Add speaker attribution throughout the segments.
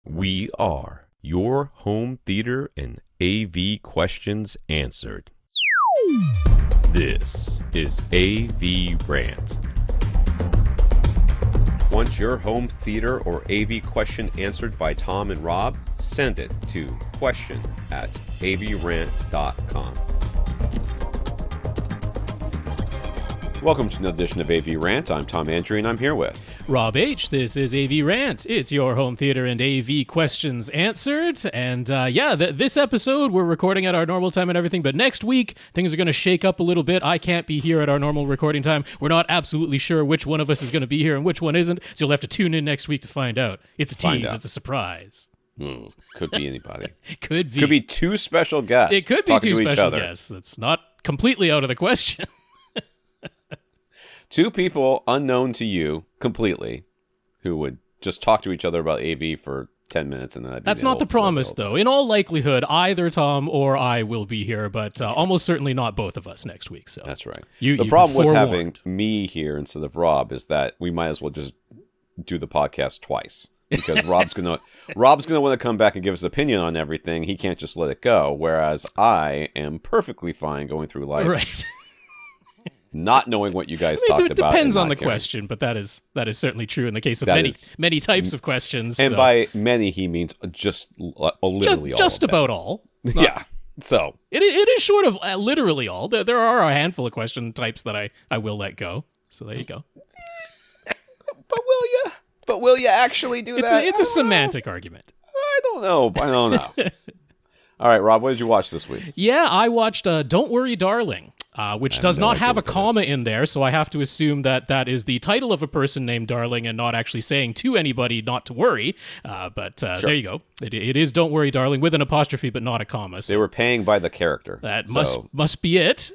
Speaker 1: We are your home theater and AV questions answered. This is AVRant. Want your home theater or AV question answered by Tom and Rob? Send it to question@avrant.com. Welcome to another edition of AVRant. I'm Tom Andrew, and I'm here with
Speaker 2: Rob H. This is AVRant. It's your home theater and AV questions answered. And this episode, we're recording at our normal time and everything, but next week, things are going to shake up a little bit. I can't be here at our normal recording time. We're not absolutely sure which one of us is going to be here and which one isn't, so you'll have to tune in next week to find out. It's a tease. It's a surprise.
Speaker 1: Could be anybody.
Speaker 2: Could be.
Speaker 1: Could be two special guests.
Speaker 2: It could be two special guests. That's not completely out of the question.
Speaker 1: Two people unknown to you completely who would just talk to each other about AV for 10 minutes. And then
Speaker 2: that's not the promise, though. In all likelihood, either Tom or I will be here, but almost certainly not both of us next week. So
Speaker 1: that's right. The problem with having me here instead of Rob is that we might as well just do the podcast twice. Because Rob's gonna want to come back and give his opinion on everything. He can't just let it go. Whereas I am perfectly fine going through life.
Speaker 2: Right.
Speaker 1: Not knowing what you guys talked about.
Speaker 2: It depends on the question, but that is certainly true in the case of many types of questions.
Speaker 1: And by many, he means just literally all.
Speaker 2: Just about all.
Speaker 1: Yeah. So
Speaker 2: it is short of literally all. There are a handful of question types that I will let go. So there you go.
Speaker 1: But will you actually do that?
Speaker 2: It's a semantic argument.
Speaker 1: I don't know. All right, Rob, what did you watch this week?
Speaker 2: Yeah, I watched Don't Worry, Darling. Which does not have a comma in there, so I have to assume that is the title of a person named Darling and not actually saying to anybody not to worry. But sure. There you go. It is Don't Worry, Darling, with an apostrophe but not a comma. So
Speaker 1: they were paying by the character.
Speaker 2: That must be it.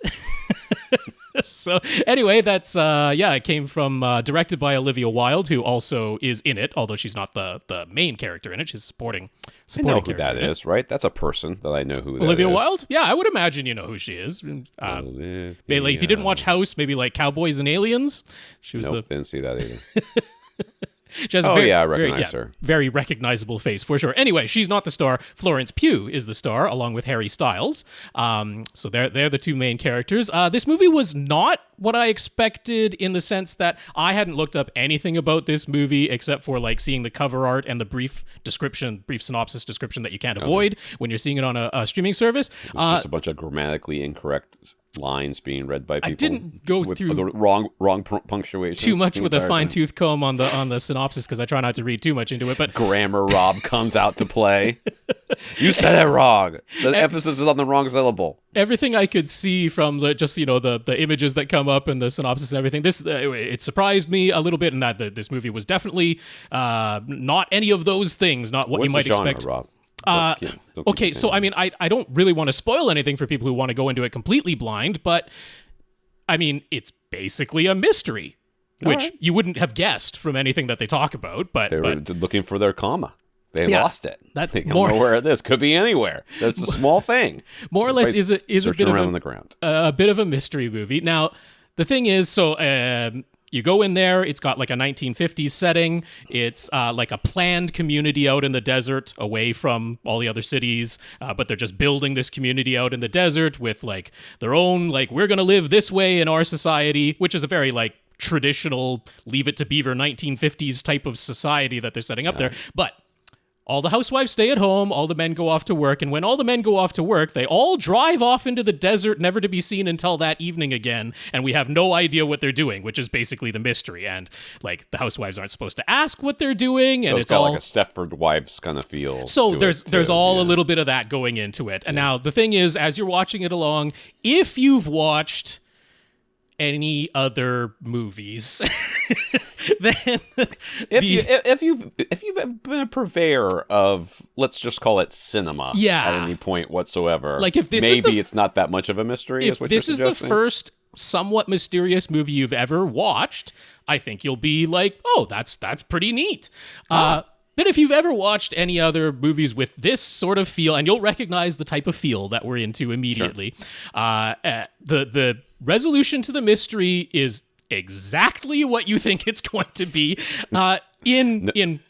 Speaker 2: So anyway, that's it came from directed by Olivia Wilde, who also is in it, although she's not the main character in it. She's supporting
Speaker 1: I know who that is, right? That's a person that I know who that is.
Speaker 2: Olivia Wilde? Yeah, I would imagine you know who she is. Maybe like if you didn't watch House, maybe like Cowboys and Aliens. She was
Speaker 1: didn't see that either.
Speaker 2: She has
Speaker 1: I recognize her.
Speaker 2: Very recognizable face, for sure. Anyway, she's not the star. Florence Pugh is the star, along with Harry Styles. So they're the two main characters. This movie was not what I expected in the sense that I hadn't looked up anything about this movie except for like seeing the cover art and the brief synopsis description that you can't avoid when you're seeing it on a streaming service.
Speaker 1: It was just a bunch of grammatically incorrect lines being read by people.
Speaker 2: I didn't go through
Speaker 1: the wrong punctuation
Speaker 2: too much with a fine-tooth comb on the synopsis because I try not to read too much into it. But
Speaker 1: grammar Rob comes out to play. You said it wrong. The emphasis is on the wrong syllable.
Speaker 2: Everything I could see from the images that come up and the synopsis and everything, it surprised me a little bit in that this movie was definitely not any of those things, not what you might expect.
Speaker 1: Rob?
Speaker 2: Okay, so I mean, I don't really want to spoil anything for people who want to go into it completely blind, but I mean, it's basically a mystery, which you wouldn't have guessed from anything that they talk about. But
Speaker 1: they were looking for their comma. They lost it. They don't know where this could be anywhere. It's a small thing.
Speaker 2: More or less, is a bit
Speaker 1: around on the ground.
Speaker 2: A bit of a mystery movie. Now, the thing is, you go in there, it's got like a 1950s setting. It's like a planned community out in the desert away from all the other cities, but they're just building this community out in the desert with like their own, like, we're going to live this way in our society, which is a very like traditional Leave It to Beaver 1950s type of society that they're setting up there. But all the housewives stay at home, all the men go off to work, and when all the men go off to work, they all drive off into the desert, never to be seen until that evening again, and we have no idea what they're doing, which is basically the mystery. And, like, the housewives aren't supposed to ask what they're doing, and
Speaker 1: so
Speaker 2: it's got
Speaker 1: all like a Stepford Wives kind of feel.
Speaker 2: So there's all a little bit of that going into it. And now, the thing is, as you're watching it along, if you've watched any other movies, then
Speaker 1: if you've been a purveyor of, let's just call it cinema, at any point whatsoever,
Speaker 2: like if this
Speaker 1: it's not that much of a mystery.
Speaker 2: If this is the first somewhat mysterious movie you've ever watched, I think you'll be like, oh, that's pretty neat. But if you've ever watched any other movies with this sort of feel, and you'll recognize the type of feel that we're into immediately, the resolution to the mystery is exactly what you think it's going to be. In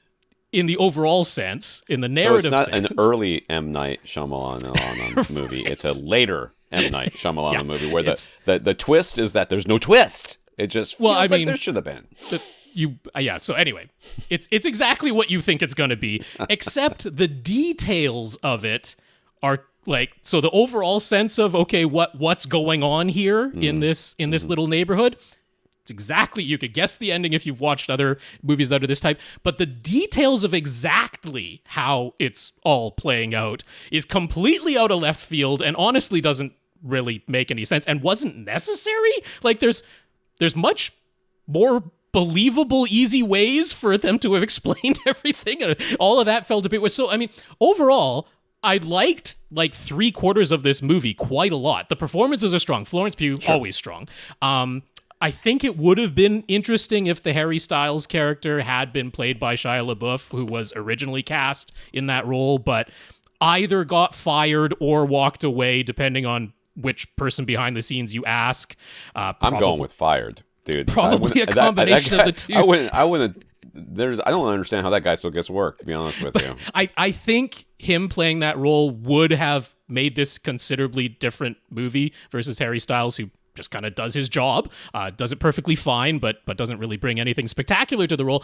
Speaker 2: in the overall sense, in the
Speaker 1: So
Speaker 2: narrative
Speaker 1: it's not
Speaker 2: sense.
Speaker 1: an early M. Night Shyamalan movie. It's a later M. Night Shyamalan movie where the twist is that there's no twist. It just feels like there should have been.
Speaker 2: So anyway, it's exactly what you think it's going to be, except the details of it are like, so the overall sense of, okay, what's going on here in this little neighborhood, it's exactly, you could guess the ending if you've watched other movies that are this type, but the details of exactly how it's all playing out is completely out of left field and honestly doesn't really make any sense and wasn't necessary. Like there's much more believable, easy ways for them to have explained everything. And all of that felt a bit... So, I mean, overall, I liked like 3/4 of this movie quite a lot. The performances are strong. Florence Pugh, always strong. I think it would have been interesting if the Harry Styles character had been played by Shia LaBeouf, who was originally cast in that role, but either got fired or walked away, depending on which person behind the scenes you ask.
Speaker 1: I'm going with fired, dude.
Speaker 2: Probably a combination of the two.
Speaker 1: I wouldn't. I don't understand how that guy still gets work, to be honest with you.
Speaker 2: I think him playing that role would have made this considerably different movie versus Harry Styles, who just kind of does his job, does it perfectly fine, but doesn't really bring anything spectacular to the role.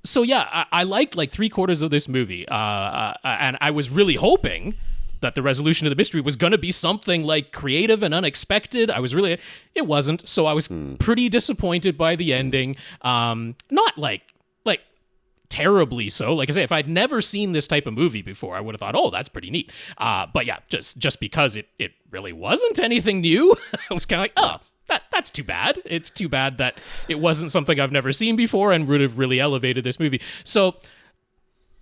Speaker 2: So yeah, I liked like 3/4 of this movie, and I was really hoping that the resolution of the mystery was going to be something like creative and unexpected. It wasn't. So I was pretty disappointed by the ending. Not like terribly so. Like I say, if I'd never seen this type of movie before, I would have thought, oh, that's pretty neat. But yeah, just because it really wasn't anything new, I was kind of like, oh, that's too bad. It's too bad that it wasn't something I've never seen before and would have really elevated this movie. So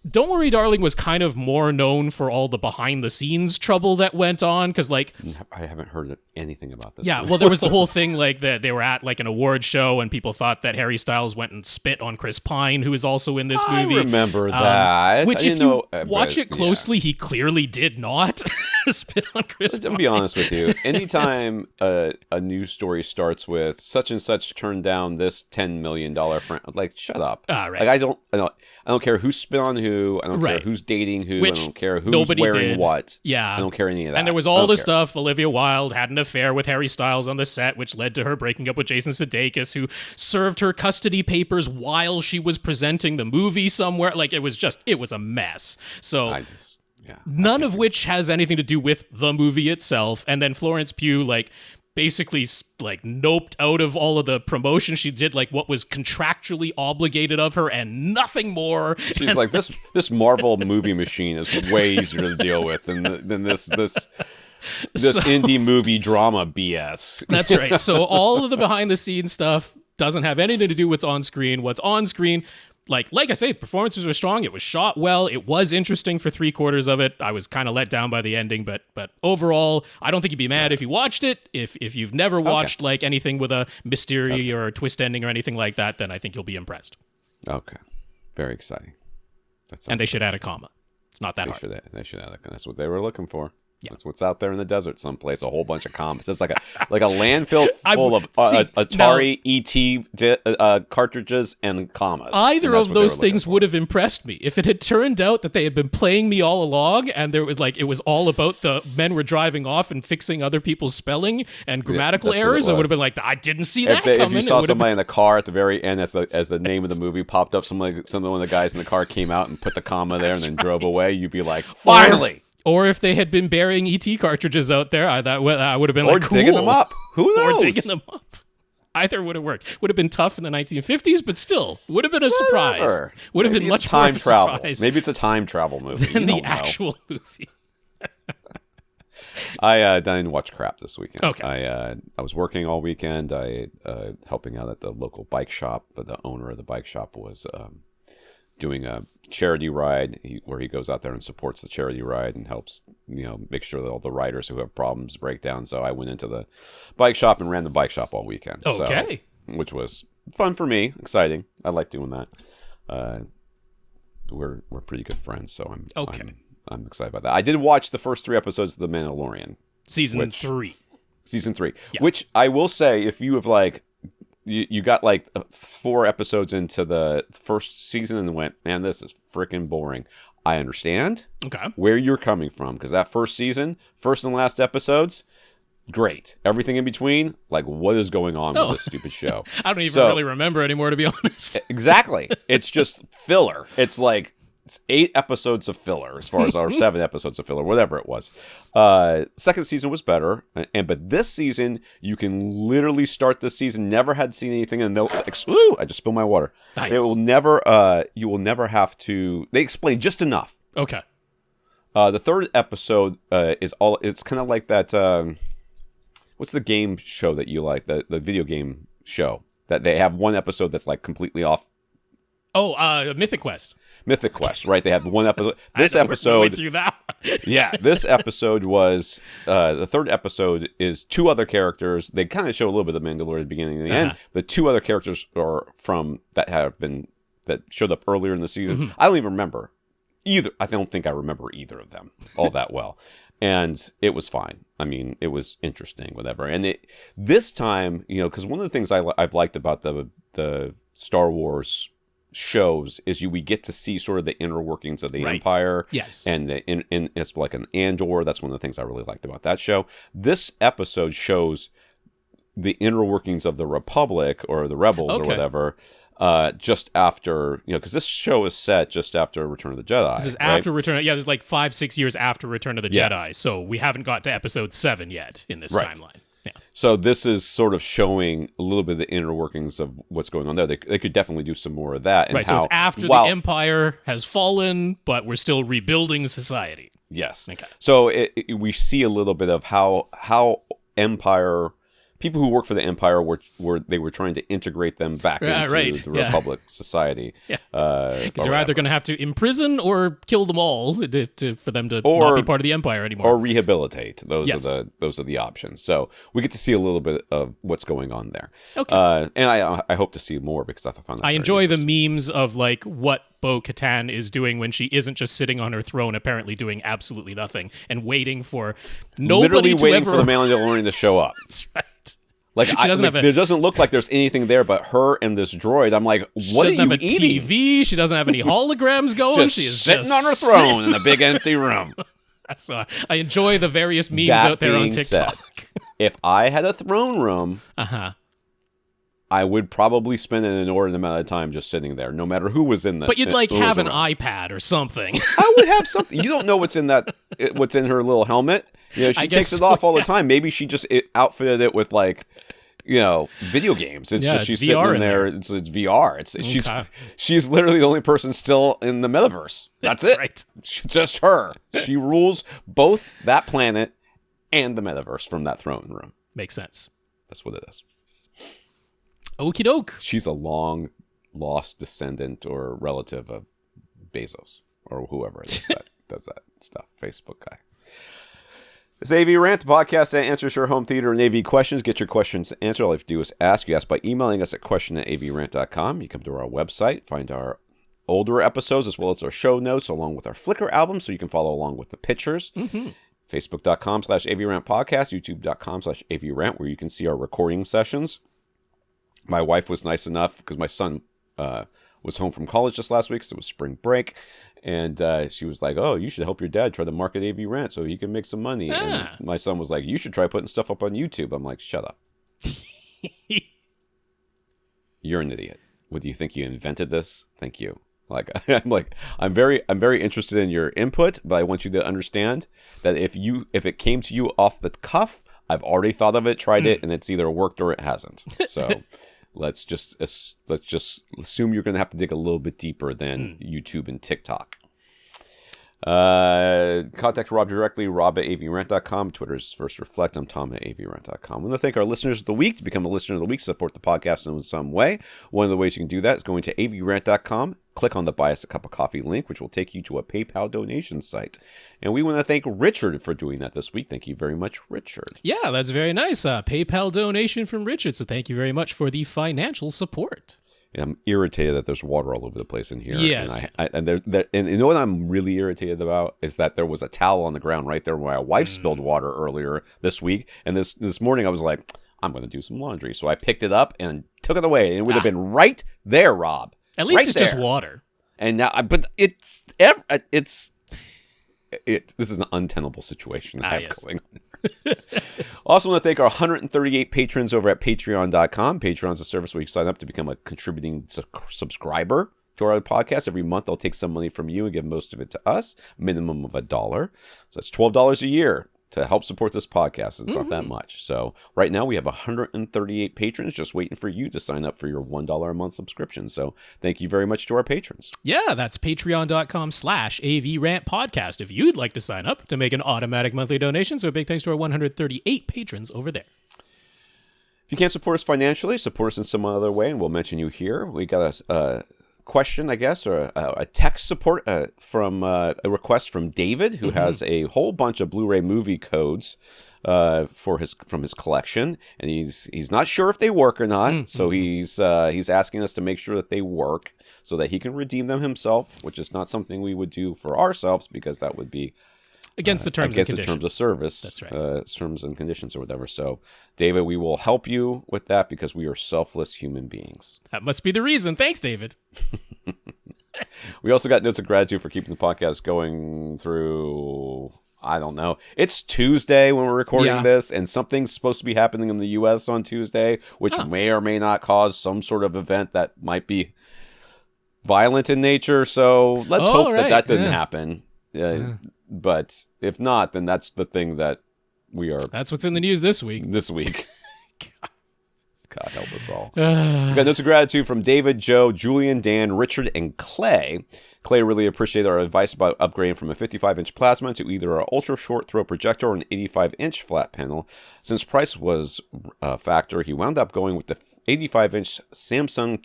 Speaker 2: Don't Worry, Darling was kind of more known for all the behind-the-scenes trouble that went on, because, like...
Speaker 1: I haven't heard anything about this.
Speaker 2: Yeah, well, there was the whole thing, like, that they were at, like, an award show, and people thought that Harry Styles went and spit on Chris Pine, who is also in this movie.
Speaker 1: I remember that.
Speaker 2: Which, if you watch it closely, he clearly did not spit on Chris Pine.
Speaker 1: To be honest with you, anytime a news story starts with such and such turned down this $10 million friend, like, shut up.
Speaker 2: Right.
Speaker 1: Like, I don't care who spit on who. I don't care who's dating who.
Speaker 2: Which
Speaker 1: I don't care who's wearing what.
Speaker 2: Yeah.
Speaker 1: I don't care any of that.
Speaker 2: And there was all the stuff. Olivia Wilde had an affair with Harry Styles on the set, which led to her breaking up with Jason Sudeikis, who served her custody papers while she was presenting the movie somewhere. Like, it was a mess. So none of which has anything to do with the movie itself. And then Florence Pugh, like, basically like noped out of all of the promotion. She did like what was contractually obligated of her and nothing more.
Speaker 1: She's like, this Marvel movie machine is way easier to deal with than this indie movie drama BS.
Speaker 2: That's right. So all of the behind the scenes stuff doesn't have anything to do with what's on screen. What's on screen, like I say, performances were strong. It was shot well. It was interesting for 3/4 of it. I was kind of let down by the ending, but overall, I don't think you'd be mad if you watched it. If you've never watched like anything with a mystery or a twist ending or anything like that, then I think you'll be impressed.
Speaker 1: Okay, very exciting.
Speaker 2: And they should add a comma. It's not that hard.
Speaker 1: They should add a comma. That's what they were looking for. Yeah. That's what's out there in the desert someplace, a whole bunch of commas. It's like a landfill full of Atari ET cartridges and commas.
Speaker 2: Either of those things would have impressed me. If it had turned out that they had been playing me all along and there was like it was all about the men were driving off and fixing other people's spelling and grammatical errors, I would have been like, I didn't see that coming.
Speaker 1: If you saw somebody in the car at the very end as the name of the movie popped up, some of the guys in the car came out and put the comma there and then drove away, you'd be like, finally!
Speaker 2: Or if they had been burying ET cartridges out there, I would have been like, cool.
Speaker 1: Or digging them up. Who knows?
Speaker 2: Or digging them up. Either would have worked. Would have been tough in the 1950s, but still, would have been a surprise. Would have been much more of a surprise.
Speaker 1: Maybe it's a time travel movie.
Speaker 2: Than the actual movie.
Speaker 1: I didn't watch crap this weekend.
Speaker 2: Okay.
Speaker 1: I was working all weekend. I helping out at the local bike shop, but the owner of the bike shop was doing a charity ride where he goes out there and supports the charity ride and helps make sure that all the riders who have problems break down. So I went into the bike shop and ran the bike shop all weekend.
Speaker 2: Okay.
Speaker 1: Which was fun for me, exciting. I like doing that. We're pretty good friends, so I'm excited about that. I did watch the first 3 episodes of The Mandalorian.
Speaker 2: Season 3.
Speaker 1: Season 3.
Speaker 2: Yeah.
Speaker 1: Which I will say, if you have you got like 4 episodes into the first season and went, man, this is freaking boring. I understand where you're coming from, because that first season, first and last episodes, great. Everything in between, like, what is going on with this stupid show?
Speaker 2: I don't even really remember anymore, to be honest.
Speaker 1: Exactly. It's just filler. It's like it's 8 episodes of filler, as far as our 7 episodes of filler, whatever it was. Second season was better, but this season you can literally start this season. Never had seen anything, and they'll I just spilled my water.
Speaker 2: Nice.
Speaker 1: It will never. You will never have to. They explain just enough.
Speaker 2: Okay.
Speaker 1: The third episode is all. It's kind of like that. What's the game show that you like? The video game show that they have one episode that's like completely off.
Speaker 2: Oh, Mythic Quest.
Speaker 1: Mythic Quest, right? They have one episode. This episode, yeah, this episode was the third episode is 2 other characters. They kind of show a little bit of Mandalorian at the beginning and the end, but 2 other characters are from that showed up earlier in the season. I don't even remember either. I don't think I remember either of them all that well, and it was fine. I mean, it was interesting, whatever. And this time, because one of the things I've liked about the Star Wars shows is we get to see sort of the inner workings of the Empire.
Speaker 2: Yes.
Speaker 1: And it's like an Andor. That's one of the things I really liked about that show. This episode shows the inner workings of the Republic or the Rebels or whatever, just after, because this show is set just after Return of the Jedi.
Speaker 2: This is after Return of, this is like 5-6 years after Return of the Jedi. So we haven't got to episode 7 yet in this timeline. Yeah.
Speaker 1: So this is sort of showing a little bit of the inner workings of what's going on there. They could definitely do some more of that. And
Speaker 2: so it's after the Empire has fallen, but we're still rebuilding society.
Speaker 1: Yes.
Speaker 2: Okay.
Speaker 1: So we see a little bit of how Empire, people who work for the Empire they were trying to integrate them back into the Republic society. Yeah.
Speaker 2: Because you're either going to have to imprison or kill them all for them to not be part of the Empire anymore,
Speaker 1: or rehabilitate. Those are the options. So we get to see a little bit of what's going on there. Okay. And I hope to see more, because I found that
Speaker 2: I enjoy the memes of like what Bo-Katan is doing when she isn't just sitting on her throne, apparently doing absolutely nothing and waiting for nobody
Speaker 1: for the Mandalorian to show up.
Speaker 2: That's right.
Speaker 1: Like, there doesn't look like there's anything there but her and this droid. I'm like, what are you eating?
Speaker 2: She doesn't have a TV. She doesn't have any holograms going.
Speaker 1: She is sitting on her throne in a big empty room.
Speaker 2: That's I enjoy the various memes out there on TikTok.
Speaker 1: Said, if I had a throne room, I would probably spend an inordinate amount of time just sitting there, no matter who was in the.
Speaker 2: But you'd have an iPad or something.
Speaker 1: I would have something. You don't know what's in her little helmet. She takes it off all the time. Maybe she just outfitted it with like, video games. It's just she's VR sitting in there. It's VR. She's literally the only person still in the metaverse. That's it. Right. Just her. She rules both that planet and the metaverse from that throne room.
Speaker 2: Makes sense.
Speaker 1: That's what it is.
Speaker 2: Okie doke.
Speaker 1: She's a long lost descendant or relative of Bezos or whoever it is that does that stuff. Facebook guy. It's AVRant, the podcast that answers your home theater and AV questions. Get your questions answered. All you have to do is ask. You ask by emailing us at question@avrant.com. You come to our website, find our older episodes as well as our show notes along with our Flickr album so you can follow along with the pictures. Facebook.com/AVRant podcast, YouTube.com/AVRant, where you can see our recording sessions. My wife was nice enough, because my son was home from college just last week, so it was spring break. And she was like, oh, you should help your dad try to market AVRant so he can make some money. And my son was like, you should try putting stuff up on YouTube. I'm like, shut up. You're an idiot. What do you think, you invented this? Thank you. I'm very interested in your input, but I want you to understand that if it came to you off the cuff, I've already thought of it, tried it, and it's either worked or it hasn't. So let's just assume you're going to have to dig a little bit deeper than YouTube and TikTok. Contact Rob directly, rob@avrant.com. Twitter's First Reflect. I'm Tom at avrant.com. I want to thank our listeners of the week. To become a listener of the week, support the podcast in some way. One of the ways you can do that is going to avrant.com. Click on the Buy Us a Cup of Coffee link, which will take you to a PayPal donation site. And we want to thank Richard for doing that this week. Thank you very much, Richard.
Speaker 2: Yeah, that's very nice. PayPal donation from Richard. So thank you very much for the financial support.
Speaker 1: And I'm irritated that there's water all over the place in here.
Speaker 2: Yes.
Speaker 1: And you know what I'm really irritated about is that there was a towel on the ground right there where my wife spilled water earlier this week. And this morning I was like, I'm going to do some laundry. So I picked it up and took it away. And it would have been right there, Rob.
Speaker 2: At least
Speaker 1: right
Speaker 2: it's
Speaker 1: there.
Speaker 2: just water.
Speaker 1: And now, but this is an untenable situation I have going. Also want to thank our 138 patrons over at patreon.com. Patreon's a service where you sign up to become a contributing subscriber to our podcast. Every month they'll take some money from you and give most of it to us, minimum of $1. So that's $12 a year to help support this podcast. It's not that much. So right now we have 138 patrons just waiting for you to sign up for your $1 a month subscription. So thank you very much to our patrons.
Speaker 2: Yeah, that's patreon.com/AVRant podcast if you'd like to sign up to make an automatic monthly donation. So a big thanks to our 138 patrons over there.
Speaker 1: If you can't support us financially, support us in some other way, and we'll mention you here. We got a question, I guess, or a text support from a request from David, who has a whole bunch of Blu-ray movie codes from his collection, and he's not sure if they work or not. So he's asking us to make sure that they work so that he can redeem them himself, which is not something we would do for ourselves because that would be
Speaker 2: against the terms and conditions.
Speaker 1: The terms of service.
Speaker 2: That's right.
Speaker 1: Terms and conditions or whatever. So, David, we will help you with that because we are selfless human beings.
Speaker 2: That must be the reason. Thanks, David.
Speaker 1: We also got notes of gratitude for keeping the podcast going through, I don't know. It's Tuesday when we're recording this, and something's supposed to be happening in the U.S. on Tuesday, which may or may not cause some sort of event that might violent in nature. So let's hope that didn't happen. But if not, then that's the thing that we are.
Speaker 2: That's what's in the news this week.
Speaker 1: God help us all. We got notes of gratitude from David, Joe, Julian, Dan, Richard, and Klay. Klay really appreciated our advice about upgrading from a 55-inch plasma to either an ultra short throw projector or an 85-inch flat panel. Since price was a factor, he wound up going with the 85-inch Samsung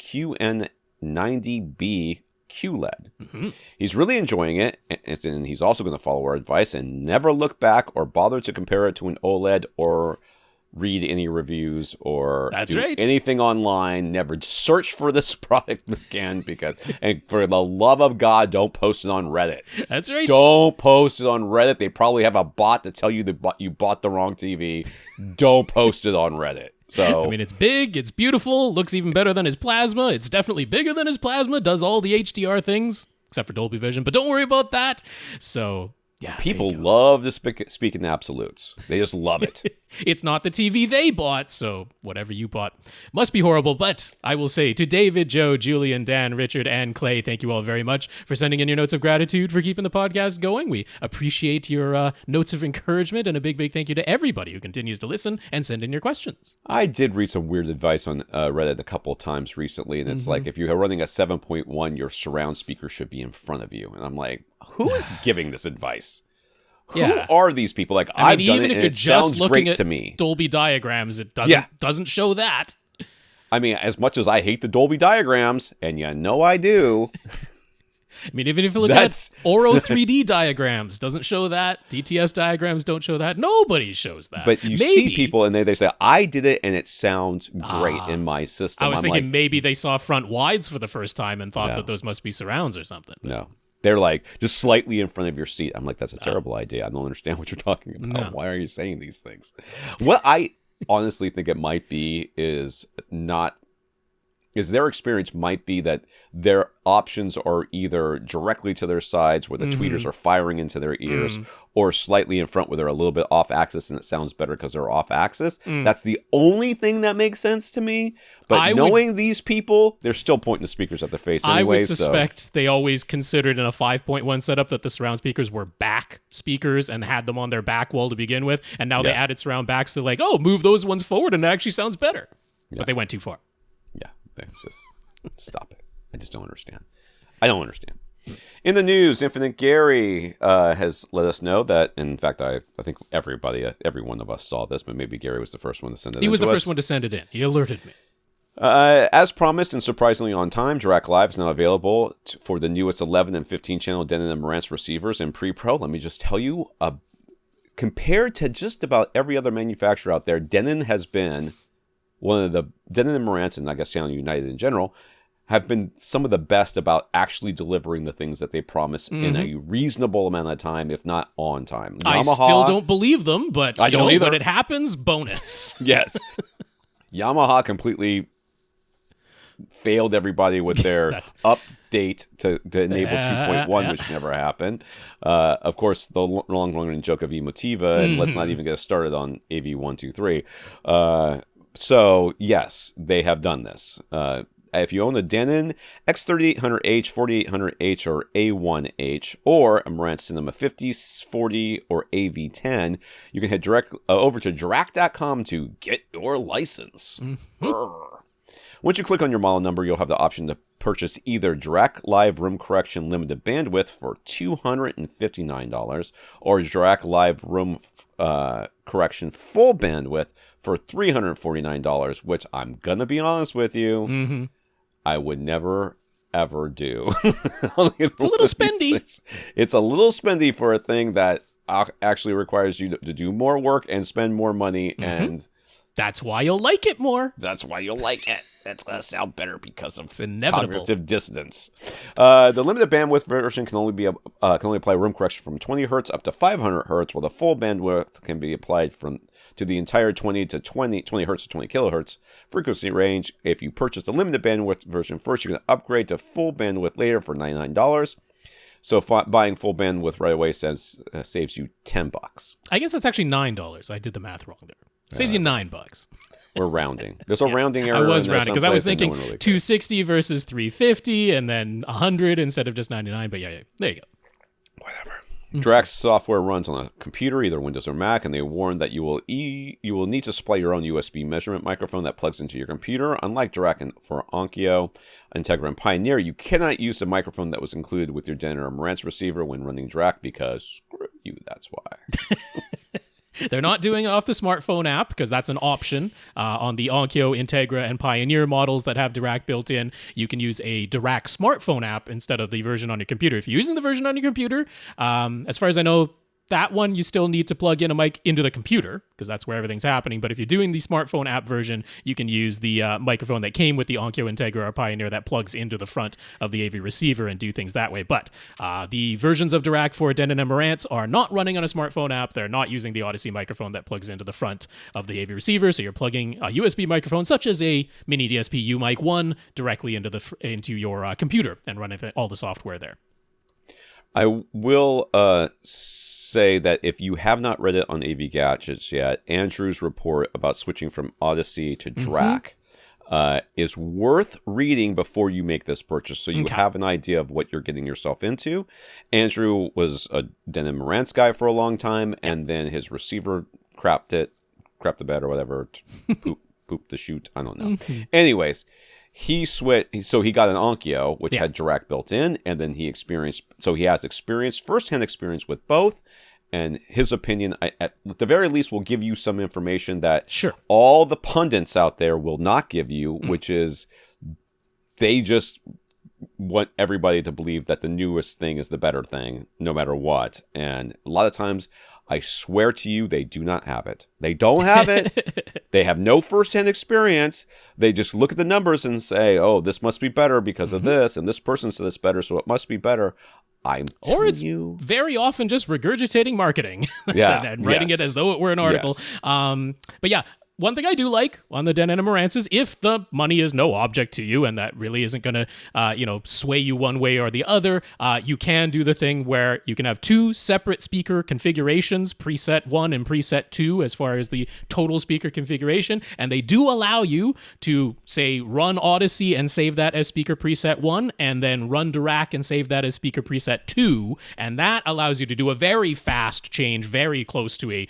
Speaker 1: QN90B QLED. He's really enjoying it, and he's also going to follow our advice and never look back or bother to compare it to an OLED or read any reviews or anything online. Never search for this product again and for the love of God, don't post it on Reddit.
Speaker 2: That's right.
Speaker 1: Don't post it on Reddit. They probably have a bot to tell you that you bought the wrong TV. Don't post it on Reddit. So,
Speaker 2: I mean, it's big, it's beautiful, looks even better than his plasma. It's definitely bigger than his plasma, does all the HDR things, except for Dolby Vision, but don't worry about that. So, yeah.
Speaker 1: People love to speak in absolutes. They just love it.
Speaker 2: It's not the TV they bought, so whatever you bought must be horrible. But I will say to David, Joe, Julian, Dan, Richard, and Klay, thank you all very much for sending in your notes of gratitude for keeping the podcast going. We appreciate your notes of encouragement, and a big, big thank you to everybody who continues to listen and send in your questions.
Speaker 1: I did read some weird advice on Reddit a couple of times recently, and it's like if you're running a 7.1, your surround speaker should be in front of you. And I'm like, who is giving this advice? Who are these people? Like,
Speaker 2: I
Speaker 1: I've
Speaker 2: mean,
Speaker 1: done
Speaker 2: even
Speaker 1: it,
Speaker 2: if
Speaker 1: and
Speaker 2: you're
Speaker 1: it
Speaker 2: just
Speaker 1: sounds
Speaker 2: looking
Speaker 1: great
Speaker 2: at
Speaker 1: to me.
Speaker 2: Dolby diagrams, it doesn't show that.
Speaker 1: I mean, as much as I hate the Dolby diagrams, and you know I do.
Speaker 2: I mean, even if you look at Oro 3D diagrams, doesn't show that. DTS diagrams don't show that. Nobody shows that.
Speaker 1: But you see people, and they say, I did it, and it sounds great in my system.
Speaker 2: I was thinking maybe they saw front wides for the first time and thought that those must be surrounds or something.
Speaker 1: No. They're like, just slightly in front of your seat. I'm like, that's a terrible idea. I don't understand what you're talking about. No. Why are you saying these things? What I honestly think it might be is their experience might be that their options are either directly to their sides where the tweeters are firing into their ears or slightly in front where they're a little bit off axis and it sounds better because they're off axis. That's the only thing that makes sense to me. But knowing these people, they're still pointing the speakers at their face anyway.
Speaker 2: I would suspect they always considered in a 5.1 setup that the surround speakers were back speakers and had them on their back wall to begin with. And now they added surround backs to like, move those ones forward and it actually sounds better. But they went too far.
Speaker 1: Yeah, just stop it. I just don't understand. I don't understand. In the news, Infinite Gary has let us know that, in fact, I think every one of us saw this, but maybe Gary was the first one to send it in.
Speaker 2: He was the first one to send it in. He alerted me.
Speaker 1: As promised and surprisingly on time, Dirac Live is now available for the newest 11 and 15 channel Denon Marantz receivers in pre-pro. Let me just tell you, compared to just about every other manufacturer out there, Denon has been one of the Denon and Marantz, and I guess Sound United in general, have been some of the best about actually delivering the things that they promise in a reasonable amount of time, if not on time.
Speaker 2: I still don't believe them, but when it happens, bonus.
Speaker 1: Yes. Yamaha completely failed everybody with their update to enable 2.1, which never happened. Of course, the long-running joke of Emotiva, and let's not even get started on AV123. So, yes, they have done this. If you own a Denon X3800H, 4800H, or A1H, or a Marantz Cinema 50, 40, or AV10, you can head over to Dirac.com to get your license. Once you click on your model number, you'll have the option to purchase either Dirac Live Room Correction Limited Bandwidth for $259 or Dirac Live Room Correction Full Bandwidth for $349, which I'm going to be honest with you, I would never, ever do.
Speaker 2: It's a little spendy.
Speaker 1: It's a little spendy for a thing that actually requires you to do more work and spend more money, and
Speaker 2: that's why you'll like it more.
Speaker 1: That's why you'll like it. That's going to sound better because of
Speaker 2: it's inevitable.
Speaker 1: Cognitive dissonance. The limited bandwidth version can only apply room correction from 20 hertz up to 500 hertz, while the full bandwidth can be applied to the entire 20 hertz to 20 kilohertz frequency range. If you purchase the limited bandwidth version first, you can upgrade to full bandwidth later for $99. So buying full bandwidth right away saves you $10.
Speaker 2: I guess that's actually $9. I did the math wrong there. Saves you $9.
Speaker 1: We're rounding. There's a rounding error.
Speaker 2: I was rounding because I was thinking
Speaker 1: really
Speaker 2: 260 versus 350 and then 100 instead of just 99. But yeah, there you go.
Speaker 1: Whatever. Dirac's software runs on a computer, either Windows or Mac, and they warn that you will need to supply your own USB measurement microphone that plugs into your computer. Unlike Dirac and for Onkyo, Integra, and Pioneer, you cannot use the microphone that was included with your Denon Marantz receiver when running Dirac because screw you, that's why.
Speaker 2: They're not doing it off the smartphone app because that's an option. On the Onkyo, Integra, and Pioneer models that have Dirac built in, you can use a Dirac smartphone app instead of the version on your computer. If you're using the version on your computer, as far as I know, that one you still need to plug in a mic into the computer because that's where everything's happening. But if you're doing the smartphone app version, you can use the microphone that came with the Onkyo, Integra, or Pioneer that plugs into the front of the AV receiver and do things that way. But the versions of Dirac for Denon and Marantz are not running on a smartphone app. They're not using the Audyssey microphone that plugs into the front of the AV receiver. So you're plugging a USB microphone, such as a mini DSP U-Mic 1, directly into your computer and running all the software there.
Speaker 1: I will say that if you have not read it on AV Gadgets yet, Andrew's report about switching from Audyssey to Dirac is worth reading before you make this purchase, so you have an idea of what you're getting yourself into. Andrew was a Denon Marantz guy for a long time, and then his receiver crapped the bed or whatever, pooped the chute, I don't know. Anyways, he switched, so he got an Onkyo, which had Dirac built in, and then he has firsthand experience with both, and his opinion, at the very least, will give you some information that all the pundits out there will not give you, which is they just want everybody to believe that the newest thing is the better thing, no matter what. And a lot of times, I swear to you, they do not have it. They don't have it. They have no firsthand experience. They just look at the numbers and say, oh, this must be better because of this, and this person said it's better, so it must be better. I'm telling you.
Speaker 2: Very often just regurgitating marketing and writing it as though it were an article. But yeah, one thing I do like on the Denon and Marantz's, if the money is no object to you and that really isn't going to, sway you one way or the other, you can do the thing where you can have two separate speaker configurations, preset 1 and preset 2, as far as the total speaker configuration. And they do allow you to, say, run Audyssey and save that as speaker preset 1, and then run Dirac and save that as speaker preset 2. And that allows you to do a very fast change, very close to a,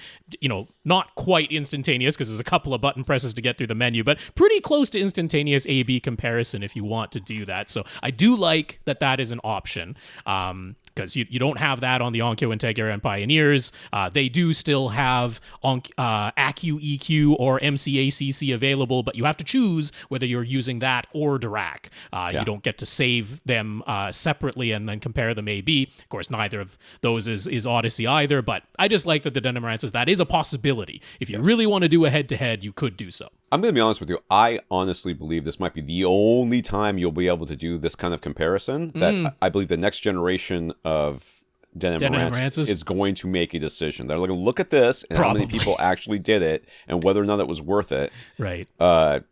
Speaker 2: not quite instantaneous, because there's a couple of button presses to get through the menu, but pretty close to instantaneous A/B comparison if you want to do that. So I do like that is an option. Because you don't have that on the Onkyo, Integra, and Pioneers. They do still have Acu-EQ or MCACC available, but you have to choose whether you're using that or Dirac. You don't get to save them separately and then compare them A/B. Of course, neither of those is Audyssey either, but I just like that the Denon Marantz says that is a possibility. If you really want to do a head-to-head, you could do so.
Speaker 1: I'm going to be honest with you. I honestly believe this might be the only time you'll be able to do this kind of comparison. That I believe the next generation of Denon
Speaker 2: Denon
Speaker 1: Marantz
Speaker 2: Marantz
Speaker 1: is going to make a decision. They're going to look at this and how many people actually did it and whether or not it was worth it.
Speaker 2: Right.
Speaker 1: And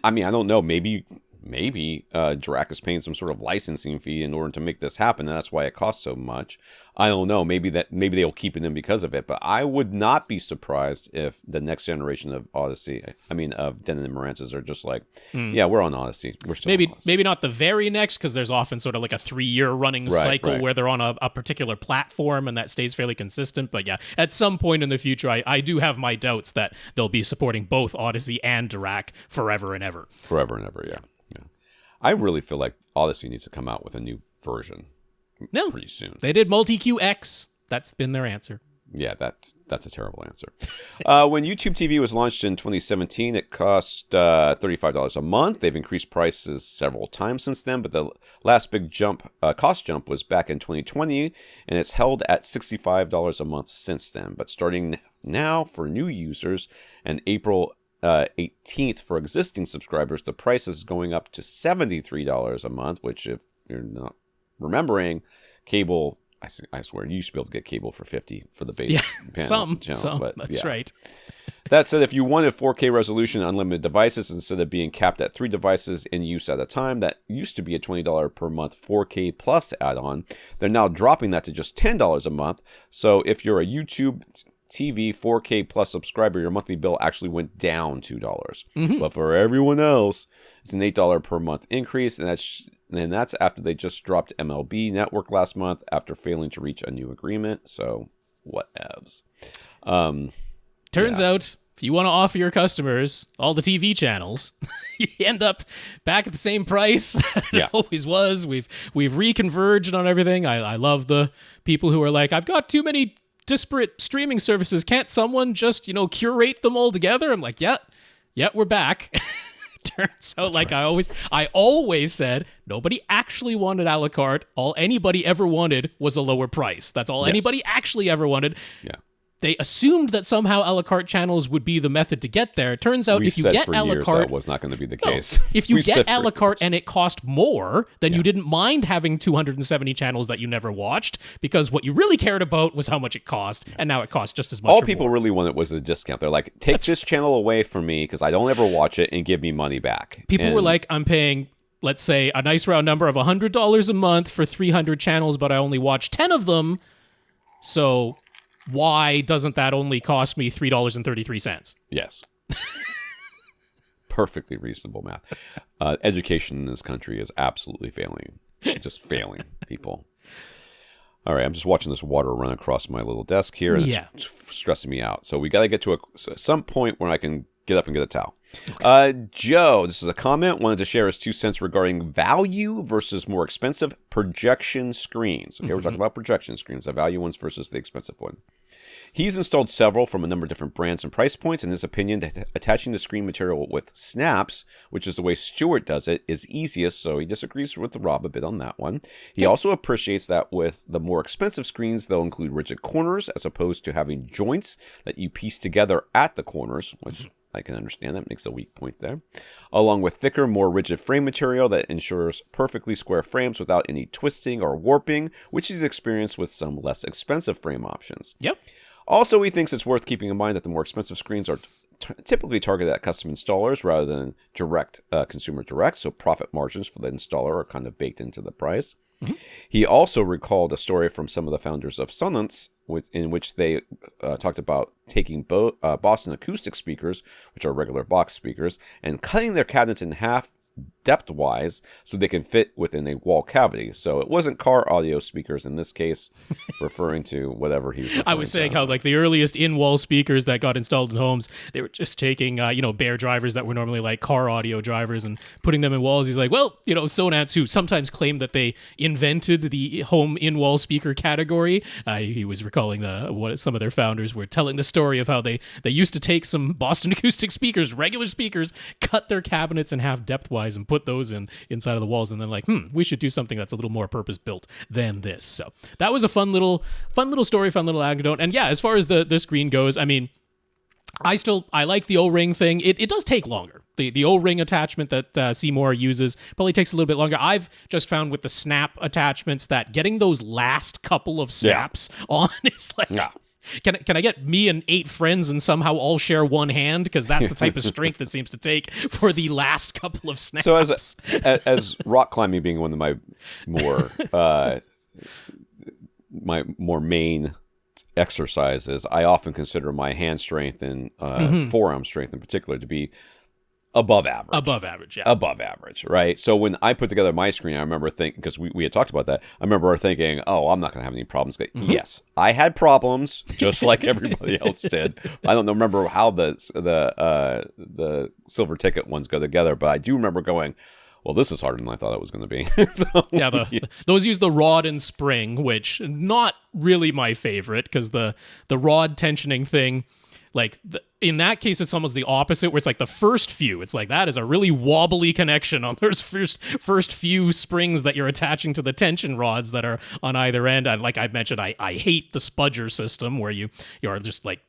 Speaker 1: I mean, I don't know. Maybe Dirac is paying some sort of licensing fee in order to make this happen, and that's why it costs so much. I don't know. Maybe they'll keep it in because of it. But I would not be surprised if the next generation of of Denon Marantz's are just like, yeah, we're on Audyssey. We're still on Audyssey.
Speaker 2: Maybe not the very next, because there's often sort of like a 3-year running cycle where they're on a particular platform and that stays fairly consistent. But yeah, at some point in the future, I do have my doubts that they'll be supporting both Audyssey and Dirac forever and ever.
Speaker 1: Forever and ever, yeah. I really feel like Audyssey needs to come out with a new version pretty soon.
Speaker 2: They did Multi-QX. That's been their answer.
Speaker 1: Yeah, that's a terrible answer. When YouTube TV was launched in 2017, it cost $35 a month. They've increased prices several times since then, but the last big cost jump was back in 2020, and it's held at $65 a month since then. But starting now for new users and April 18th for existing subscribers, the price is going up to $73 a month, which, if you're not remembering, cable, I swear, you used to be able to get cable for $50 for the basic channel. But
Speaker 2: that's right.
Speaker 1: That said, if you wanted 4K resolution unlimited devices instead of being capped at 3 devices in use at a time, that used to be a $20 per month 4K plus add-on. They're now dropping that to just $10 a month. So if you're a YouTube TV 4K plus subscriber, your monthly bill actually went down $2. Mm-hmm. But for everyone else, it's an $8 per month increase, and that's after they just dropped MLB Network last month after failing to reach a new agreement. So whatevs.
Speaker 2: Turns out, if you want to offer your customers all the TV channels, you end up back at the same price it always was. We've reconverged on everything. I love the people who are like, I've got too many disparate streaming services. Can't someone just, curate them all together? I'm like, yeah, we're back. Turns out, I always said, nobody actually wanted a la carte. All anybody ever wanted was a lower price. That's all anybody actually ever wanted. Yeah. They assumed that somehow a la carte channels would be the method to get there. It turns out if you get a la carte,
Speaker 1: that was not going to be the case.
Speaker 2: If you get a la carte and it cost more, then you didn't mind having 270 channels that you never watched, because what you really cared about was how much it cost, and now it costs just as much.
Speaker 1: All people really wanted was a discount. They're like, take this channel away from me because I don't ever watch it, and give me money back.
Speaker 2: People were like, I'm paying, let's say, a nice round number of $100 a month for 300 channels, but I only watch 10 of them, so why doesn't that only cost me $3.33?
Speaker 1: Yes. Perfectly reasonable math. Education in this country is absolutely failing. Just failing people. All right, I'm just watching this water run across my little desk here, and it's stressing me out. So we got to get to some point where I can get up and get a towel. Okay. Joe, this is a comment, wanted to share his 2 cents regarding value versus more expensive projection screens. Okay, we're talking about projection screens, the value ones versus the expensive one. He's installed several from a number of different brands and price points. In his opinion, attaching the screen material with snaps, which is the way Stuart does it, is easiest, so he disagrees with Rob a bit on that one. He also appreciates that with the more expensive screens, they'll include rigid corners as opposed to having joints that you piece together at the corners, which I can understand. That makes a weak point there. Along with thicker, more rigid frame material that ensures perfectly square frames without any twisting or warping, which he's experienced with some less expensive frame options.
Speaker 2: Yep.
Speaker 1: Also, he thinks it's worth keeping in mind that the more expensive screens are typically targeted at custom installers rather than direct consumer direct, so profit margins for the installer are kind of baked into the price. Mm-hmm. He also recalled a story from some of the founders of Sonance, in which they talked about taking Boston Acoustic speakers, which are regular box speakers, and cutting their cabinets in half depth-wise so they can fit within a wall cavity. So it wasn't car audio speakers in this case, referring to whatever he was referring to.
Speaker 2: I was saying how the earliest in-wall speakers that got installed in homes, they were just taking bare drivers that were normally like car audio drivers and putting them in walls. He's like, well, Sonance, who sometimes claimed that they invented the home in-wall speaker category, he was recalling what some of their founders were telling the story of how they used to take some Boston Acoustic speakers, regular speakers, cut their cabinets in half depth-wise and put those inside of the walls, and then we should do something that's a little more purpose-built than this. So that was a fun little story, fun little anecdote. And yeah, as far as the screen goes, I mean, I like the O-ring thing. It does take longer. The O-ring attachment that Seymour uses probably takes a little bit longer. I've just found with the snap attachments that getting those last couple of snaps on is like...
Speaker 1: Yeah.
Speaker 2: Can I get me and 8 friends and somehow all share one hand? Because that's the type of strength it seems to take for the last couple of snaps.
Speaker 1: So as rock climbing being one of my more main exercises, I often consider my hand strength and forearm strength in particular to be above average.
Speaker 2: Above average, yeah.
Speaker 1: Above average, right? So when I put together my screen, I remember thinking, because we had talked about that, I remember thinking, oh, I'm not going to have any problems. Yes, I had problems, just like everybody else did. I don't remember how the silver ticket ones go together, but I do remember going, well, this is harder than I thought it was going to be.
Speaker 2: Those use the rod and spring, which not really my favorite, because the rod tensioning thing, like in that case, it's almost the opposite, where it's like the first few, it's like that is a really wobbly connection on those first few springs that you're attaching to the tension rods that are on either end. And like I mentioned, I hate the spudger system where you are just like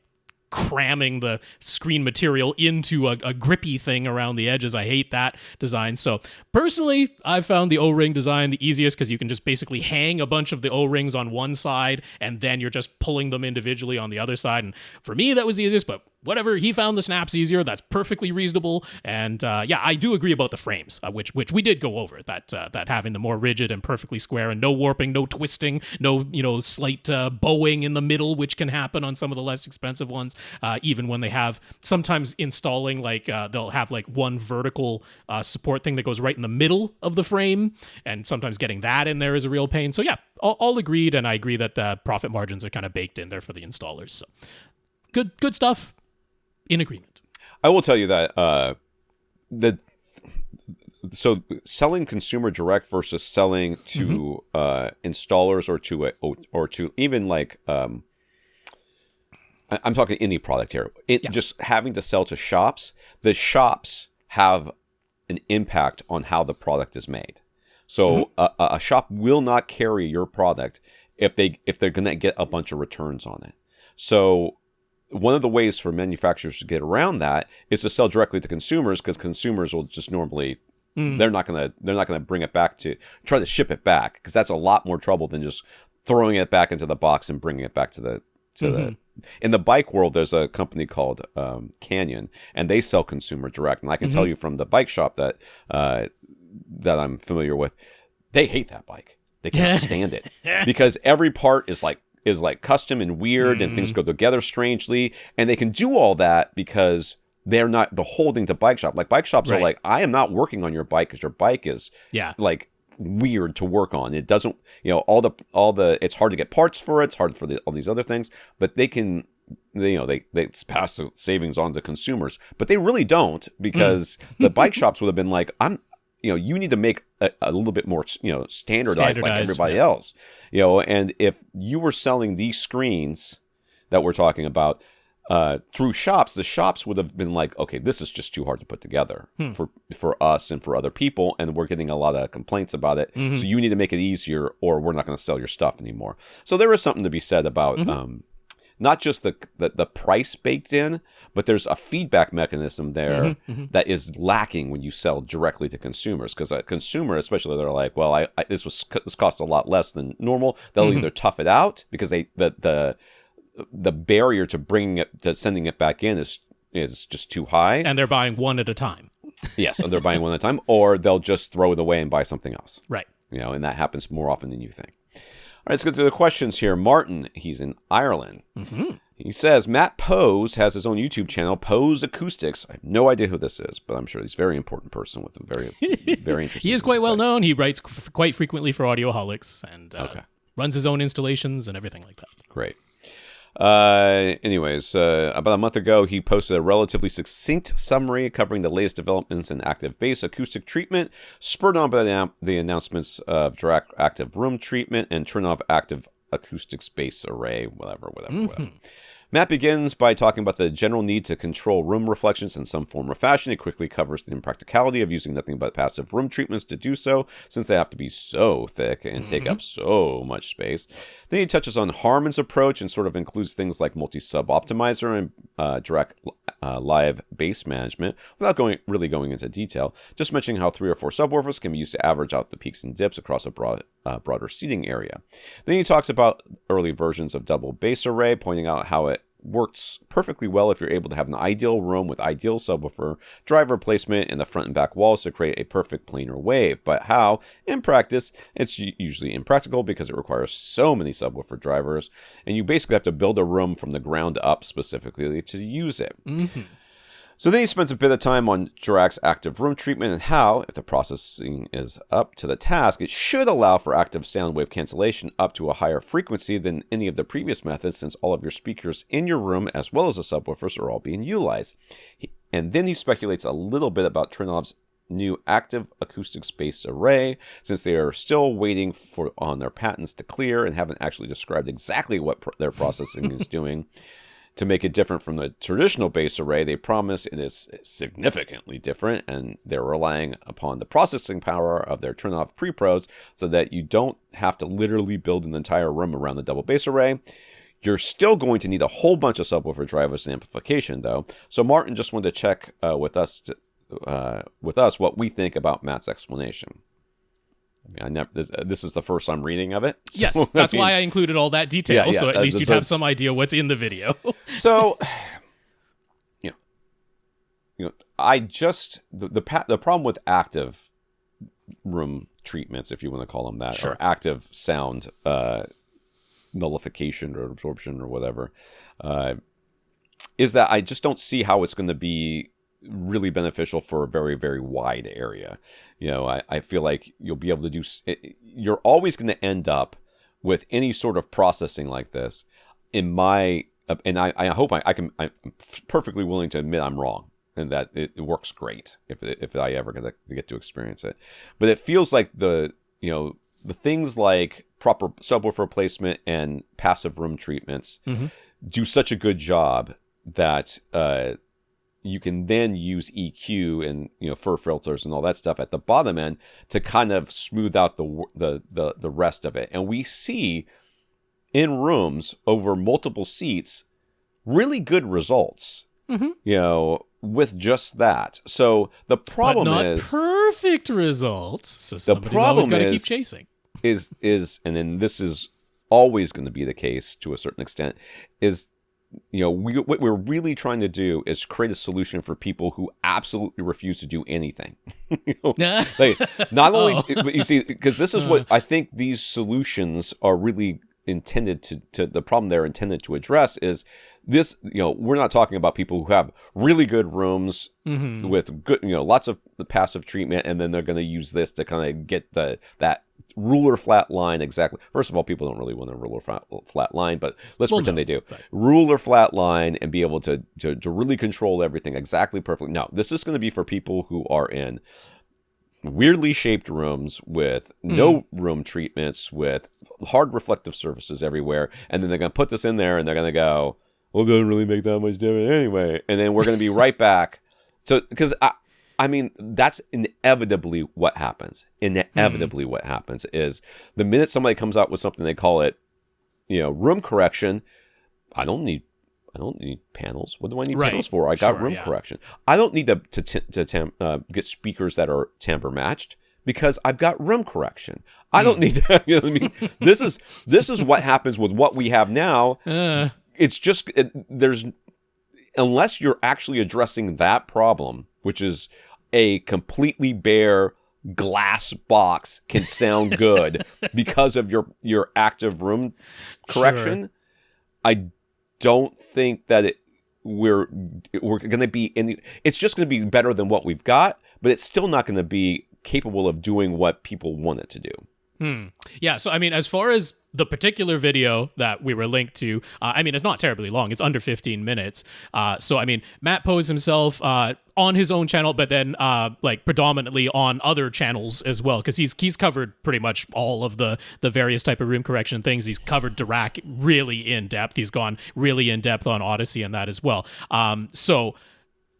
Speaker 2: cramming the screen material into a grippy thing around the edges. I hate that design. So personally, I've found the O-ring design the easiest because you can just basically hang a bunch of the O-rings on one side and then you're just pulling them individually on the other side. And for me, that was the easiest, but whatever, he found the snaps easier. That's perfectly reasonable. And yeah, I do agree about the frames, which we did go over, that having the more rigid and perfectly square and no warping, no twisting, no slight bowing in the middle, which can happen on some of the less expensive ones. Even when they have sometimes installing, like they'll have like one vertical support thing that goes right in the middle of the frame, and sometimes getting that in there is a real pain. So yeah, all agreed, and I agree that the profit margins are kind of baked in there for the installers. So good stuff. In agreement.
Speaker 1: I will tell you that so selling consumer direct versus selling to installers or to even like I'm talking any product here. Just having to sell to shops. The shops have an impact on how the product is made. So a shop will not carry your product if they're going to get a bunch of returns on it. So one of the ways for manufacturers to get around that is to sell directly to consumers, because consumers will just normally they're not gonna bring it back to try to ship it back, because that's a lot more trouble than just throwing it back into the box and bringing it back to the. In the bike world, there's a company called Canyon, and they sell consumer direct. And I can tell you from the bike shop that I'm familiar with, they hate that bike. They can't stand it because every part is like custom and weird, and things go together strangely, and they can do all that because they're not beholding to bike shop. Like bike shops are like, I am not working on your bike because your bike is like weird to work on. It doesn't, all the it's hard to get parts for it. It's hard for all these other things, but they can, they pass the savings on to consumers, but they really don't, because the bike shops would have been like, you need to make a little bit more, standardized like everybody else, and if you were selling these screens that we're talking about through shops, the shops would have been like, okay, this is just too hard to put together for us and for other people, and we're getting a lot of complaints about it. So you need to make it easier, or we're not going to sell your stuff anymore. So there is something to be said about not just the price baked in, but there's a feedback mechanism there that is lacking when you sell directly to consumers. Because a consumer, especially, they're like, well, this costs a lot less than normal. They'll either tough it out because the barrier to sending it back in is just too high,
Speaker 2: and they're buying one at a time.
Speaker 1: Yes, and they're buying one at a time, or they'll just throw it away and buy something else.
Speaker 2: Right.
Speaker 1: And that happens more often than you think. All right, let's get to the questions here. Martin, he's in Ireland. He says, Matt Poes has his own YouTube channel, Poes Acoustics. I have no idea who this is, but I'm sure he's a very important person with a very, very interesting.
Speaker 2: He is quite well known. He writes quite frequently for Audioholics and runs his own installations and everything like that.
Speaker 1: Great. Anyways, about a month ago, he posted a relatively succinct summary covering the latest developments in active bass acoustic treatment, spurred on by the announcements of Dirac Active Room Treatment and Trinov Active Acoustics Bass Array, whatever. Matt begins by talking about the general need to control room reflections in some form or fashion. He quickly covers the impracticality of using nothing but passive room treatments to do so, since they have to be so thick and take up so much space. Then he touches on Harman's approach and sort of includes things like multi-sub optimizer and Dirac live bass management without really going into detail, just mentioning how 3 or 4 subwoofers can be used to average out the peaks and dips across a broader seating area. Then he talks about early versions of double bass array, pointing out how it works perfectly well if you're able to have an ideal room with ideal subwoofer driver placement in the front and back walls to create a perfect planar wave, but how, in practice, it's usually impractical because it requires so many subwoofer drivers, and you basically have to build a room from the ground up specifically to use it. Mm-hmm. So then he spends a bit of time on Dirac's active room treatment and how, if the processing is up to the task, it should allow for active sound wave cancellation up to a higher frequency than any of the previous methods, since all of your speakers in your room, as well as the subwoofers, are all being utilized. And then he speculates a little bit about Trinov's new active acoustics bass array, since they are still waiting on their patents to clear and haven't actually described exactly what their processing is doing. To make it different from the traditional bass array, they promise it is significantly different, and they're relying upon the processing power of their Trinov Pre-Pros so that you don't have to literally build an entire room around the double bass array. You're still going to need a whole bunch of subwoofer drivers and amplification, though. So Martin just wanted to check with us what we think about Matt's explanation. I mean, this is the first I'm reading of it. So,
Speaker 2: yes, that's why I included all that detail, so at least you'd have some idea what's in the video.
Speaker 1: So, I just the problem with active room treatments, if you want to call them that,
Speaker 2: sure,
Speaker 1: or active sound nullification or absorption or whatever, is that I just don't see how it's going to be really beneficial for a very, very wide area. I feel like you'll be able to do, you're always going to end up with any sort of processing like this. And I hope I'm perfectly willing to admit I'm wrong and that it works great if I ever get to experience it. But it feels like the things like proper subwoofer placement and passive room treatments do such a good job that you can then use EQ and fur filters and all that stuff at the bottom end to kind of smooth out the rest of it. And we see in rooms over multiple seats really good results. With just that. So the problem
Speaker 2: but not
Speaker 1: is
Speaker 2: perfect results. So somebody's always got to keep chasing.
Speaker 1: Is and then this is always going to be the case to a certain extent. Is what we're really trying to do is create a solution for people who absolutely refuse to do anything. Not only, but you see, because this is what I think these solutions are really intended to the problem they're intended to address is this. We're not talking about people who have really good rooms with good, lots of the passive treatment, and then they're going to use this to kind of get that ruler flat line exactly. First of all, people don't really want a ruler flat line, but let's pretend they do. Right. Ruler flat line and be able to really control everything exactly perfectly. No, this is going to be for people who are in weirdly shaped rooms with no room treatments, with hard reflective surfaces everywhere, and then they're going to put this in there and they're going to go, well, it doesn't really make that much difference anyway. And then we're going to be right back. So, because I mean, that's inevitably what happens. Inevitably what happens is the minute somebody comes out with something, they call it, room correction. I don't need panels. What do I need panels for? I got room correction. I don't need to get speakers that are timbre matched because I've got room correction. I don't need to, you know what I mean? This is what happens with what we have now. It's just, unless you're actually addressing that problem, which is a completely bare glass box can sound good because of your active room correction. Sure. I don't think that we're going to be it's just going to be better than what we've got, but it's still not going to be capable of doing what people want it to do.
Speaker 2: Yeah, so I mean, as far as the particular video that we were linked to, I mean, it's not terribly long. It's under 15 minutes. So, I mean, Matt Poes himself on his own channel, but then predominantly on other channels as well, because he's covered pretty much all of the various type of room correction things. He's covered Dirac really in depth. He's gone really in depth on Audyssey and that as well. So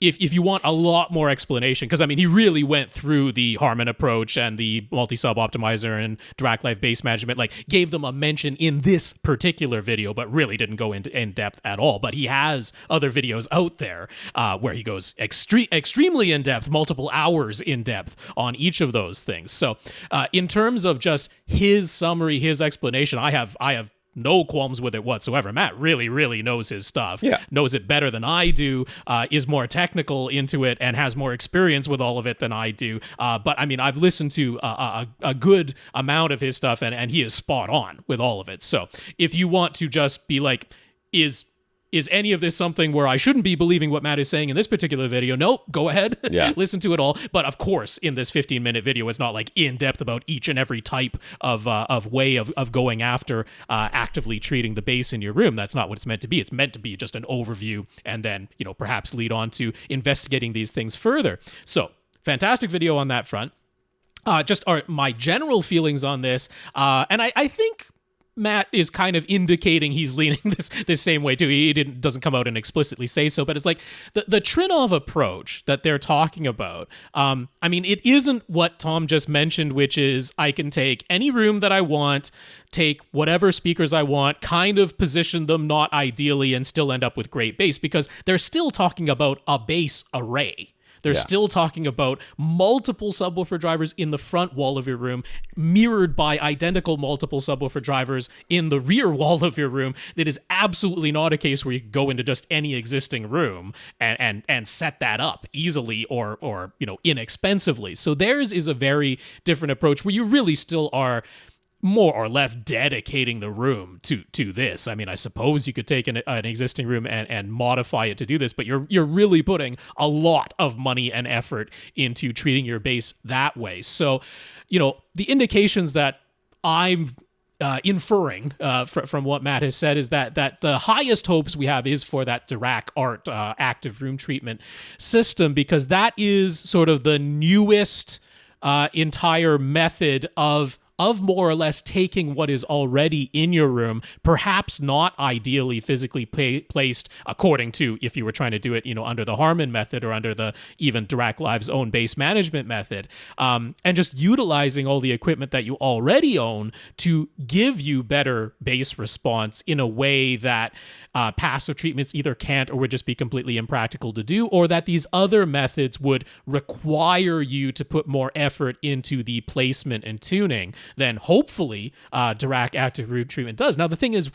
Speaker 2: if you want a lot more explanation, because I mean, he really went through the Harman approach and the multi-sub optimizer and Dirac Live bass management, like gave them a mention in this particular video, but really didn't go into in depth at all. But he has other videos out there where he goes extremely in depth, multiple hours in depth on each of those things. So in terms of just his summary, his explanation, I have no qualms with it whatsoever. Matt really, really knows his stuff, knows it better than I do, is more technical into it, and has more experience with all of it than I do. But I mean, I've listened to a good amount of his stuff, and he is spot on with all of it. So if you want to just be like, is any of this something where I shouldn't be believing what Matt is saying in this particular video? Nope, go ahead, listen to it all. But of course, in this 15-minute video, it's not like in depth about each and every type of way of going after actively treating the bass in your room. That's not what it's meant to be. It's meant to be just an overview, and then perhaps lead on to investigating these things further. So fantastic video on that front. Just my general feelings on this, and I think Matt is kind of indicating he's leaning this same way too. He doesn't come out and explicitly say so, but it's like the Trinov approach that they're talking about. I mean, it isn't what Tom just mentioned, which is I can take any room that I want, take whatever speakers I want, kind of position them not ideally, and still end up with great bass, because they're still talking about a bass array. They're still talking about multiple subwoofer drivers in the front wall of your room, mirrored by identical multiple subwoofer drivers in the rear wall of your room. That is absolutely not a case where you can go into just any existing room and set that up easily or inexpensively. So theirs is a very different approach, where you really still are more or less dedicating the room to this. I mean, I suppose you could take an existing room and modify it to do this, but you're really putting a lot of money and effort into treating your bass that way. So, the indications that I'm inferring from what Matt has said is that the highest hopes we have is for that Dirac Art active room treatment system, because that is sort of the newest entire method of more or less taking what is already in your room, perhaps not ideally physically placed according to if you were trying to do it, under the Harman method or under the even Dirac Live's own bass management method, and just utilizing all the equipment that you already own to give you better bass response in a way that passive treatments either can't or would just be completely impractical to do, or that these other methods would require you to put more effort into the placement and tuning than hopefully Dirac active room treatment does. Now, the thing is,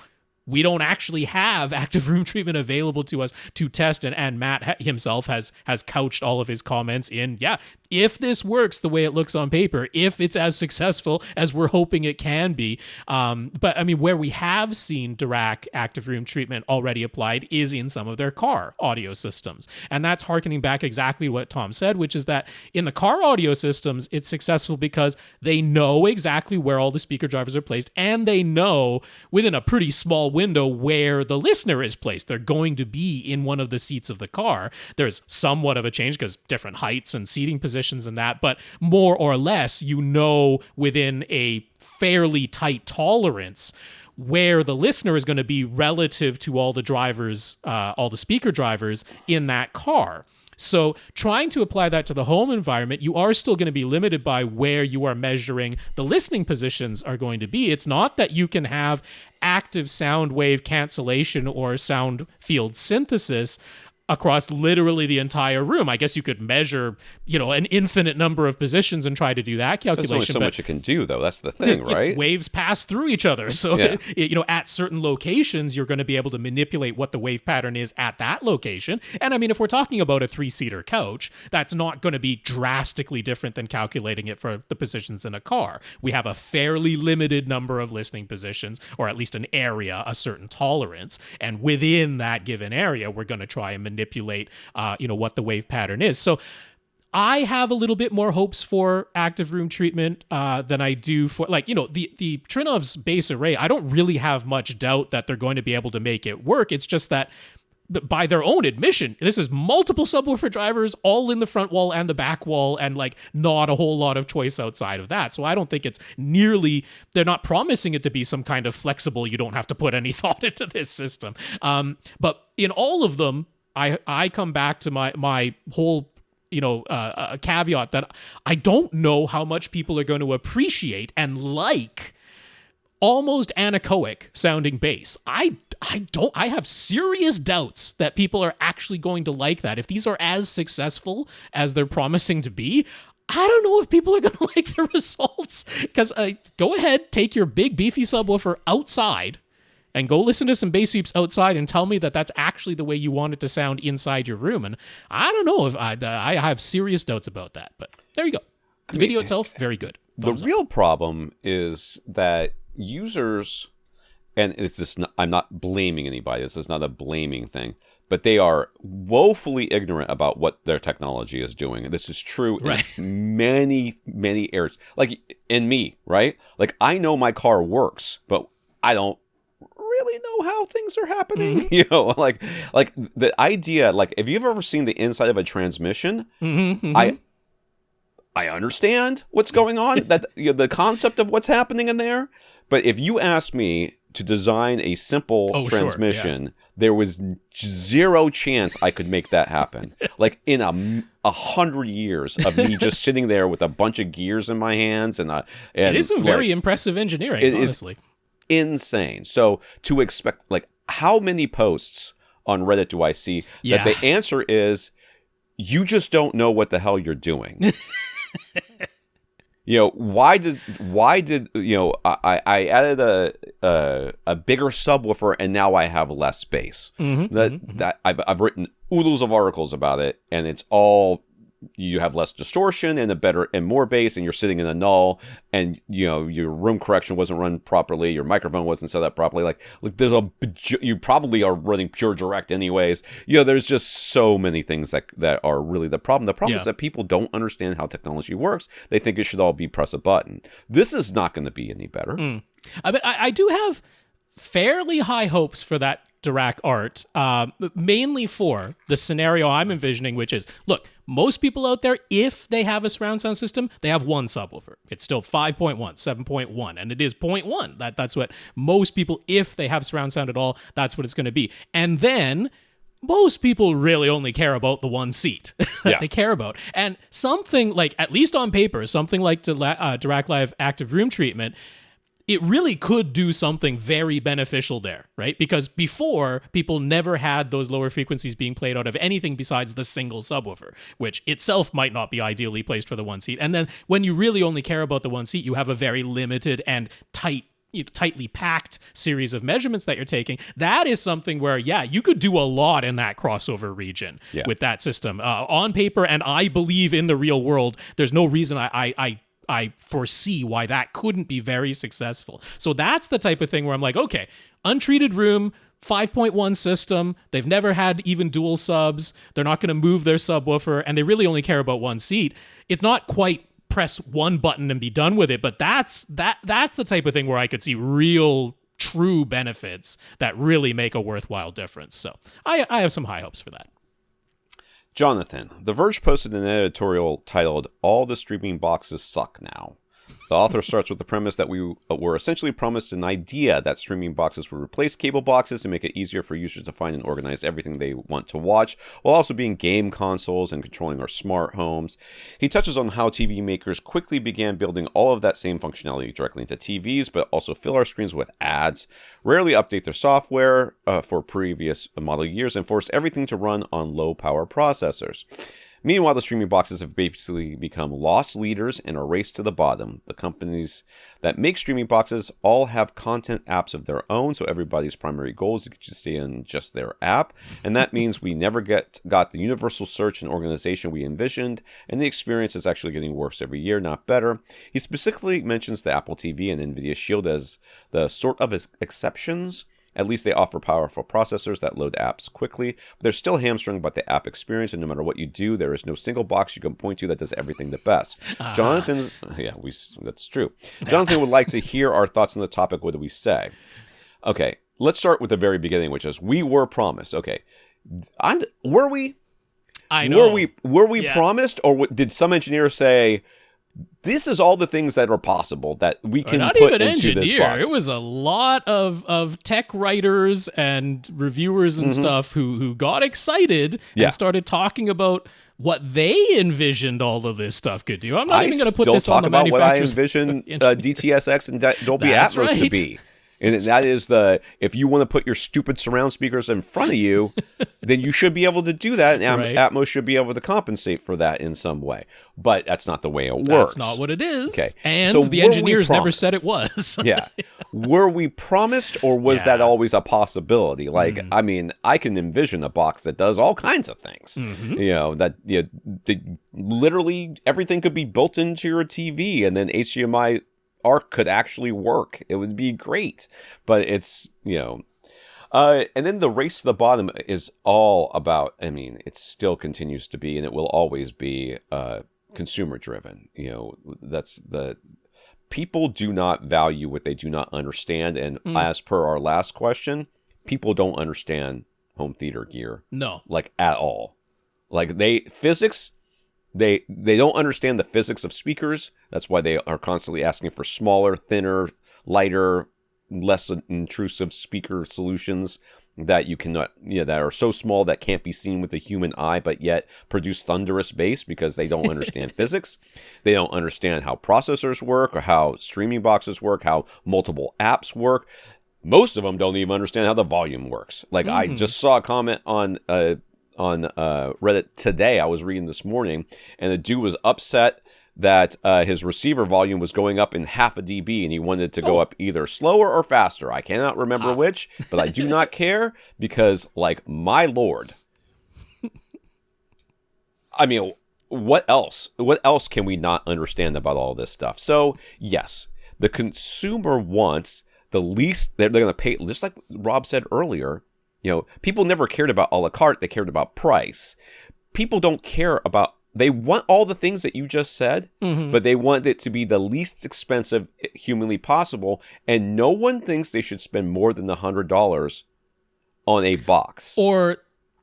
Speaker 2: we don't actually have active room treatment available to us to test, and Matt himself has couched all of his comments in, if this works the way it looks on paper, if it's as successful as we're hoping it can be. But I mean, where we have seen Dirac active room treatment already applied is in some of their car audio systems. And that's harkening back exactly what Tom said, which is that in the car audio systems, it's successful because they know exactly where all the speaker drivers are placed, and they know within a pretty small window where the listener is placed. They're going to be in one of the seats of the car. There's somewhat of a change because different heights and seating positions and that, but more or less, within a fairly tight tolerance where the listener is going to be relative to all the drivers, all the speaker drivers in that car. So trying to apply that to the home environment, you are still going to be limited by where you are measuring the listening positions are going to be. It's not that you can have active sound wave cancellation or sound field synthesis across literally the entire room. I guess you could measure, an infinite number of positions and try to do that calculation.
Speaker 1: There's only so much you can do, though. That's the thing, right?
Speaker 2: Waves pass through each other. So, at certain locations, you're going to be able to manipulate what the wave pattern is at that location. And I mean, if we're talking about a 3-seater couch, that's not going to be drastically different than calculating it for the positions in a car. We have a fairly limited number of listening positions, or at least an area, a certain tolerance. And within that given area, we're going to try and manipulate, what the wave pattern is. So I have a little bit more hopes for active room treatment than I do for, the Trinov's bass array. I don't really have much doubt that they're going to be able to make it work. It's just that by their own admission, this is multiple subwoofer drivers all in the front wall and the back wall, and not a whole lot of choice outside of that. So I don't think it's they're not promising it to be some kind of flexible, you don't have to put any thought into this system. But in all of them, I come back to my whole caveat that I don't know how much people are going to appreciate and like almost anechoic sounding bass. I have serious doubts that people are actually going to like that. If these are as successful as they're promising to be, I don't know if people are going to like the results. Because go ahead, take your big beefy subwoofer outside and go listen to some bass sweeps outside and tell me that that's actually the way you want it to sound inside your room. And I don't know if I have serious doubts about that. But there you go. The video itself, very good.
Speaker 1: The real problem is that users, and it's just I'm not blaming anybody. This is not a blaming thing, but they are woefully ignorant about what their technology is doing. And this is true in many, many areas. Like in me, right? Like I know my car works, but I don't really know how things are happening. Mm-hmm. You know, like the idea, like if you've ever seen the inside of a transmission, I understand what's going on, that the concept of what's happening in there. But if you ask me to design a simple transmission, there was zero chance I could make that happen. Like in 100 years of me just sitting there with a bunch of gears in my hands, and
Speaker 2: it is some very impressive engineering. Honestly,
Speaker 1: insane. So to expect, like, how many posts on Reddit do I see that the answer is you just don't know what the hell you're doing? Why did I added a bigger subwoofer and now I have less bass? That I've written oodles of articles about it, and it's all you have less distortion and a better and more bass, and you're sitting in a null, and your room correction wasn't run properly, your microphone wasn't set up properly. Like you probably are running pure direct anyways. There's just so many things that are really the problem. The problem is that people don't understand how technology works. They think it should all be press a button. This is not going to be any better.
Speaker 2: I do have fairly high hopes for that Dirac art, mainly for the scenario I'm envisioning, which is, look, most people out there, if they have a surround sound system, they have one subwoofer. It's still 5.1, 7.1, and it is 0.1. That's what most people, if they have surround sound at all, that's what it's going to be. And then most people really only care about the one seat that they care about. And something like, at least on paper, something like Dirac Live Active Room Treatment, it really could do something very beneficial there, right? Because before, people never had those lower frequencies being played out of anything besides the single subwoofer, which itself might not be ideally placed for the one seat. And then when you really only care about the one seat, you have a very limited and tightly packed series of measurements that you're taking. That is something where, you could do a lot in that crossover region with that system. On paper, and I believe in the real world, there's no reason I foresee why that couldn't be very successful. So that's the type of thing where I'm like, okay, untreated room, 5.1 system, they've never had even dual subs, they're not going to move their subwoofer, and they really only care about one seat. It's not quite press one button and be done with it, but that's the type of thing where I could see real, true benefits that really make a worthwhile difference. So I have some high hopes for that.
Speaker 1: Jonathan, The Verge posted an editorial titled, "All the streaming boxes suck now." The author starts with the premise that we were essentially promised an idea that streaming boxes would replace cable boxes and make it easier for users to find and organize everything they want to watch, while also being game consoles and controlling our smart homes. He touches on how TV makers quickly began building all of that same functionality directly into TVs, but also fill our screens with ads, rarely update their software for previous model years, and force everything to run on low-power processors. Meanwhile, the streaming boxes have basically become loss leaders and are raced to the bottom. The companies that make streaming boxes all have content apps of their own, so everybody's primary goal is to stay in just their app. And that means we never got the universal search and organization we envisioned, and the experience is actually getting worse every year, not better. He specifically mentions the Apple TV and NVIDIA Shield as the sort of exceptions. At least they offer powerful processors that load apps quickly, but they're still hamstrung by the app experience, and no matter what you do, there is no single box you can point to that does everything the best. Jonathan, that's true. Jonathan would like to hear our thoughts on the topic. What do we say? Okay, let's start with the very beginning, which is we were promised. Okay, were we?
Speaker 2: I know.
Speaker 1: Were we promised, or did some engineer say, This is all the things that are possible that we can
Speaker 2: not
Speaker 1: put
Speaker 2: even
Speaker 1: into
Speaker 2: engineer.
Speaker 1: this box.
Speaker 2: It was a lot of tech writers and reviewers and stuff who got excited and started talking about what they envisioned all of this stuff could do. I'm not even going to put this on the manufacturers.
Speaker 1: I still talk about what I envision DTS:X and Dolby
Speaker 2: That's
Speaker 1: Atmos to
Speaker 2: right.
Speaker 1: be. And that is if you want to put your stupid surround speakers in front of you, then you should be able to do that. And
Speaker 2: Right.
Speaker 1: Atmos should be able to compensate for that in some way. But that's not the way it works.
Speaker 2: That's not what it is.
Speaker 1: Okay.
Speaker 2: And
Speaker 1: So
Speaker 2: the
Speaker 1: were we
Speaker 2: engineers never
Speaker 1: promised?
Speaker 2: said it was.
Speaker 1: Yeah. Were we promised, or was that
Speaker 2: Yeah.
Speaker 1: always a possibility? Like, I mean, I can envision a box that does all kinds of things. Literally everything could be built into your TV, and then HDMI ARC could actually work. It would be great. But it's, and then the race to the bottom is all about, I mean, it still continues to be, and it will always be consumer driven. That's people do not value what they do not understand. And as per our last question, people don't understand home theater gear.
Speaker 2: No.
Speaker 1: Like at all. Like They don't understand the physics of speakers. That's why they are constantly asking for smaller, thinner, lighter, less intrusive speaker solutions that you cannot, that are so small that can't be seen with the human eye, but yet produce thunderous bass because they don't understand physics. They don't understand how processors work or how streaming boxes work, how multiple apps work. Most of them don't even understand how the volume works. Like I just saw a comment on Reddit today. I was reading this morning, and the dude was upset that his receiver volume was going up in half a dB, and he wanted to go up either slower or faster. I cannot remember which, but I do not care because, like, my lord. I mean, what else? What else can we not understand about all this stuff? So, yes, the consumer wants the least. They're going to pay, just like Rob said earlier. People never cared about a la carte. They cared about price. People don't care about, they want all the things that you just said, but they want it to be the least expensive humanly possible. And no one thinks they should spend more than $100 on a box.
Speaker 2: Or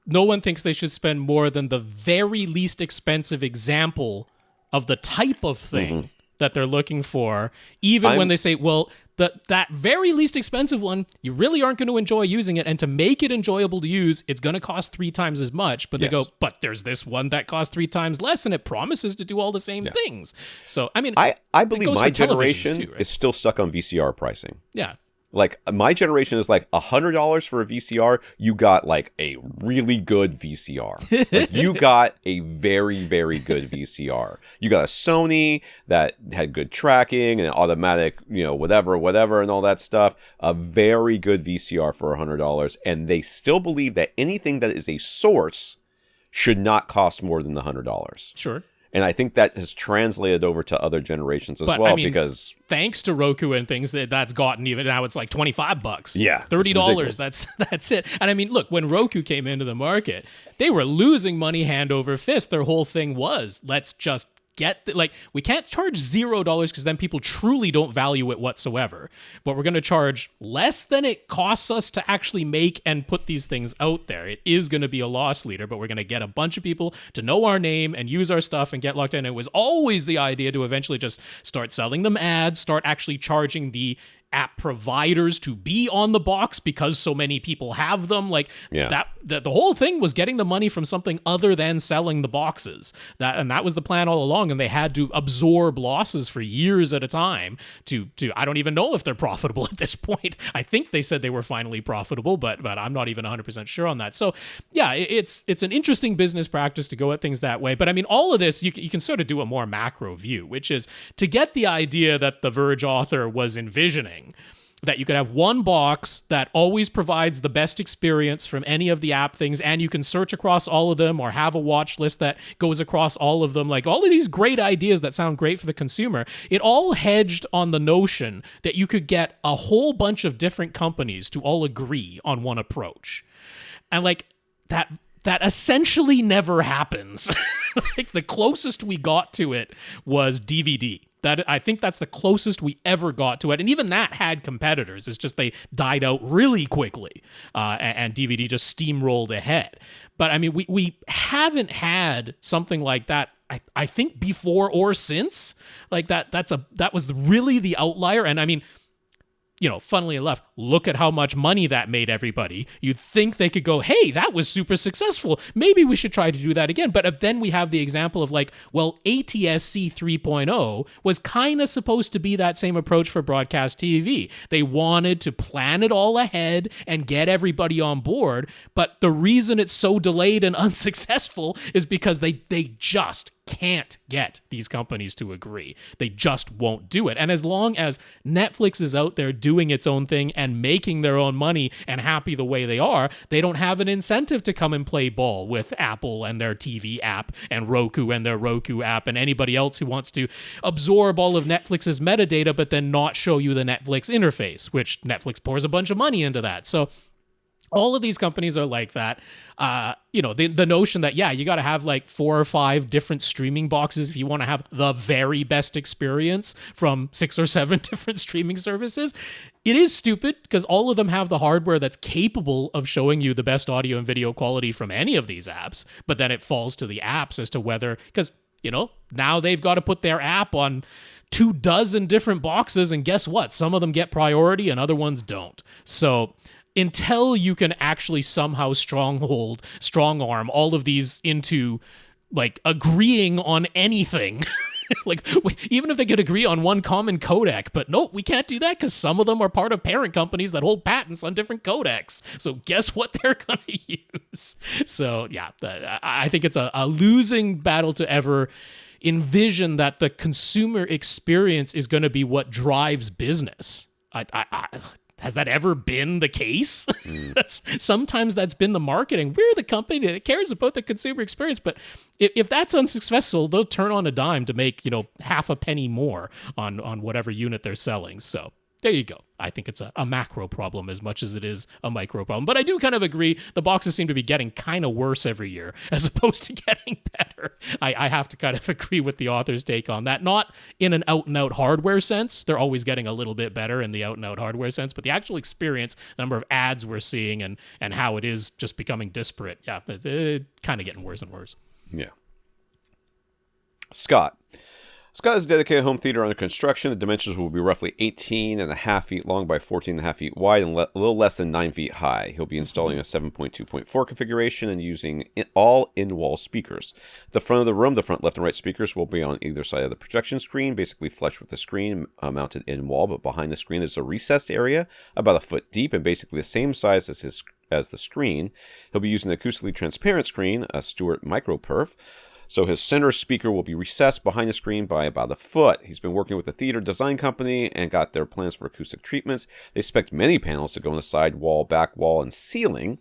Speaker 2: no one thinks they should spend more than the very least expensive example of the type of thing that they're looking for, even when they say, well, that very least expensive one, you really aren't going to enjoy using it. And to make it enjoyable to use, it's going to cost 3 times as much. But they go, but there's this one that costs 3 times less, and it promises to do all the same things. So, I mean,
Speaker 1: I believe my generation
Speaker 2: too, right?
Speaker 1: is still stuck on VCR pricing.
Speaker 2: Yeah.
Speaker 1: Like, my generation is like $100 for a VCR. You got like a really good VCR. Like, you got a very, very good VCR. You got a Sony that had good tracking and automatic, whatever, and all that stuff. A very good VCR for $100. And they still believe that anything that is a source should not cost more than the $100.
Speaker 2: Sure.
Speaker 1: And I think that has translated over to other generations as well, because
Speaker 2: thanks to Roku and things that's gotten, even now it's like $25.
Speaker 1: Yeah,
Speaker 2: $30. That's it. And I mean, look, when Roku came into the market, they were losing money hand over fist. Their whole thing was, let's just we can't charge $0 because then people truly don't value it whatsoever. But we're going to charge less than it costs us to actually make and put these things out there. It is going to be a loss leader, but we're going to get a bunch of people to know our name and use our stuff and get locked in. It was always the idea to eventually just start selling them ads, start actually charging the app providers to be on the box because so many people have them. The whole thing was getting the money from something other than selling the boxes. That was the plan all along, and they had to absorb losses for years at a time to I don't even know if they're profitable at this point. I think they said they were finally profitable, but I'm not even 100% sure on that. So yeah, it's an interesting business practice to go at things that way. But I mean, all of this, you can sort of do a more macro view, which is to get the idea that the Verge author was envisioning, that you could have one box that always provides the best experience from any of the app things, and you can search across all of them or have a watch list that goes across all of them. Like, all of these great ideas that sound great for the consumer, it all hedged on the notion that you could get a whole bunch of different companies to all agree on one approach. And like that essentially never happens. Like, the closest we got to it was DVD. I think that's the closest we ever got to it. And even that had competitors. It's just they died out really quickly, and DVD just steamrolled ahead. But I mean, we haven't had something like that, I think, before or since. Like that was really the outlier. And I mean, funnily enough, look at how much money that made everybody. You'd think they could go, hey, that was super successful. Maybe we should try to do that again. But then we have the example of like, well, ATSC 3.0 was kind of supposed to be that same approach for broadcast TV. They wanted to plan it all ahead and get everybody on board. But the reason it's so delayed and unsuccessful is because they just can't get these companies to agree. They just won't do it. And as long as Netflix is out there doing its own thing and making their own money and happy the way they are, they don't have an incentive to come and play ball with Apple and their TV app and Roku and their Roku app and anybody else who wants to absorb all of Netflix's metadata but then not show you the Netflix interface, which Netflix pours a bunch of money into that. So all of these companies are like that. The notion that, you got to have like 4 or 5 different streaming boxes if you want to have the very best experience from 6 or 7 different streaming services. It is stupid because all of them have the hardware that's capable of showing you the best audio and video quality from any of these apps. But then it falls to the apps as to whether, because, now they've got to put their app on 24 different boxes. And guess what? Some of them get priority and other ones don't. So until you can actually somehow strong arm all of these into like agreeing on anything, like even if they could agree on one common codec, but nope, we can't do that because some of them are part of parent companies that hold patents on different codecs. So guess what they're going to use? So I think it's a losing battle to ever envision that the consumer experience is going to be what drives business. Has that ever been the case? Sometimes that's been the marketing. We're the company that cares about the consumer experience. But if that's unsuccessful, they'll turn on a dime to make, half a penny more on whatever unit they're selling. So there you go. I think it's a macro problem as much as it is a micro problem. But I do kind of agree. The boxes seem to be getting kind of worse every year as opposed to getting better. I have to kind of agree with the author's take on that. Not in an out-and-out hardware sense. They're always getting a little bit better in the out-and-out hardware sense. But the actual experience, number of ads we're seeing, and how it is just becoming disparate. Yeah, it's kind of getting worse and worse.
Speaker 1: Yeah. Scott has a dedicated home theater under construction. The dimensions will be roughly 18.5 feet long by 14.5 feet wide and a little less than 9 feet high. He'll be installing a 7.2.4 configuration and using all in-wall speakers. The front of the room, the front left and right speakers will be on either side of the projection screen, basically flush with the screen mounted in-wall, but behind the screen there's a recessed area about a foot deep and basically the same size as the screen. He'll be using an acoustically transparent screen, a Stewart MicroPerf. So his center speaker will be recessed behind the screen by about a foot. He's been working with a theater design company and got their plans for acoustic treatments. They expect many panels to go on the side wall, back wall, and ceiling.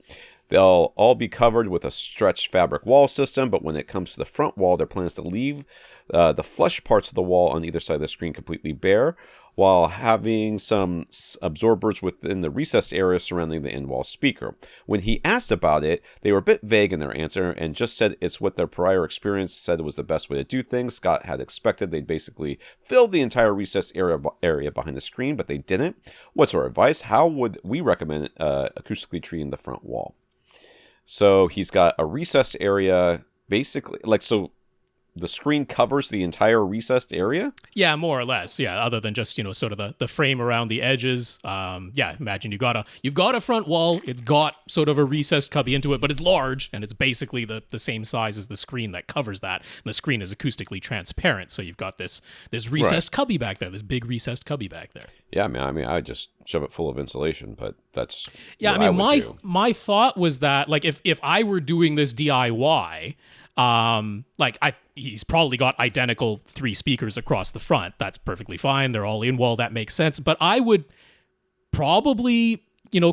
Speaker 1: They'll all be covered with a stretched fabric wall system, but when it comes to the front wall, their plan is to leave the flush parts of the wall on either side of the screen completely bare, while having some absorbers within the recessed area surrounding the in-wall speaker. When he asked about it, they were a bit vague in their answer and just said it's what their prior experience said was the best way to do things. Scott had expected they'd basically fill the entire recessed area behind the screen, but they didn't. What's our advice? How would we recommend acoustically treating the front wall? So he's got a recessed area, basically, so the screen covers the entire recessed area?
Speaker 2: Yeah, more or less. Yeah, other than just, sort of the frame around the edges. Imagine you've got a front wall. It's got sort of a recessed cubby into it, but it's large, and it's basically the same size as the screen that covers that. And the screen is acoustically transparent, so you've got this recessed cubby back there, this big recessed cubby back there.
Speaker 1: Yeah, I mean, I just shove it full of insulation, but that's
Speaker 2: my thought was that, like, if I were doing this DIY, he's probably got identical 3 speakers across the front. That's perfectly fine. They're all in wall. That makes sense. But I would probably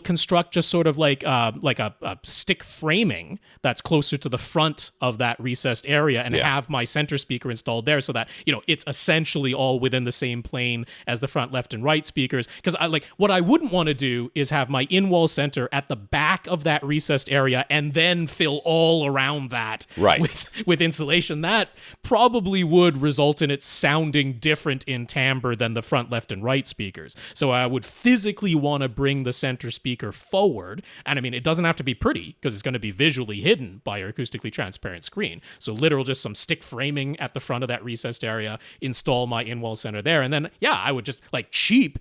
Speaker 2: construct just sort of like a stick framing that's closer to the front of that recessed area and have my center speaker installed there so that, it's essentially all within the same plane as the front left and right speakers. Because what I wouldn't want to do is have my in-wall center at the back of that recessed area and then fill all around that with insulation. That probably would result in it sounding different in timbre than the front left and right speakers. So I would physically want to bring the center speaker forward. And I mean, it doesn't have to be pretty because it's going to be visually hidden by your acoustically transparent screen. So literal just some stick framing at the front of that recessed area, install my in-wall center there. And then, I would just cheap,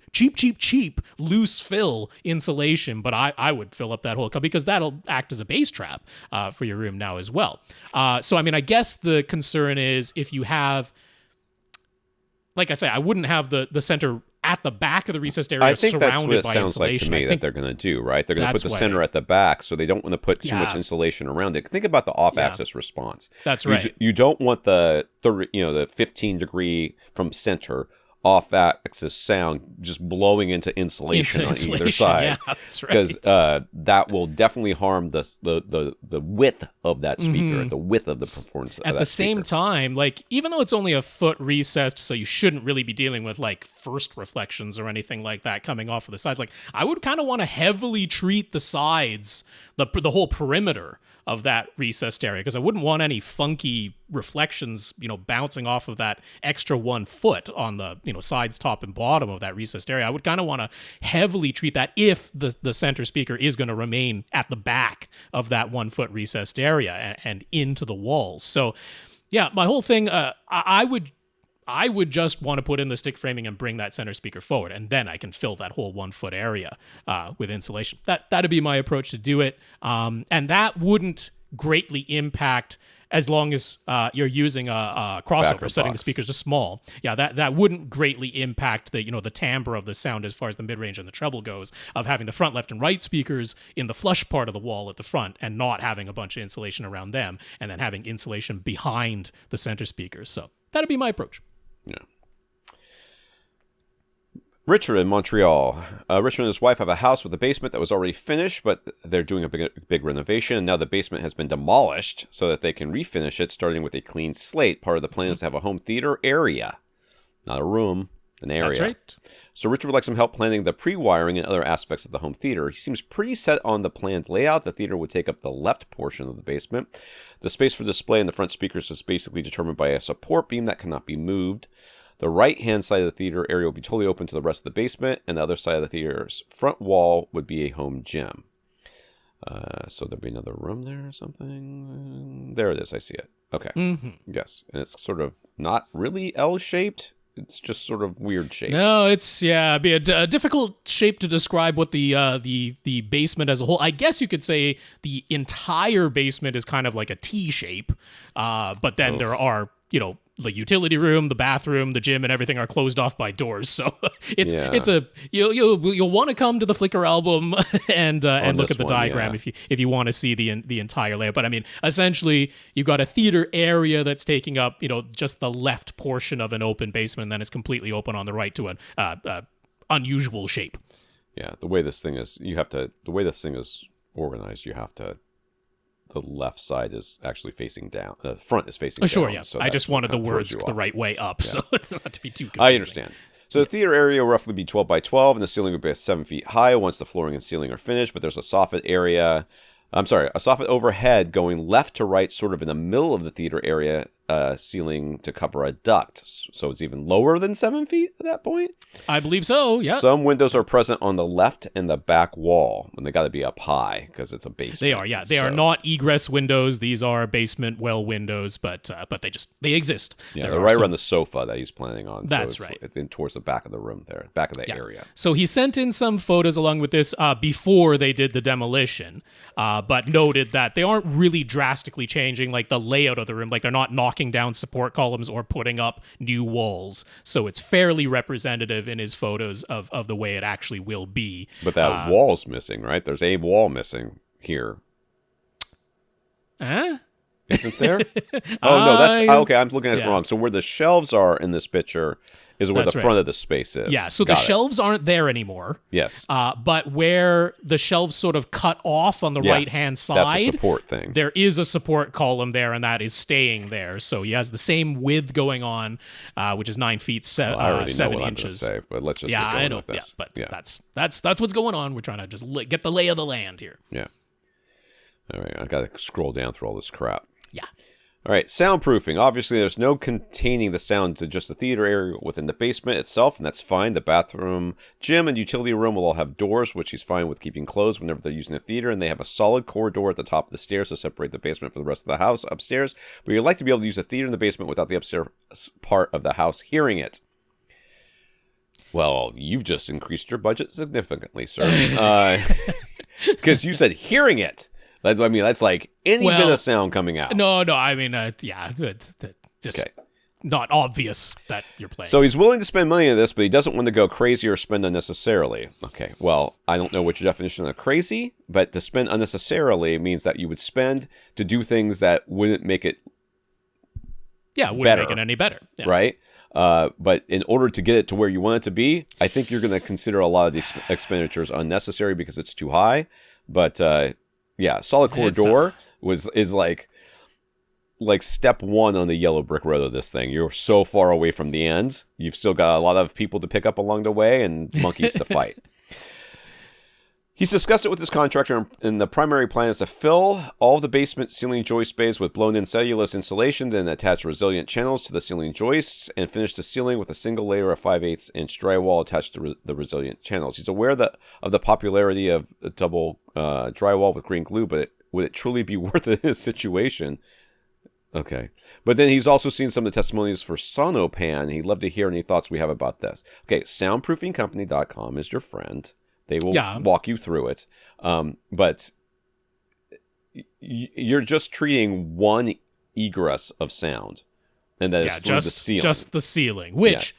Speaker 2: loose fill insulation. But I would fill up that whole cup because that'll act as a bass trap for your room now as well. So, I mean, I guess the concern is if you have, like I say, I wouldn't have the center at the back of the recessed area surrounded by insulation. I think that's what it sounds like to me
Speaker 1: that they're going to do, right? They're going to put the center at the back, so they don't want to put too much insulation around it. Think about the off-axis response.
Speaker 2: That's right.
Speaker 1: You don't want the 15 degree from center off-axis sound just blowing into insulation on either side.
Speaker 2: Yeah, that's right.
Speaker 1: Because that will definitely harm the width of that speaker, the width of the performance of that
Speaker 2: At the same
Speaker 1: speaker.
Speaker 2: time, even though it's only a foot recessed, so you shouldn't really be dealing with first reflections or anything like that coming off of the sides. I would kind of want to heavily treat the sides, the whole perimeter of that recessed area, because I wouldn't want any funky reflections, bouncing off of that extra 1 foot on the, sides, top, and bottom of that recessed area. I would kind of want to heavily treat that if the center speaker is going to remain at the back of that 1 foot recessed area and into the walls. So, yeah, my whole thing, I would just want to put in the stick framing and bring that center speaker forward, and then I can fill that whole 1 foot area with insulation. That'd be my approach to do it, and that wouldn't greatly impact as long as you're using a crossover, setting the speakers to small. Yeah, that wouldn't greatly impact the the timbre of the sound as far as the mid range and the treble goes, of having the front left and right speakers in the flush part of the wall at the front and not having a bunch of insulation around them, and then having insulation behind the center speakers. So that'd be my approach.
Speaker 1: Yeah. Richard in Montreal. Richard and his wife have a house with a basement that was already finished, but they're doing a big renovation. Now the basement has been demolished so that they can refinish it, starting with a clean slate. Part of the plan is to have a home theater area. Not a room, an area.
Speaker 2: That's right.
Speaker 1: So Richard would like some help planning the pre-wiring and other aspects of the home theater. He seems pretty set on the planned layout. The theater would take up the left portion of the basement. The space for display and the front speakers is basically determined by a support beam that cannot be moved. The right-hand side of the theater area will be totally open to the rest of the basement, and the other side of the theater's front wall would be a home gym. So there'd be another room there or something. There it is. I see it. Okay.
Speaker 2: Mm-hmm.
Speaker 1: Yes. And it's sort of not really L-shaped. It's just sort of weird shaped.
Speaker 2: No, it's it'd be a difficult shape to describe what the basement as a whole. I guess you could say the entire basement is kind of like a T shape, but then there are the utility room, the bathroom, the gym, and everything are closed off by doors. So you'll want to come to the Flickr album and look at the diagram if you want to see the entire layout. But I mean, essentially, you've got a theater area that's taking up just the left portion of an open basement, and then it's completely open on the right to an unusual shape.
Speaker 1: Yeah, the way this thing is organized, you have to. The left side is actually facing down. The front is facing down.
Speaker 2: Sure, yeah.
Speaker 1: So
Speaker 2: I just wanted the words the right way up, so it's not to be too confusing.
Speaker 1: I understand. So the theater area will roughly be 12 by 12, and the ceiling will be 7 feet high once the flooring and ceiling are finished, but there's a soffit overhead going left to right, sort of in the middle of the theater area, ceiling to cover a duct. So it's even lower than 7 feet at that point?
Speaker 2: I believe so, yeah.
Speaker 1: Some windows are present on the left and the back wall, and they got to be up high because it's a basement.
Speaker 2: They are, yeah. They are not egress windows. These are basement well windows, but they exist.
Speaker 1: Yeah, they're right around the sofa that he's planning on.
Speaker 2: That's
Speaker 1: so
Speaker 2: right.
Speaker 1: It's towards the back of the room there, back of the area.
Speaker 2: So he sent in some photos along with this before they did the demolition, but noted that they aren't really drastically changing the layout of the room. They're not knocking down support columns or putting up new walls. So it's fairly representative in his photos of the way it actually will be.
Speaker 1: But that wall's missing, right? There's a wall missing here. Isn't there? Oh, no, that's... Okay, I'm looking at it wrong. So where the shelves are in this picture is where
Speaker 2: That's
Speaker 1: the
Speaker 2: right.
Speaker 1: front of the space is.
Speaker 2: Yeah, so
Speaker 1: Got
Speaker 2: the
Speaker 1: it.
Speaker 2: shelves aren't there anymore.
Speaker 1: Yes.
Speaker 2: But where the shelves sort of cut off on the
Speaker 1: Yeah,
Speaker 2: right-hand side,
Speaker 1: that's a support thing.
Speaker 2: there is a support column there, and that is staying there. So he has the same width going on, which is 9 feet,
Speaker 1: I already know
Speaker 2: 7
Speaker 1: what
Speaker 2: inches.
Speaker 1: I'm going to say, but let's just
Speaker 2: Yeah,
Speaker 1: get going
Speaker 2: I know.
Speaker 1: with this.
Speaker 2: Yeah, but that's what's going on. We're trying to just get the lay of the land here.
Speaker 1: Yeah. All right, I got to scroll down through all this crap.
Speaker 2: Yeah.
Speaker 1: All right, soundproofing. Obviously, there's no containing the sound to just the theater area within the basement itself, and that's fine. The bathroom, gym, and utility room will all have doors, which he's fine with keeping closed whenever they're using the theater, and they have a solid corridor at the top of the stairs to separate the basement from the rest of the house upstairs. But you'd like to be able to use the theater in the basement without the upstairs part of the house hearing it. Well, you've just increased your budget significantly, sir. Because you said hearing it. That's like any bit of sound coming out.
Speaker 2: No, I mean, just
Speaker 1: Okay.
Speaker 2: not obvious that you're playing.
Speaker 1: So he's willing to spend money on this, but he doesn't want to go crazy or spend unnecessarily. Okay, well, I don't know what your definition of crazy, but to spend unnecessarily means that you would spend to do things that wouldn't make it
Speaker 2: wouldn't
Speaker 1: better,
Speaker 2: make it any better. Yeah.
Speaker 1: right? But in order to get it to where you want it to be, I think you're going to consider a lot of these expenditures unnecessary because it's too high. But yeah, solid corridor is like step one on the yellow brick road of this thing. You're so far away from the end. You've still got a lot of people to pick up along the way and monkeys to fight. He's discussed it with his contractor, and the primary plan is to fill all of the basement ceiling joist bays with blown-in cellulose insulation, then attach resilient channels to the ceiling joists, and finish the ceiling with a single layer of 5/8 inch drywall attached to the resilient channels. He's aware of the popularity of double drywall with green glue, but would it truly be worth it in this situation? Okay. But then he's also seen some of the testimonies for Sonopan. He'd love to hear any thoughts we have about this. Okay, soundproofingcompany.com is your friend. They will walk you through it. But you're just treating one egress of sound. And that is through the ceiling.
Speaker 2: Just the ceiling, which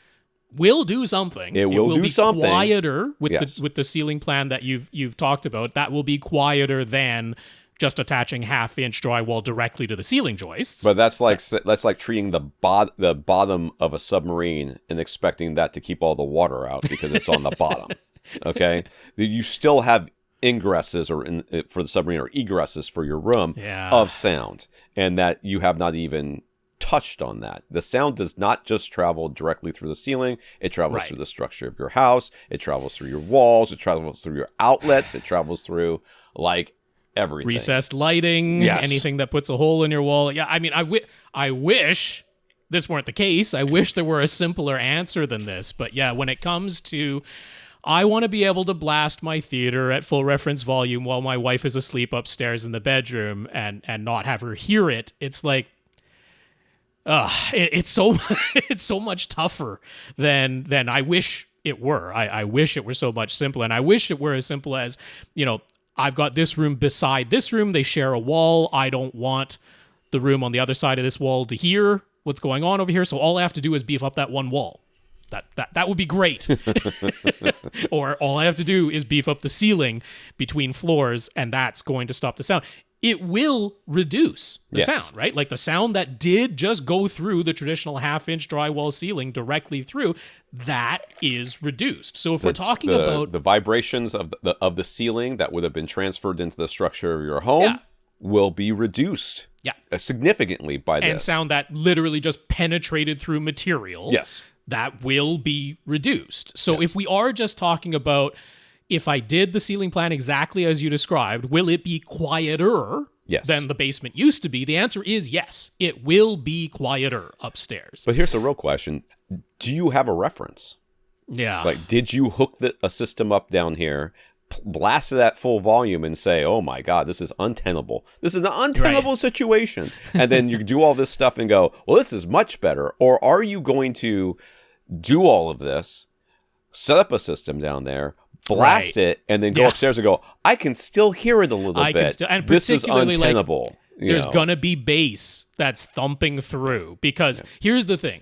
Speaker 2: will do something.
Speaker 1: It will do
Speaker 2: be
Speaker 1: something.
Speaker 2: Quieter with the ceiling plan that you've talked about. That will be quieter than just attaching 1/2 inch drywall directly to the ceiling joists.
Speaker 1: But that's like treating the bottom of a submarine and expecting that to keep all the water out because it's on the bottom. Okay, you still have ingresses for the submarine or egresses for your room of sound, and that you have not even touched on that. The sound does not just travel directly through the ceiling. It travels through the structure of your house. It travels through your walls. It travels through your outlets. It travels through like everything.
Speaker 2: Recessed lighting, anything that puts a hole in your wall. Yeah, I mean, I wish this weren't the case. I wish there were a simpler answer than this. But yeah, when it comes to I want to be able to blast my theater at full reference volume while my wife is asleep upstairs in the bedroom and not have her hear it. It's like, it's so much tougher than I wish it were. I wish it were so much simpler, and I wish it were as simple as, I've got this room beside this room. They share a wall. I don't want the room on the other side of this wall to hear what's going on over here, so all I have to do is beef up that one wall. That would be great. Or all I have to do is beef up the ceiling between floors, and that's going to stop the sound. It will reduce the sound, right? Like the sound that did just go through the traditional 1/2 inch drywall ceiling directly through, that is reduced. So if we're talking about
Speaker 1: the vibrations of the ceiling that would have been transferred into the structure of your home will be reduced significantly by this.
Speaker 2: And sound that literally just penetrated through material.
Speaker 1: Yes.
Speaker 2: That will be reduced. So if we are just talking about, if I did the ceiling plan exactly as you described, will it be quieter than the basement used to be? The answer is yes. It will be quieter upstairs.
Speaker 1: But here's the real question. Do you have a reference?
Speaker 2: Yeah.
Speaker 1: Like, did you hook a system up down here, blast it at full volume and say, oh my God, this is untenable. This is an untenable situation. And then you do all this stuff and go, well, this is much better. Or are you going to do all of this, set up a system down there, blast it, and then go upstairs and go, I can still hear it a little bit.
Speaker 2: And
Speaker 1: this is untenable.
Speaker 2: There's going to be bass that's thumping through. Because here's the thing.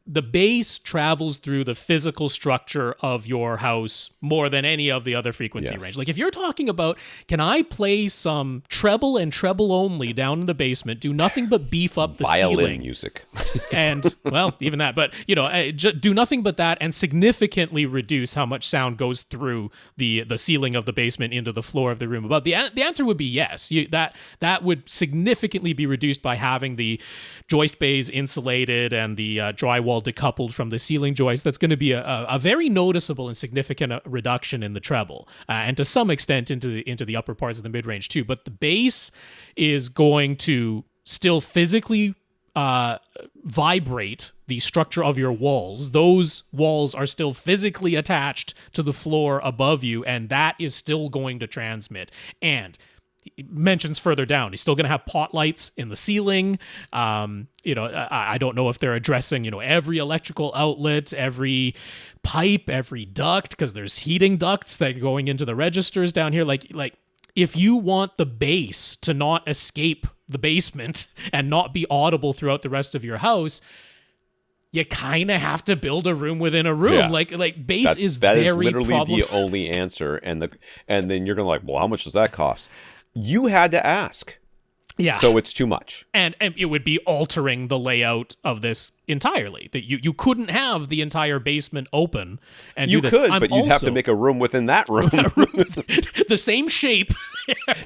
Speaker 2: the bass travels through the physical structure of your house more than any of the other frequency range. Like if you're talking about, can I play some treble and treble only down in the basement, do nothing but beef up the
Speaker 1: violin
Speaker 2: ceiling
Speaker 1: music,
Speaker 2: and well, even that, but do nothing but that and significantly reduce how much sound goes through the ceiling of the basement into the floor of the room above? The answer would be yes. That would significantly be reduced by having the joist bays insulated and the drywall decoupled from the ceiling joist. That's going to be a very noticeable and significant reduction in the treble, and to some extent into the upper parts of the mid-range too. But the bass is going to still physically vibrate the structure of your walls. Those walls are still physically attached to the floor above you, and that is still going to transmit. And he mentions further down, he's still going to have pot lights in the ceiling. I don't know if they're addressing, every electrical outlet, every pipe, every duct, because there's heating ducts that are going into the registers down here. Like if you want the bass to not escape the basement and not be audible throughout the rest of your house, you kind of have to build a room within a room.
Speaker 1: Yeah.
Speaker 2: Like bass that is
Speaker 1: literally the only answer. And then you're gonna well, how much does that cost? You had to ask. Yeah. So it's too much.
Speaker 2: And it would be altering the layout of this entirely. That you couldn't have the entire basement open and
Speaker 1: you
Speaker 2: do this.
Speaker 1: could, but you'd have to make a room within that room.
Speaker 2: The same shape.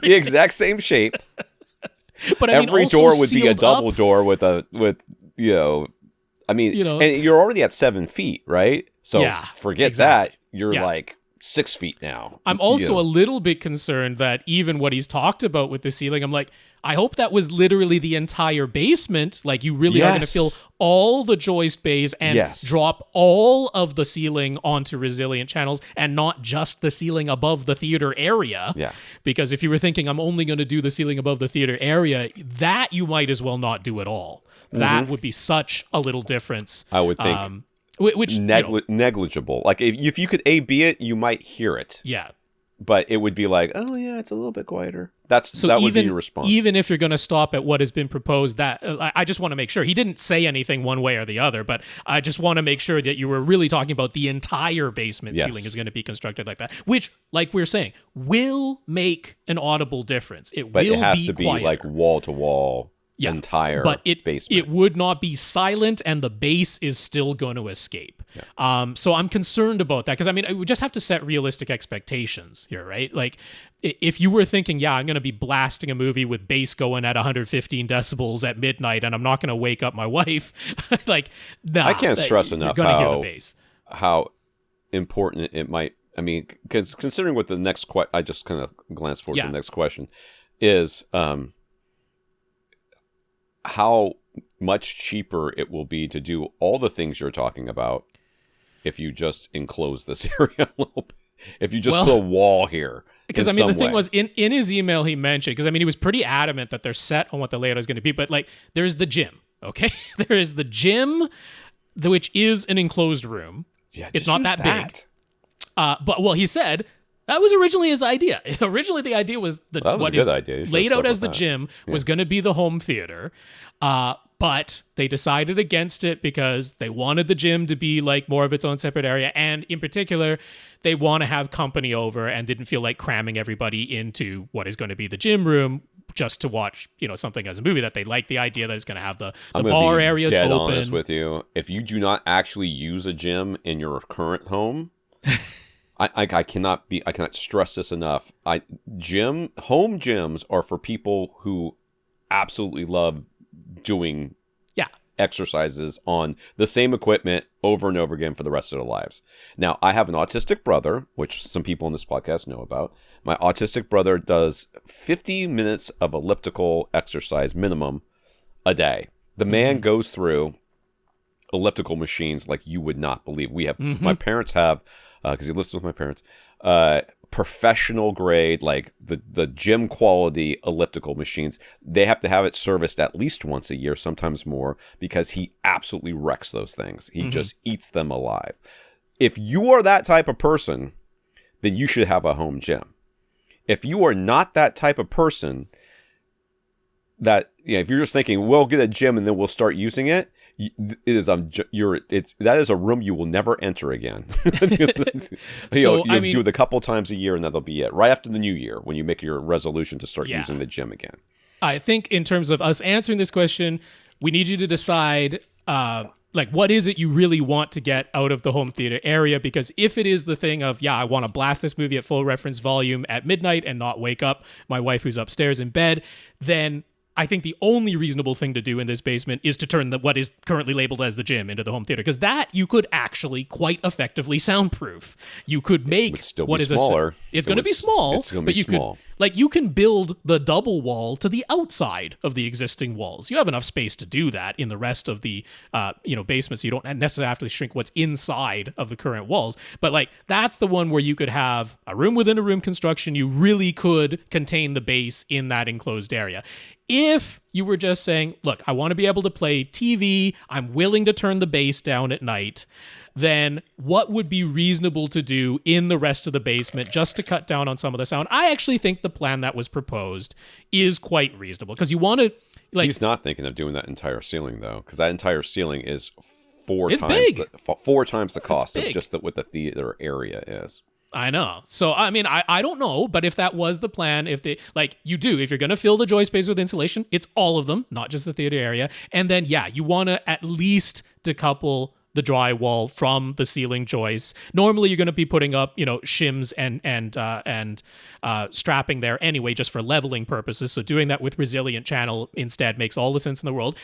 Speaker 1: The exact same shape.
Speaker 2: But
Speaker 1: every door would be a double door with and you're already at 7 feet, right? So forget that. You're like 6 feet now.
Speaker 2: I'm also a little bit concerned that even what he's talked about with the ceiling, I'm like, I hope that was literally the entire basement. Like you really are going to fill all the joist bays and drop all of the ceiling onto resilient channels and not just the ceiling above the theater area. Yeah. Because if you were thinking I'm only going to do the ceiling above the theater area, that you might as well not do at all. That would be such a little difference.
Speaker 1: I would think. Which negligible. Like if you could A/B it, you might hear it.
Speaker 2: Yeah.
Speaker 1: But it would be like, oh yeah, it's a little bit quieter. That would be your response.
Speaker 2: Even if you're going to stop at what has been proposed, that I just want to make sure. He didn't say anything one way or the other, but I just want to make sure that you were really talking about the entire basement ceiling is going to be constructed like that, which, like we're saying, will make an audible difference. But it has to be
Speaker 1: like wall to wall. Entire basement.
Speaker 2: It would not be silent, and the bass is still going to escape. Yeah. So I'm concerned about that because we just have to set realistic expectations here, right? Like if you were thinking, I'm going to be blasting a movie with bass going at 115 decibels at midnight, and I'm not going to wake up my wife,
Speaker 1: I can't stress enough how important it might. Because considering what the next I just kind of glanced forward to the next question is. How much cheaper it will be to do all the things you're talking about if you just enclose this area a little bit. If you just put a wall here. Because
Speaker 2: the thing was in his email he mentioned, because he was pretty adamant that they're set on what the layout is going to be, but there's the gym, okay? There is the gym, which is an enclosed room. Yeah, it's not that big. But he said that was originally his idea. Originally, the idea was laid out as the gym was going to be the home theater. But they decided against it because they wanted the gym to be more of its own separate area. And in particular, they want to have company over and didn't feel like cramming everybody into what is going to be the gym room just to watch, something as a movie. That they like the idea that it's going to have the bar areas open. I'm going to be
Speaker 1: honest with you. If you do not actually use a gym in your current home... I cannot stress this enough. Home gyms are for people who absolutely love doing exercises on the same equipment over and over again for the rest of their lives. Now, I have an autistic brother, which some people on this podcast know about. My autistic brother does 50 minutes of elliptical exercise minimum a day. The man goes through elliptical machines like you would not believe. We have my parents have because he lives with my parents, professional grade, like the gym quality elliptical machines. They have to have it serviced at least once a year, sometimes more, because he absolutely wrecks those things. He just eats them alive. If you are that type of person, then you should have a home gym. If you are not that type of person, that if you're just thinking we'll get a gym and then we'll start using it, that is a room you will never enter again. You'll do it a couple times a year and that'll be it. Right after the new year, when you make your resolution to start using the gym again.
Speaker 2: I think in terms of us answering this question, we need you to decide what is it you really want to get out of the home theater area? Because if it is the thing of, I want to blast this movie at full reference volume at midnight and not wake up my wife who's upstairs in bed, then I think the only reasonable thing to do in this basement is to turn what is currently labeled as the gym into the home theater, because that you could actually quite effectively soundproof. You could make what is
Speaker 1: smaller.
Speaker 2: It's going to be small,
Speaker 1: it's going to be small.
Speaker 2: You can build the double wall to the outside of the existing walls. You have enough space to do that in the rest of the basement, so you don't necessarily have to shrink what's inside of the current walls. But that's the one where you could have a room within a room construction. You really could contain the base in that enclosed area. If you were just saying, look, I want to be able to play TV, I'm willing to turn the bass down at night, then what would be reasonable to do in the rest of the basement just to cut down on some of the sound? I actually think the plan that was proposed is quite reasonable, because you want to...
Speaker 1: He's not thinking of doing that entire ceiling, though, because that entire ceiling is four times the cost of just what the theater area is.
Speaker 2: I know. So, I mean, I don't know, but if that was the plan, if you're going to fill the joy space with insulation, it's all of them, not just the theater area. And then, you want to at least decouple the drywall from the ceiling joists. Normally, you're going to be putting up, shims and strapping there anyway, just for leveling purposes. So doing that with resilient channel instead makes all the sense in the world.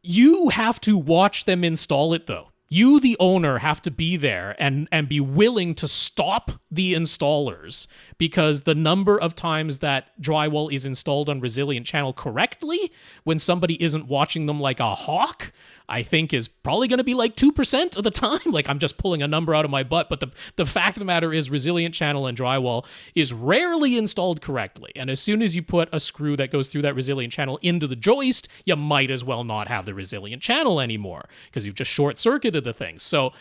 Speaker 2: You have to watch them install it, though. You, the owner, have to be there and be willing to stop the installers, because the number of times that drywall is installed on resilient channel correctly when somebody isn't watching them like a hawk, I think is probably going to be 2% of the time. I'm just pulling a number out of my butt, but the fact of the matter is resilient channel and drywall is rarely installed correctly. And as soon as you put a screw that goes through that resilient channel into the joist, you might as well not have the resilient channel anymore, because you've just short-circuited the thing. So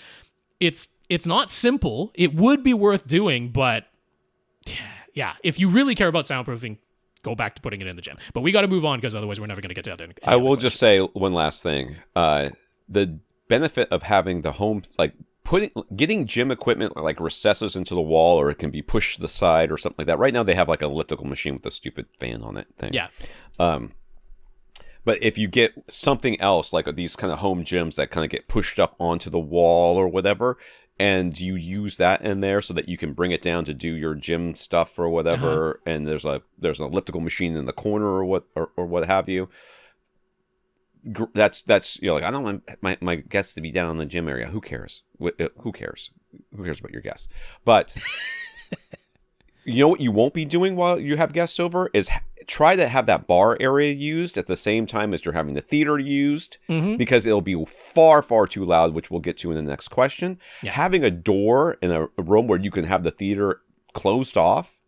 Speaker 2: it's not simple. It would be worth doing, but if you really care about soundproofing, go back to putting it in the gym. But we got to move on, because otherwise we're never going to get to other.
Speaker 1: I will just say one last thing. The benefit of having the home, getting gym equipment like recesses into the wall, or it can be pushed to the side or something like that. Right now they have an elliptical machine with a stupid fan on it thing.
Speaker 2: Yeah.
Speaker 1: But if you get something else, like these kind of home gyms that kind of get pushed up onto the wall or whatever, and you use that in there so that you can bring it down to do your gym stuff or whatever, and there's an elliptical machine in the corner or what have you. That's I don't want my guests to be down in the gym area. Who cares? Who cares? Who cares about your guests? But you know what you won't be doing while you have guests over is try to have that bar area used at the same time as you're having the theater used, because it'll be far, far too loud, which we'll get to in the next question. Yeah. Having a door in a room where you can have the theater closed off,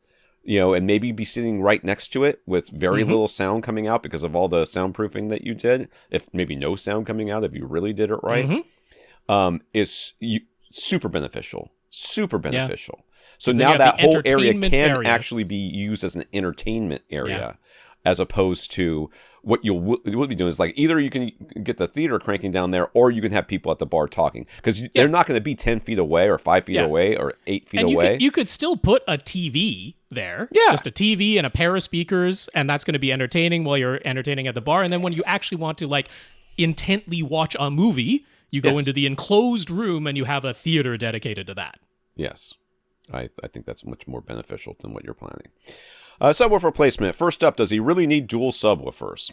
Speaker 1: and maybe be sitting right next to it with very little sound coming out because of all the soundproofing that you did, if maybe no sound coming out if you really did it right, is super beneficial. Super beneficial. So now that whole area can actually be used as an entertainment area, as opposed to what you'll be doing is either you can get the theater cranking down there, or you can have people at the bar talking, because they're not going to be 10 feet away or 5 feet away or 8 feet away.
Speaker 2: You could still put a TV there, just a TV and a pair of speakers, and that's going to be entertaining while you're entertaining at the bar. And then when you actually want to intently watch a movie, you go into the enclosed room and you have a theater dedicated to that.
Speaker 1: Yes. I think that's much more beneficial than what you're planning. Subwoofer placement. First up, does he really need dual subwoofers?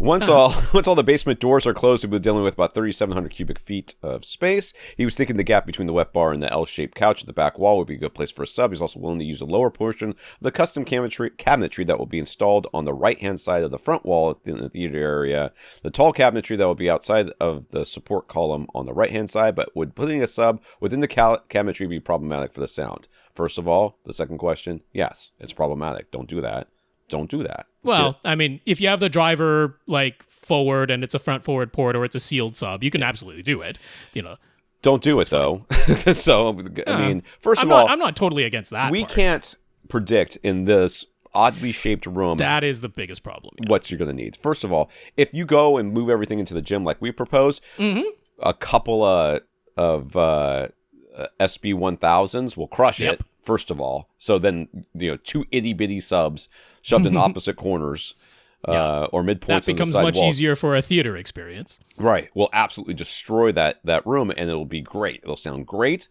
Speaker 1: Once all the basement doors are closed, we'll be dealing with about 3,700 cubic feet of space. He was thinking the gap between the wet bar and the L-shaped couch at the back wall would be a good place for a sub. He's also willing to use a lower portion of the custom cabinetry that will be installed on the right-hand side of the front wall in the theater area. The tall cabinetry that will be outside of the support column on the right-hand side, but would putting a sub within the cabinetry be problematic for the sound? First of all, the second question, yes, it's problematic. Don't do that. Don't do that.
Speaker 2: Well, I mean, if you have the driver forward and it's a front forward port, or it's a sealed sub, you can absolutely do it.
Speaker 1: Don't do it though. So I mean, first of all,
Speaker 2: I'm not totally against that.
Speaker 1: We
Speaker 2: part.
Speaker 1: can't predict in this oddly shaped room.
Speaker 2: That is the biggest problem. Yeah.
Speaker 1: What you're going to need. First of all, if you go and move everything into the gym like we propose, a couple of SB1000s will crush it. First of all, so then two itty bitty subs shoved in opposite corners or midpoints.
Speaker 2: That becomes much easier for a theater experience.
Speaker 1: Right, will absolutely destroy that room, and it'll be great. It'll sound great.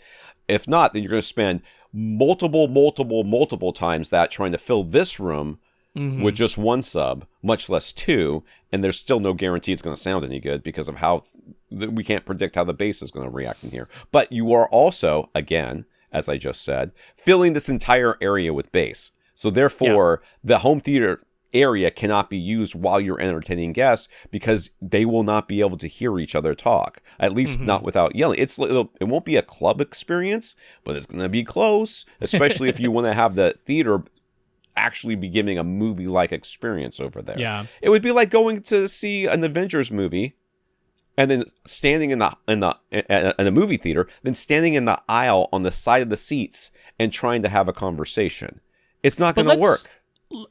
Speaker 1: If not, then you're going to spend multiple times that trying to fill this room with just one sub, much less two, and there's still no guarantee it's going to sound any good because of how we can't predict how the bass is going to react in here. But you are also, again, as I just said, filling this entire area with bass. So therefore, the home theater area cannot be used while you're entertaining guests because they will not be able to hear each other talk, at least not without yelling. It won't be a club experience, but it's going to be close, especially if you want to have the theater actually be giving a movie-like experience over there.
Speaker 2: Yeah.
Speaker 1: It would be like going to see an Avengers movie and then standing in a movie theater, then standing in the aisle on the side of the seats and trying to have a conversation. It's not going to work.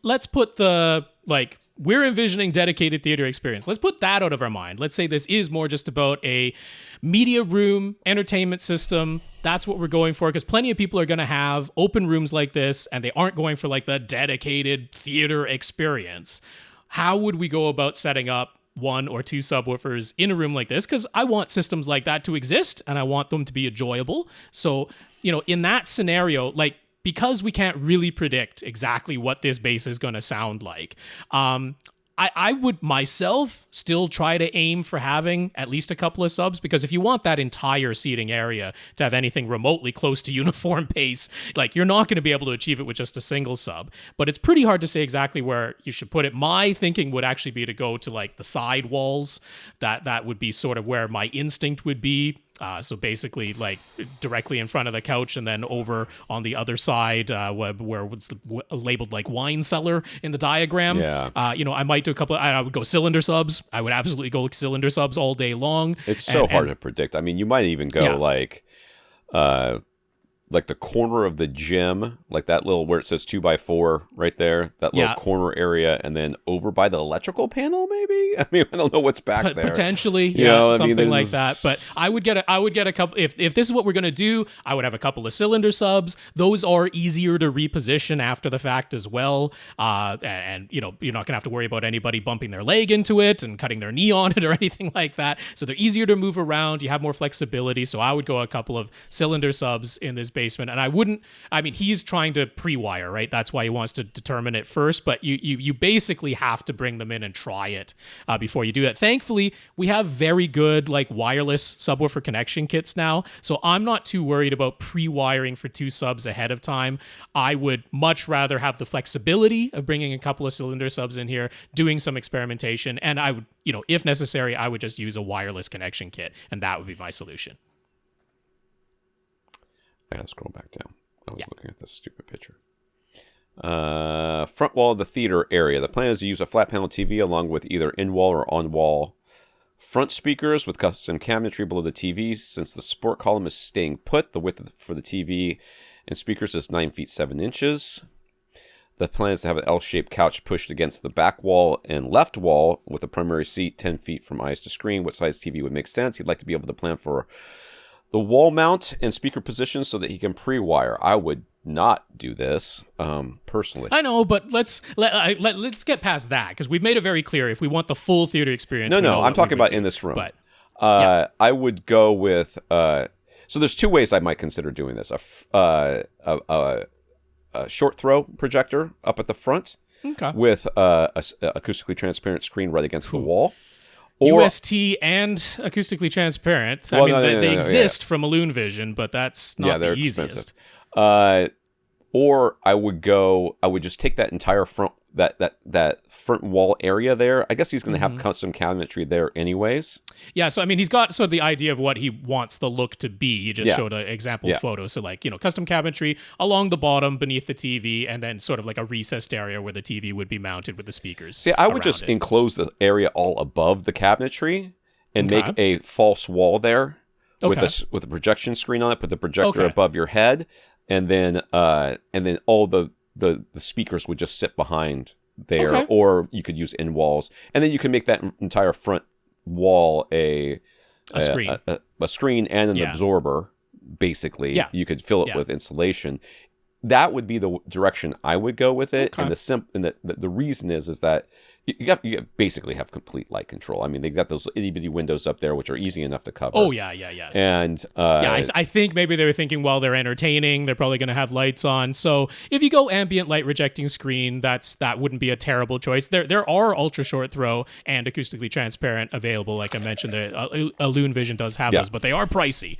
Speaker 2: Let's put we're envisioning dedicated theater experience. Let's put that out of our mind. Let's say this is more just about a media room entertainment system. That's what we're going for, because plenty of people are going to have open rooms like this, and they aren't going for the dedicated theater experience. How would we go about setting up one or two subwoofers in a room like this? Because I want systems like that to exist, and I want them to be enjoyable. So, in that scenario, because we can't really predict exactly what this bass is going to sound like, I would myself still try to aim for having at least a couple of subs, because if you want that entire seating area to have anything remotely close to uniform bass, you're not going to be able to achieve it with just a single sub. But it's pretty hard to say exactly where you should put it. My thinking would actually be to go to the side walls. That would be sort of where my instinct would be. So basically, directly in front of the couch, and then over on the other side, where what's labeled wine cellar in the diagram.
Speaker 1: Yeah.
Speaker 2: I might do a couple. I would go cylinder subs. I would absolutely go cylinder subs all day long.
Speaker 1: It's so hard to predict. I mean, you might even go the corner of the gym, that little where it says 2x4 right there, that little corner area, and then over by the electrical panel, maybe. I mean, I don't know what's back there.
Speaker 2: Potentially, something like that. But I would get a couple. If this is what we're gonna do, I would have a couple of cylinder subs. Those are easier to reposition after the fact as well. And you're not gonna have to worry about anybody bumping their leg into it and cutting their knee on it or anything like that. So they're easier to move around. You have more flexibility. So I would go a couple of cylinder subs in this basement, and he's trying to pre-wire, right? That's why he wants to determine it first, but you basically have to bring them in and try it before you do that. Thankfully, we have very good wireless subwoofer connection kits now, so I'm not too worried about pre-wiring for two subs ahead of time. I would much rather have the flexibility of bringing a couple of cylinder subs in here, doing some experimentation, and I would, if necessary, I would just use a wireless connection kit, and that would be my solution.
Speaker 1: I gotta scroll back down. I was looking at this stupid picture. Front wall of the theater area. The plan is to use a flat panel TV along with either in-wall or on-wall front speakers with custom cabinetry below the TVs. Since the support column is staying put, the width for the TV and speakers is 9 feet 7 inches. The plan is to have an L-shaped couch pushed against the back wall and left wall with a primary seat 10 feet from eyes to screen. What size TV would make sense? He'd like to be able to plan for the wall mount and speaker position so that he can pre-wire. I would not do this, personally.
Speaker 2: I know, but let's get past that, because we've made it very clear if we want the full theater experience.
Speaker 1: No, I'm talking about in this room. But I would go with. So there's two ways I might consider doing this: a short throw projector up at the front, with a acoustically transparent screen right against the wall. Or,
Speaker 2: UST and acoustically transparent. They exist from Loon Vision, but that's not the easiest.
Speaker 1: Expensive. Or I would just take that entire front front wall area there. I guess he's going to have custom cabinetry there anyways.
Speaker 2: Yeah, so he's got sort of the idea of what he wants the look to be. You just showed an example photo. So custom cabinetry along the bottom beneath the TV, and then sort of a recessed area where the TV would be mounted with the speakers.
Speaker 1: See, I would just enclose the area all above the cabinetry and make a false wall there with a projection screen on it. Put the projector above your head, and then all the the speakers would just sit behind there, or you could use in walls, and then you can make that entire front wall a screen and an absorber. Basically, you could fill it with insulation. That would be the direction I would go with it. And the reason is that you basically have complete light control. I mean, they got those itty bitty windows up there, which are easy enough to cover.
Speaker 2: Oh yeah.
Speaker 1: And
Speaker 2: I think maybe they were thinking while they're entertaining, they're probably going to have lights on. So if you go ambient light rejecting screen, that wouldn't be a terrible choice. There are ultra short throw and acoustically transparent available. Like I mentioned, the Loon Vision does have those, but they are pricey.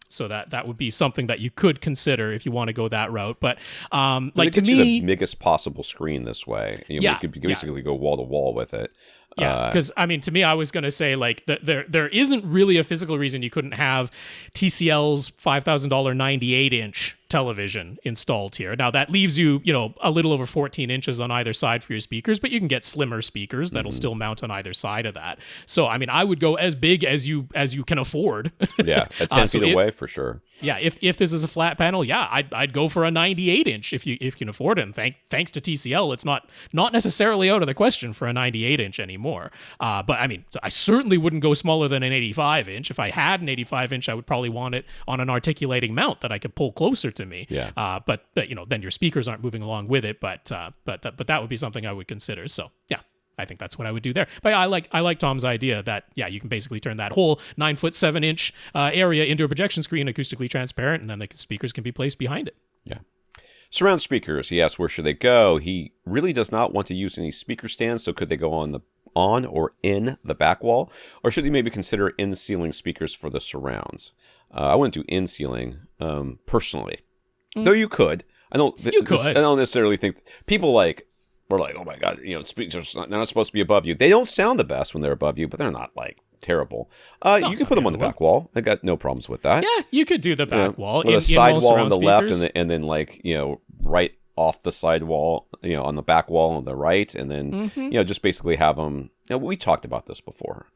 Speaker 2: So that would be something that you could consider if you want to go that route. But like to me,
Speaker 1: the biggest possible screen this way. You could basically go wall to wall with it.
Speaker 2: Yeah, because I mean, to me, I was going to say like there isn't really a physical reason you couldn't have TCL's $5,000 98-inch television installed here. Now that leaves you, a little over 14 inches on either side for your speakers, but you can get slimmer speakers that'll still mount on either side of that. So I mean, I would go as big as you can afford.
Speaker 1: Yeah, at 10 feet away for sure.
Speaker 2: Yeah, if this is a flat panel, I'd go for a 98-inch if you can afford it. And thanks to TCL, it's not necessarily out of the question for a 98-inch anymore. But I mean, I certainly wouldn't go smaller than an 85-inch. If I had an 85-inch, I would probably want it on an articulating mount that I could pull closer to me.
Speaker 1: Yeah.
Speaker 2: But then your speakers aren't moving along with it. But that would be something I would consider. So yeah, I think that's what I would do there. But I like Tom's idea that you can basically turn that whole 9-foot 7-inch area into a projection screen, acoustically transparent, and then the speakers can be placed behind it.
Speaker 1: Yeah. Surround speakers. He asks where should they go. He really does not want to use any speaker stands. So could they go on or in the back wall, or should they maybe consider in-ceiling speakers for the surrounds? I wouldn't do in-ceiling personally, though you could. I don't necessarily think people we're like, oh my god, speakers they're not supposed to be above you. They don't sound the best when they're above you, but they're not like terrible. You can put them on the back wall. I got no problems with that.
Speaker 2: Yeah, you could do the back wall
Speaker 1: with a side wall on the left, and then right off the side wall, on the back wall on the right, and then just basically have them. We talked about this before,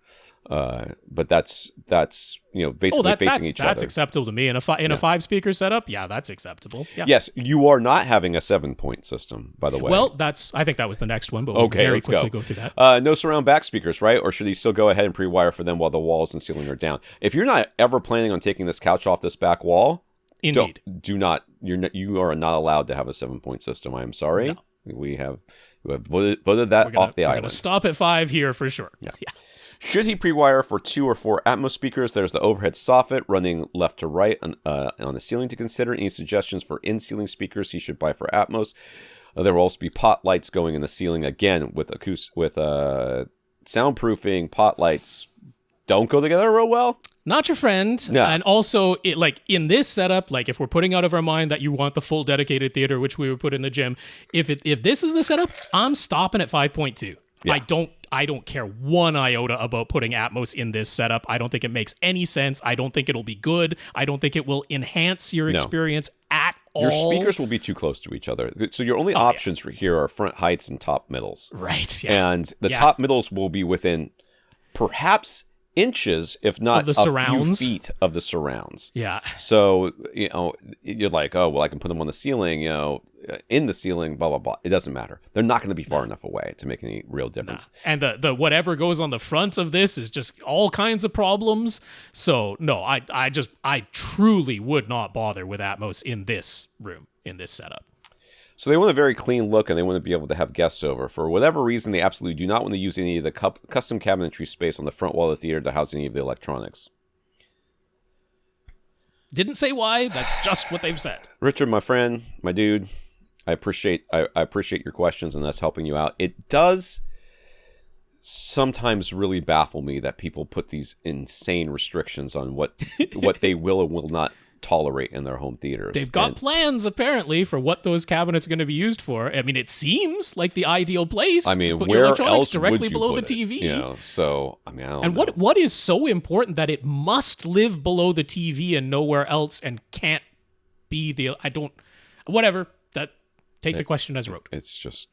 Speaker 1: but that's basically facing each other.
Speaker 2: That's acceptable to me in a 5-speaker setup. Yeah, that's acceptable. Yeah.
Speaker 1: Yes, you are not having a 7-point system, by the way.
Speaker 2: Well, I think that was the next one, but we'll very quickly go through
Speaker 1: that. No surround back speakers, right? Or should he still go ahead and pre-wire for them while the walls and ceiling are down? If you're not ever planning on taking this couch off this back wall,
Speaker 2: indeed,
Speaker 1: do not. You are not allowed to have a 7-point system. I am sorry. No. We have voted that off the island. We're going to
Speaker 2: stop at 5 here for sure.
Speaker 1: Yeah. Should he pre-wire for 2 or 4 Atmos speakers? There's the overhead soffit running left to right on the ceiling to consider. Any suggestions for in-ceiling speakers he should buy for Atmos? There will also be pot lights going in the ceiling again with soundproofing. Pot lights don't go together real well.
Speaker 2: Not your friend.
Speaker 1: No.
Speaker 2: And also, in this setup, if we're putting out of our mind that you want the full dedicated theater, which we would put in the gym, if this is the setup, I'm stopping at 5.2. Yeah. I don't care one iota about putting Atmos in this setup. I don't think it makes any sense. I don't think it'll be good. I don't think it will enhance your experience at all.
Speaker 1: Your speakers will be too close to each other. So your only options here are front heights and top middles.
Speaker 2: Right. Yeah.
Speaker 1: And the top middles will be within perhaps inches, if not a few feet of the surrounds.
Speaker 2: Yeah.
Speaker 1: So, you're like, oh, well, I can put them on the ceiling, in the ceiling, blah, blah, blah. It doesn't matter. They're not going to be far enough away to make any real difference.
Speaker 2: And the whatever goes on the front of this is just all kinds of problems. So, no, I truly would not bother with Atmos in this room, in this setup.
Speaker 1: So they want a very clean look, and they want to be able to have guests over. For whatever reason, they absolutely do not want to use any of the custom cabinetry space on the front wall of the theater to house any of the electronics.
Speaker 2: Didn't say why. That's just what they've said.
Speaker 1: Richard, my friend, my dude, I appreciate your questions and us helping you out. It does sometimes really baffle me that people put these insane restrictions on what they will and will not tolerate in their home theaters.
Speaker 2: They've got plans apparently for what those cabinets are going to be used for. I mean, it seems like the ideal place.
Speaker 1: I mean,
Speaker 2: to put
Speaker 1: where
Speaker 2: your electronics
Speaker 1: else
Speaker 2: directly
Speaker 1: would you
Speaker 2: below
Speaker 1: put
Speaker 2: the TV?
Speaker 1: So I mean, I don't
Speaker 2: and
Speaker 1: know.
Speaker 2: what is so important that it must live below the TV and nowhere else, and can't be the take the question as wrote.
Speaker 1: It's just,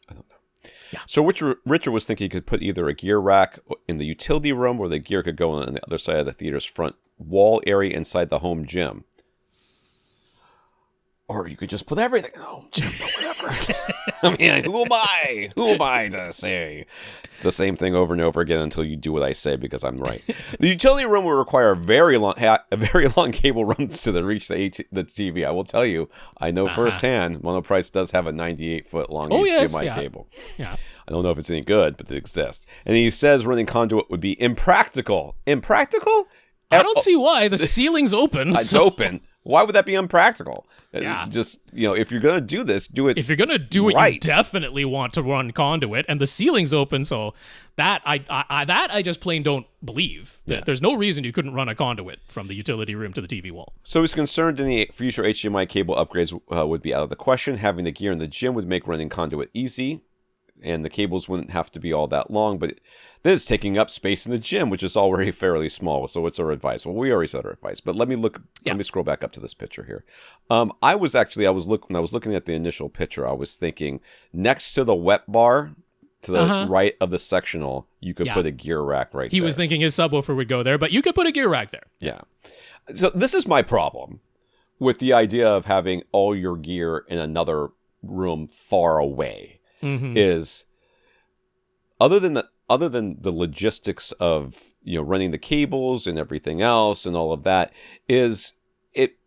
Speaker 1: I don't know.
Speaker 2: Yeah.
Speaker 1: So Richard was thinking he could put either a gear rack in the utility room, or the gear could go on the other side of the theater's front wall area inside the home gym. Or you could just put everything. Oh, Jim, whatever. I mean, who am I? Who am I to say the same thing over and over again until you do what I say because I'm right? The utility room will require a very long cable runs to reach the TV. I will tell you, I know firsthand, Monoprice does have a 98-foot long HDMI cable.
Speaker 2: Yeah.
Speaker 1: I don't know if it's any good, but it exists. And he says running conduit would be impractical. Impractical?
Speaker 2: I don't see why. The ceiling's open.
Speaker 1: It's open. Why would that be impractical? Yeah. Just, if you're going to do this, do it.
Speaker 2: If you're going to do it, right. You definitely want to run conduit, and the ceiling's open, so that I just plain don't believe. Yeah. There's no reason you couldn't run a conduit from the utility room to the TV wall.
Speaker 1: So he's concerned any future HDMI cable upgrades would be out of the question. Having the gear in the gym would make running conduit easy, and the cables wouldn't have to be all that long, but then it's taking up space in the gym, which is already fairly small. So what's our advice? Well, we already said our advice, but let me scroll back up to this picture here. When I was looking at the initial picture, I was thinking next to the wet bar to the right of the sectional, you could put a gear rack right there.
Speaker 2: He was thinking his subwoofer would go there, but you could put a gear rack there.
Speaker 1: Yeah. So this is my problem with the idea of having all your gear in another room far away. Is other than the logistics of running the cables and everything else and all of that, is it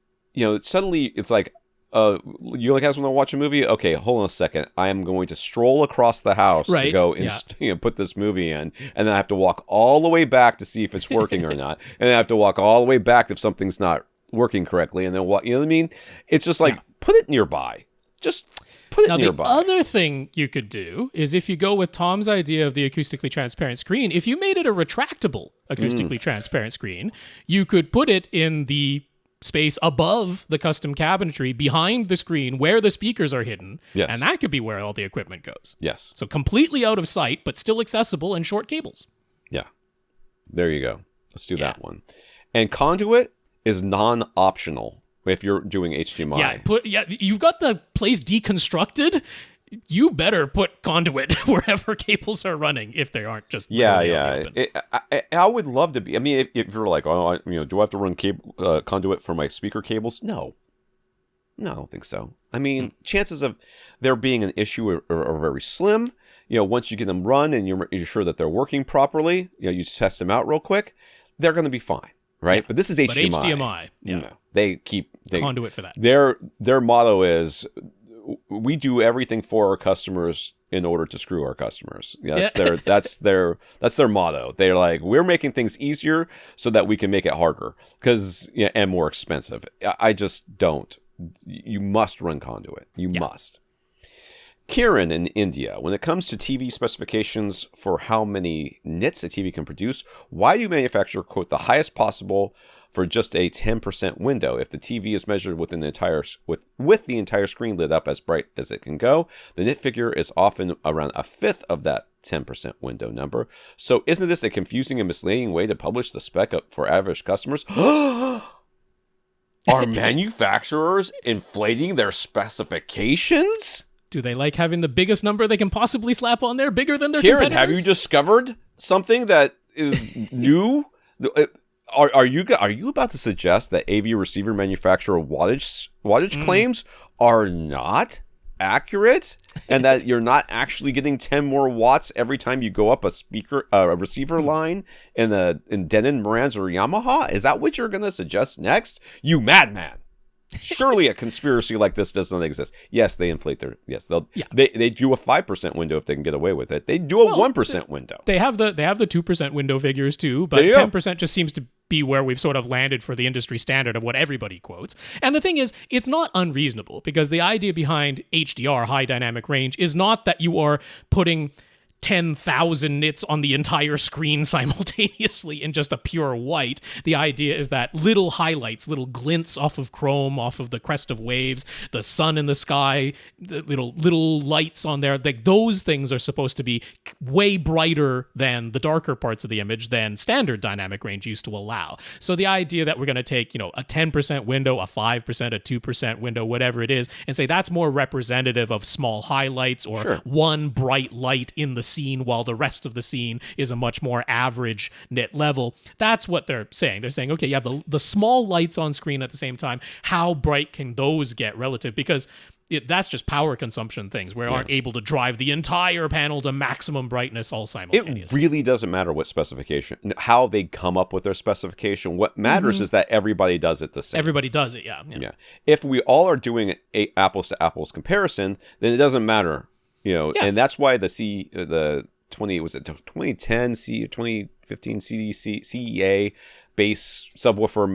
Speaker 1: suddenly it's like you guys want to watch a movie? Okay, hold on a second. I am going to stroll across the house to go and put this movie in, and then I have to walk all the way back to see if it's working or not, and then I have to walk all the way back if something's not working correctly, and then what I mean? It's just like put it nearby. Just put it nearby.
Speaker 2: The other thing you could do is if you go with Tom's idea of the acoustically transparent screen, if you made it a retractable acoustically transparent screen, you could put it in the space above the custom cabinetry behind the screen where the speakers are hidden.
Speaker 1: Yes.
Speaker 2: And that could be where all the equipment goes.
Speaker 1: Yes.
Speaker 2: So completely out of sight, but still accessible and short cables.
Speaker 1: Yeah. There you go. Let's do that one. And conduit is non-optional. If you're doing HDMI.
Speaker 2: You've got the place deconstructed. You better put conduit wherever cables are running if they aren't just
Speaker 1: I would love to be. I mean, if you're like, do I have to run conduit for my speaker cables? No, I don't think so. I mean, chances of there being an issue are very slim. Once you get them run and you're sure that they're working properly, you just test them out real quick, they're going to be fine. Right, but this is HDMI.
Speaker 2: But HDMI,
Speaker 1: they keep
Speaker 2: conduit for that.
Speaker 1: Their motto is, we do everything for our customers in order to screw our customers. That's their motto. They're like, we're making things easier so that we can make it harder and more expensive. I just don't. You must run conduit. You must. Kiran in India, when it comes to TV specifications for how many nits a TV can produce, why do manufacturers quote the highest possible for just a 10% window? If the TV is measured with the entire screen lit up as bright as it can go, the nit figure is often around a fifth of that 10% window number. So isn't this a confusing and misleading way to publish the spec up for average customers? Are manufacturers inflating their specifications?
Speaker 2: Do they like having the biggest number they can possibly slap on there, bigger than their
Speaker 1: Kiran,
Speaker 2: competitors?
Speaker 1: have you discovered something that is new? Are you about to suggest that AV receiver manufacturer wattage claims are not accurate, and that you're not actually getting 10 more watts every time you go up a receiver line in Denon Marantz or Yamaha? Is that what you're going to suggest next? You madman! Surely a conspiracy like this does not exist. Yes, they inflate their. Yes, they do a 5% window if they can get away with it. They do a 1% window.
Speaker 2: They have the 2% window figures too, but 10% just seems to be where we've sort of landed for the industry standard of what everybody quotes. And the thing is, it's not unreasonable, because the idea behind HDR, high dynamic range, is not that you are putting 10,000 nits on the entire screen simultaneously in just a pure white. The idea is that little highlights, little glints off of chrome, off of the crest of waves, the sun in the sky, the little lights on there, like those things are supposed to be way brighter than the darker parts of the image than standard dynamic range used to allow. So the idea that we're going to take, a 10% window, a 5%, a 2% window, whatever it is, and say that's more representative of small highlights or one bright light in the scene while the rest of the scene is a much more average nit level. That's what they're saying. They're saying, okay, you have the small lights on screen at the same time. How bright can those get relative? Because that's just power consumption things. We aren't able to drive the entire panel to maximum brightness all simultaneously.
Speaker 1: It really doesn't matter what specification, how they come up with their specification. What matters is that everybody does it the same.
Speaker 2: Everybody does it, yeah.
Speaker 1: If we all are doing an apples to apples comparison, then it doesn't matter, and that's why the 2010 2015 CEA base subwoofer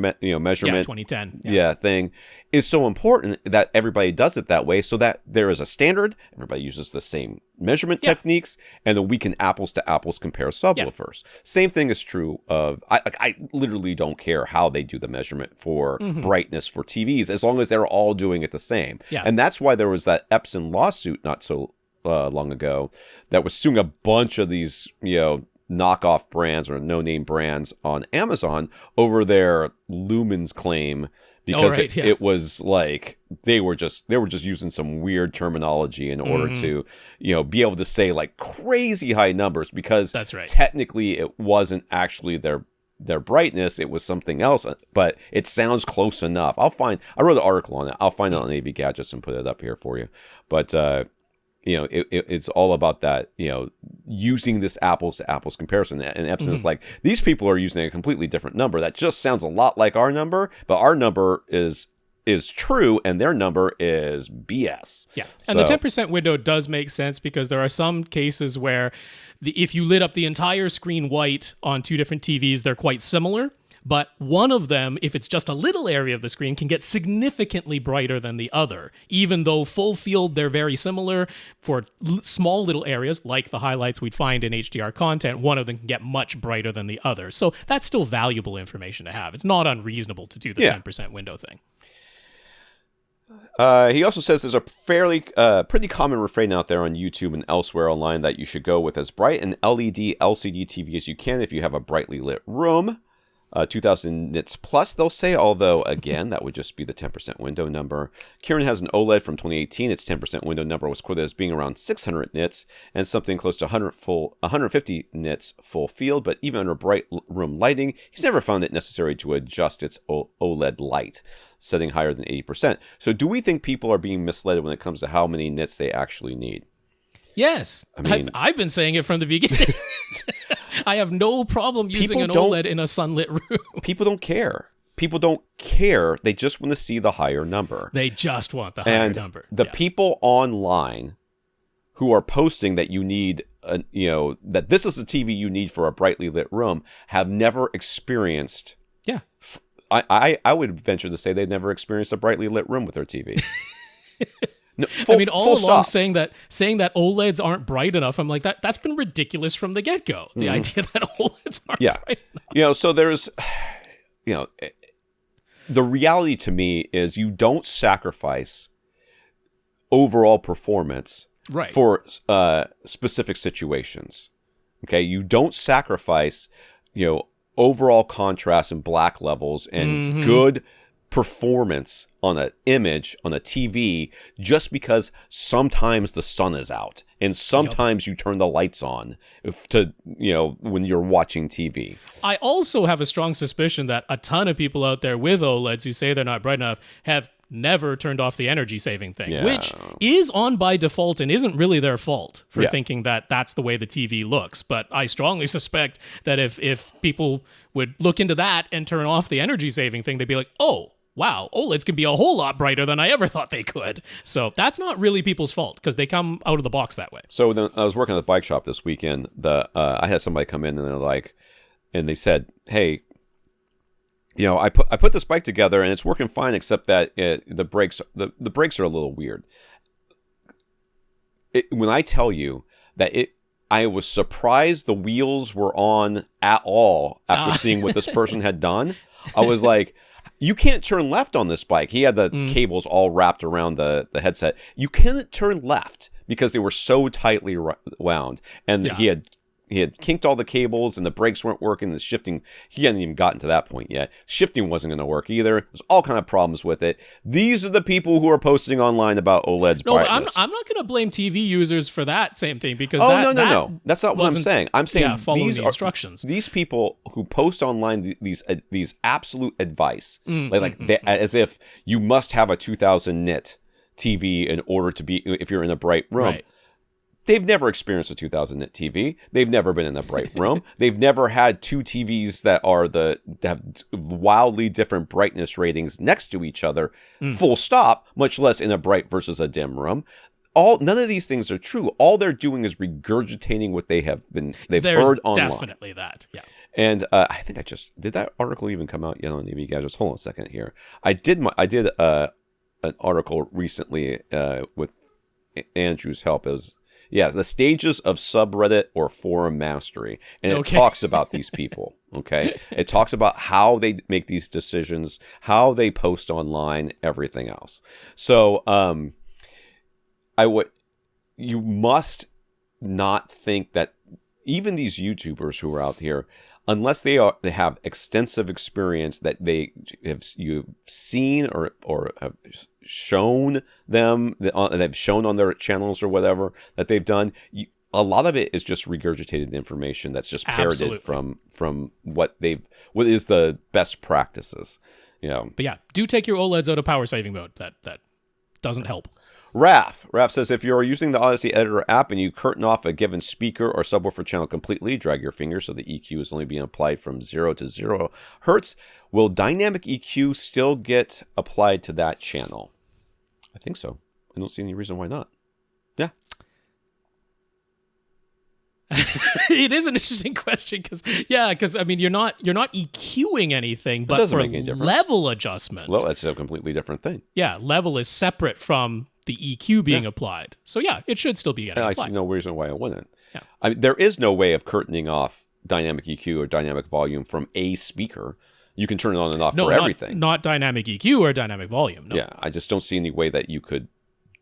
Speaker 1: measurement
Speaker 2: 2010
Speaker 1: thing is so important, that everybody does it that way, so that there is a standard, everybody uses the same measurement techniques, and then we can apples to apples compare subwoofers. Same thing is true of I literally don't care how they do the measurement for brightness for TVs, as long as they're all doing it the same. And that's why there was that Epson lawsuit not so long ago that was suing a bunch of these knockoff brands or no-name brands on Amazon over their lumens claim, because it was like they were just using some weird terminology in order to be able to say like crazy high numbers, because technically it wasn't actually their brightness, it was something else, but it sounds close enough. I wrote an article on it. I'll find it on AV Gadgets and put it up here for you. But it's all about that, using this apples to apples comparison. And Epson is like, these people are using a completely different number that just sounds a lot like our number, but our number is true and their number is BS.
Speaker 2: Yeah. And the 10% window does make sense, because there are some cases where if you lit up the entire screen white on two different TVs, they're quite similar. But one of them, if it's just a little area of the screen, can get significantly brighter than the other. Even though full field, they're very similar, for small little areas, like the highlights we'd find in HDR content, one of them can get much brighter than the other. So that's still valuable information to have. It's not unreasonable to do the 10% window thing.
Speaker 1: He also says there's a pretty common refrain out there on YouTube and elsewhere online that you should go with as bright an LED LCD TV as you can if you have a brightly lit room. 2000 nits plus, they'll say, although, again, that would just be the 10% window number. Kiran has an OLED from 2018. Its 10% window number was quoted as being around 600 nits and something close to 150 nits full field, but even under bright room lighting, he's never found it necessary to adjust its OLED light, setting higher than 80%. So do we think people are being misled when it comes to how many nits they actually need?
Speaker 2: Yes. I mean, I've been saying it from the beginning. I have no problem using an OLED in a sunlit room.
Speaker 1: People don't care. People don't care. They just want to see the higher number.
Speaker 2: They just want the higher number.
Speaker 1: The people online who are posting that you need, that this is the TV you need for a brightly lit room, have never experienced.
Speaker 2: Yeah.
Speaker 1: I would venture to say they've never experienced a brightly lit room with their TV. No,
Speaker 2: all along saying that OLEDs aren't bright enough, I'm like, that's been ridiculous from the get-go. The idea that OLEDs aren't bright enough.
Speaker 1: So there's, the reality to me is you don't sacrifice overall performance for specific situations. Okay, you don't sacrifice, overall contrast and black levels and good performance on an image on a TV just because sometimes the sun is out and sometimes you turn the lights on when you're watching TV.
Speaker 2: I also have a strong suspicion that a ton of people out there with OLEDs who say they're not bright enough have never turned off the energy saving thing, which is on by default and isn't really their fault for thinking that that's the way the TV looks. But I strongly suspect that if people would look into that and turn off the energy saving thing, they'd be like, oh, wow, OLEDs can be a whole lot brighter than I ever thought they could. So that's not really people's fault, because they come out of the box that way.
Speaker 1: So then I was working at the bike shop this weekend. I had somebody come in and they're like, and they said, hey, I put this bike together and it's working fine, except that the brakes are a little weird. When I tell you that I was surprised the wheels were on at all after seeing what this person had done. I was like, you can't turn left on this bike. He had the cables all wrapped around the headset. You couldn't turn left because they were so tightly wound. And he had kinked all the cables and the brakes weren't working. The shifting, he hadn't even gotten to that point yet. Shifting wasn't going to work either. There's all kind of problems with it. These are the people who are posting online about OLED's brightness.
Speaker 2: I'm not going to blame TV users for that same thing because
Speaker 1: no. That's not what I'm saying. I'm saying
Speaker 2: these are instructions.
Speaker 1: These people who post online these absolute advice, as if you must have a 2000 nit TV in order to be, if you're in a bright room.
Speaker 2: Right.
Speaker 1: They've never experienced a 2000 nit TV. They've never been in a bright room. They've never had two TVs that have wildly different brightness ratings next to each other, full stop, much less in a bright versus a dim room. None of these things are true. All they're doing is regurgitating what they've heard online.
Speaker 2: Definitely that. Yeah.
Speaker 1: And I think did that article even come out yet on AV Gadgets? Hold on a second here. I did an article recently with Andrew's help. It was the stages of subreddit or forum mastery, and it talks about these people. Okay, it talks about how they make these decisions, how they post online, everything else. So, you must not think that even these YouTubers who are out here, unless they have extensive experience that you've seen or have shown them, that they've shown on their channels or whatever that they've done, a lot of it is just regurgitated information that's just parroted from what is the best practices.
Speaker 2: But yeah, do take your OLEDs out of power saving mode. That doesn't help.
Speaker 1: Raph says, if you're using the Audyssey Editor app and you curtain off a given speaker or subwoofer channel completely, drag your finger so the EQ is only being applied from 0 to 0 hertz, will dynamic EQ still get applied to that channel? I think so. I don't see any reason why not. Yeah.
Speaker 2: It is an interesting question because I mean you're not EQing anything, but for level adjustment.
Speaker 1: Well, that's a completely different thing.
Speaker 2: Yeah, level is separate from the EQ being applied. So yeah, it should still be getting applied.
Speaker 1: I see no reason why it wouldn't.
Speaker 2: Yeah.
Speaker 1: I mean, there is no way of curtaining off dynamic EQ or dynamic volume from a speaker. You can turn it on and off for everything.
Speaker 2: Not dynamic EQ or dynamic volume. No.
Speaker 1: Yeah, I just don't see any way that you could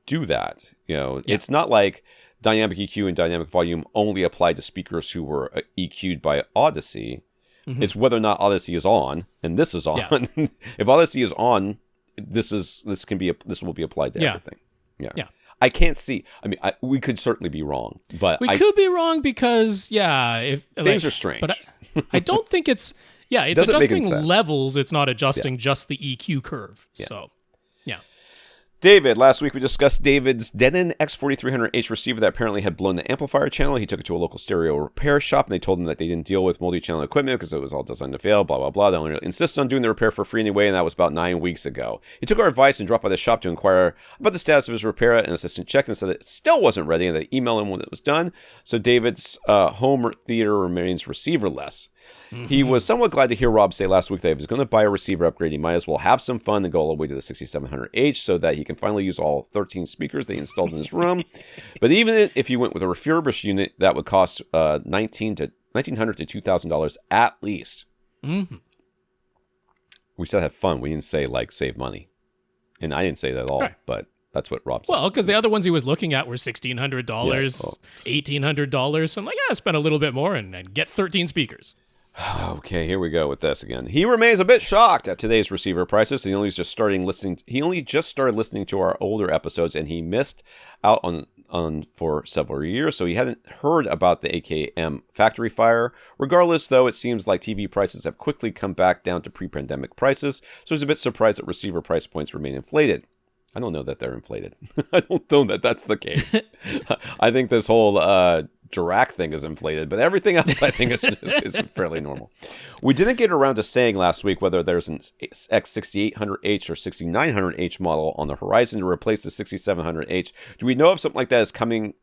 Speaker 1: do that. It's not like dynamic EQ and dynamic volume only apply to speakers who were EQ'd by Audyssey. Mm-hmm. It's whether or not Audyssey is on, and this is on. Yeah. If Audyssey is on, this will be applied to everything. Yeah. I can't see. I mean, we could certainly be wrong, but
Speaker 2: we could be wrong because if
Speaker 1: things are strange.
Speaker 2: But I don't think it's it's adjusting levels. It's not adjusting just the EQ curve. Yeah. So.
Speaker 1: David, last week we discussed David's Denon X4300H receiver that apparently had blown the amplifier channel. He took it to a local stereo repair shop, and they told him that they didn't deal with multi-channel equipment because it was all designed to fail, blah, blah, blah. They only insisted on doing the repair for free anyway, and that was about 9 weeks ago. He took our advice and dropped by the shop to inquire about the status of his repair. An assistant checked and said that it still wasn't ready, and they emailed him when it was done. So David's home theater remains receiverless. Mm-hmm. He was somewhat glad to hear Rob say last week that if he's going to buy a receiver upgrade, he might as well have some fun and go all the way to the 6700H so that he can finally use all 13 speakers they installed in his room. But even if you went with a refurbished unit, that would cost $1,900 to $2,000 at least.
Speaker 2: Mm-hmm.
Speaker 1: We said have fun. We didn't say save money, and I didn't say that at all. Right. But that's what Rob said.
Speaker 2: Well, because the other ones he was looking at were $1,600, $1,800. So I'm like, spend a little bit more and get 13 speakers.
Speaker 1: Okay, here we go with this again. He remains a bit shocked at today's receiver prices. He only just started listening to our older episodes, and he missed out on for several years, so he hadn't heard about the AKM factory fire. Regardless, though, it seems like TV prices have quickly come back down to pre-pandemic prices, so he's a bit surprised that receiver price points remain inflated. I don't know that they're inflated. I don't know that that's the case. I think this whole Dirac thing is inflated, but everything else I think is fairly normal. We didn't get around to saying last week whether there's an X6800H or 6900H model on the horizon to replace the 6700H. Do we know if something like that is coming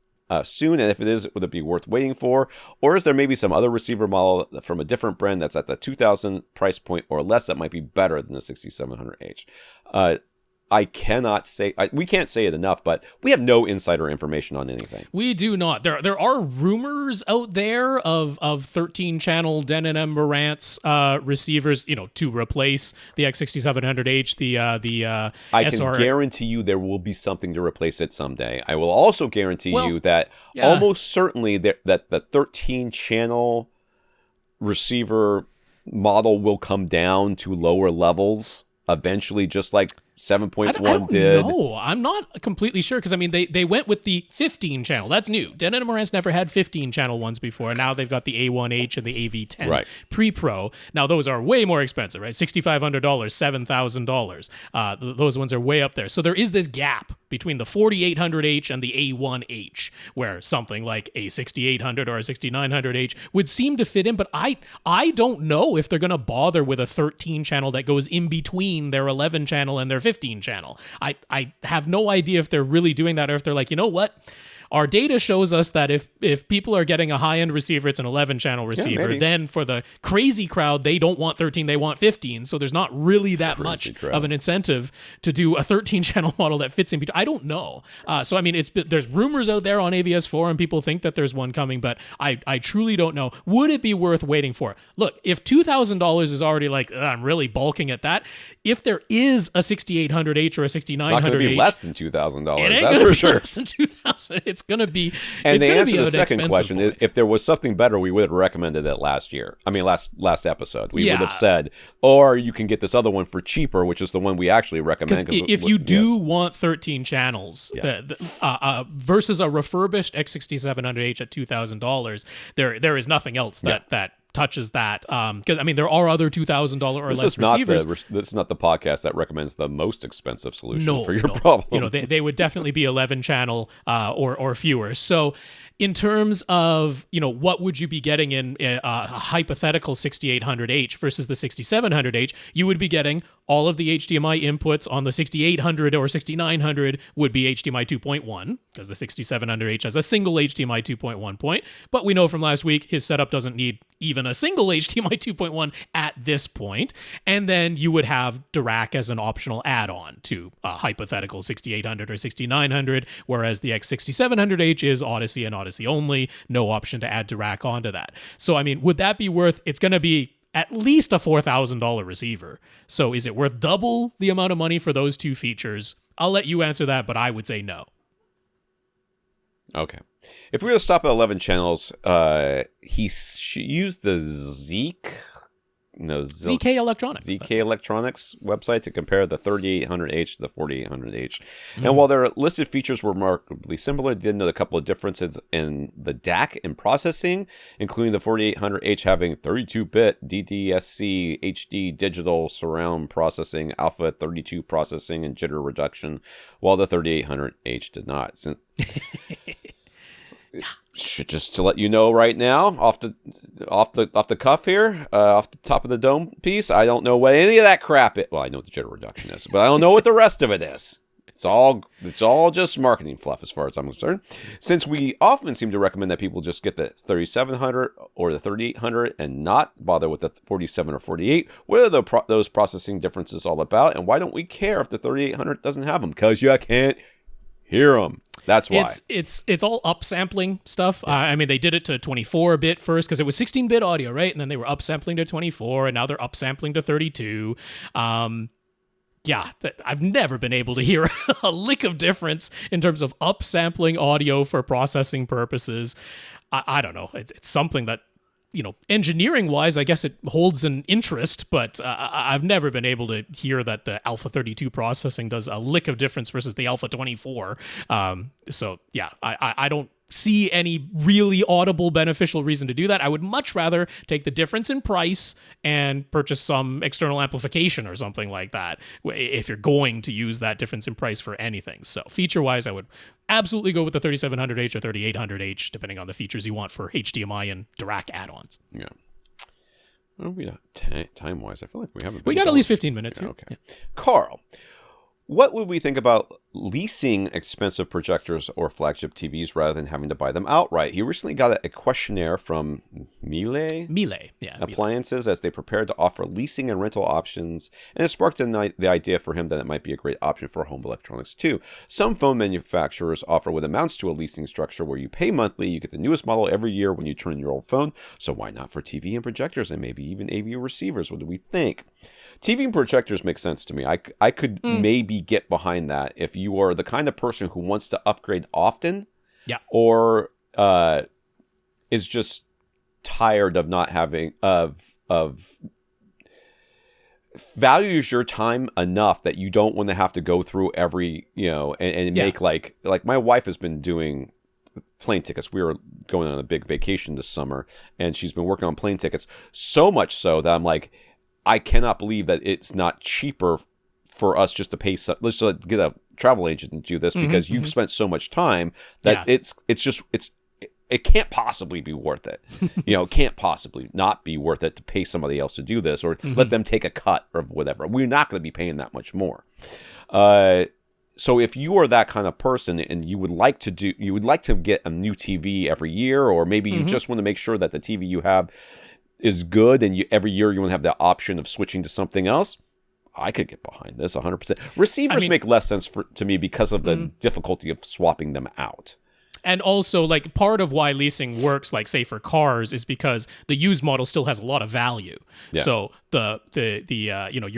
Speaker 1: soon? And if it is, would it be worth waiting for? Or is there maybe some other receiver model from a different brand that's at the $2,000 price point or less that might be better than the 6700H? I cannot say, we can't say it enough, but we have no insider information on anything.
Speaker 2: We do not. There are rumors out there of 13-channel Denon Marantz receivers, to replace the X6700H, the
Speaker 1: I
Speaker 2: SR.
Speaker 1: can guarantee you there will be something to replace it someday. I will also guarantee you that almost certainly that the 13-channel receiver model will come down to lower levels eventually, just like 7.1 did.
Speaker 2: No, I'm not completely sure because they went with the 15-channel. That's new. Denon Marantz never had 15-channel ones before, and now they've got the A1H and the AV10 Pre-Pro. Now those are way more expensive, right? $6,500, $7,000. Those ones are way up there. So there is this gap between the 4800H and the A1H, where something like a 6800 or a 6900H would seem to fit in. But I don't know if they're going to bother with a 13-channel that goes in between their 11-channel and their 15-channel. I have no idea if they're really doing that, or if they're like, you know what? Our data shows us that if people are getting a high-end receiver, it's an 11-channel receiver. Then for the crazy crowd, they don't want 13, they want 15. So there's not really that much of an incentive to do a 13-channel model that fits in between. I don't know. There's rumors out there on AVS4, and people think that there's one coming, but I truly don't know. Would it be worth waiting for? Look, if $2,000 is already like, I'm really balking at that, if there is a 6800H or a 6900H, it's not going to be
Speaker 1: less than $2,000. That's for sure.
Speaker 2: Less than $2,000. It's going to be.
Speaker 1: And the answer to the second question is, if there was something better, we would have recommended it last episode. We would have said, or you can get this other one for cheaper, which is the one we actually recommend.
Speaker 2: If you do want 13 channels versus a refurbished X6700H at $2,000, there is nothing else that touches that. Because there are other $2,000 or less receivers.
Speaker 1: This is not the podcast that recommends the most expensive solution for your problem.
Speaker 2: They would definitely be 11-channel or fewer. So in terms of, what would you be getting in a hypothetical 6800H versus the 6700H, you would be getting all of the HDMI inputs on the 6800 or 6900 would be HDMI 2.1, because the 6700H has a single HDMI 2.1 point. But we know from last week, his setup doesn't need even a single HDMI 2.1 at this point. And then you would have Dirac as an optional add-on to a hypothetical 6800 or 6900, whereas the X6700H is Audyssey and Audyssey only, no option to add Dirac onto that. So, would that be worth, it's going to be at least a $4,000 receiver. So is it worth double the amount of money for those two features? I'll let you answer that, but I would say no.
Speaker 1: Okay. If we were to stop at 11 channels, he used the ZK
Speaker 2: Electronics.
Speaker 1: ZK Electronics website to compare the 3800H to the 4800H. And while their listed features were remarkably similar, they did note a couple of differences in the DAC and processing, including the 4800H having 32-bit DDSC HD digital surround processing, alpha 32 processing, and jitter reduction, while the 3800H did not. Just to let you know right now, off the cuff here, off the top of the dome piece, I don't know what any of that crap is. Well, I know what the jitter reduction is, but I don't know what the rest of it is. It's all just marketing fluff as far as I'm concerned. Since we often seem to recommend that people just get the 3700 or the 3800 and not bother with the 47 or 48, what are those processing differences all about? And why don't we care if the 3800 doesn't have them? Because you can't hear them. That's why.
Speaker 2: It's all upsampling stuff. Yeah. They did it to 24-bit first because it was 16-bit audio, right? And then they were upsampling to 24, and now they're upsampling to 32. I've never been able to hear a lick of difference in terms of upsampling audio for processing purposes. I don't know. It's something that, engineering-wise, I guess it holds an interest, but I've never been able to hear that the Alpha 32 processing does a lick of difference versus the Alpha 24. I don't see any really audible beneficial reason to do that. I would much rather take the difference in price and purchase some external amplification or something like that if you're going to use that difference in price for anything. So feature-wise, I would absolutely go with the 3700H or 3800H, depending on the features you want for HDMI and Dirac add-ons.
Speaker 1: Yeah. Well, time-wise, I feel like we haven't.
Speaker 2: We got at least 15 minutes.
Speaker 1: Yeah, okay. Yeah. Karl, what would we think about leasing expensive projectors or flagship TVs rather than having to buy them outright? He recently got a questionnaire from
Speaker 2: Miele,
Speaker 1: appliances as they prepared to offer leasing and rental options, and it sparked the idea for him that it might be a great option for home electronics too. Some phone manufacturers offer what amounts to a leasing structure where you pay monthly, you get the newest model every year when you turn in your old phone, so why not for TV and projectors and maybe even AV receivers? What do we think? TV and projectors make sense to me. I could maybe get behind that if you are the kind of person who wants to upgrade often, or is just tired of not having of values your time enough that you don't want to have to go through every and make like my wife has been doing plane tickets. We were going on a big vacation this summer, and she's been working on plane tickets so much so that I'm like, I cannot believe that it's not cheaper for us just to pay let's just get a travel agent and do this, because you've spent so much time that it can't possibly be worth it. It can't possibly not be worth it to pay somebody else to do this, or let them take a cut or whatever. We're not going to be paying that much more. So if you are that kind of person and you would like to get a new TV every year, or maybe you just want to make sure that the TV you have is good, and every year you want to have the option of switching to something else, I could get behind this 100%. Receivers make less sense to me because of the difficulty of swapping them out.
Speaker 2: And also, like, part of why leasing works, like, say, for cars, is because the used model still has a lot of value. Yeah. So your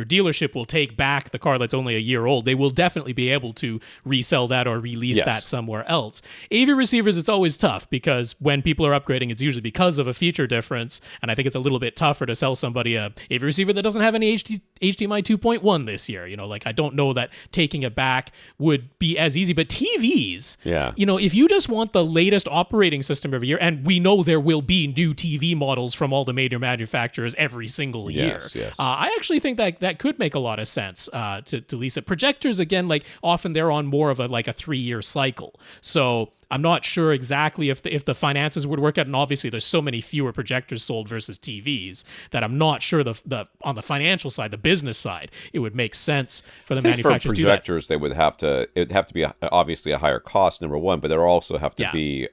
Speaker 2: dealership will take back the car that's only a year old. They will definitely be able to resell that or release that somewhere else. AV receivers, it's always tough, because when people are upgrading, it's usually because of a feature difference. And I think it's a little bit tougher to sell somebody a AV receiver that doesn't have any HDMI 2.1 this year. I don't know that taking it back would be as easy. But TVs, if you just want the latest operating system every year, and we know there will be new TV models from all the major manufacturers every single year.
Speaker 1: Yes.
Speaker 2: I actually think that could make a lot of sense to lease it. Projectors, again, like, often they're on more of a 3-year cycle. So I'm not sure exactly if the finances would work out, and obviously there's so many fewer projectors sold versus TVs that I'm not sure the on the financial side, the business side, it would make sense for the manufacturers
Speaker 1: for projectors,
Speaker 2: to do that.
Speaker 1: It would have to be obviously a higher cost, number one, but there also have to be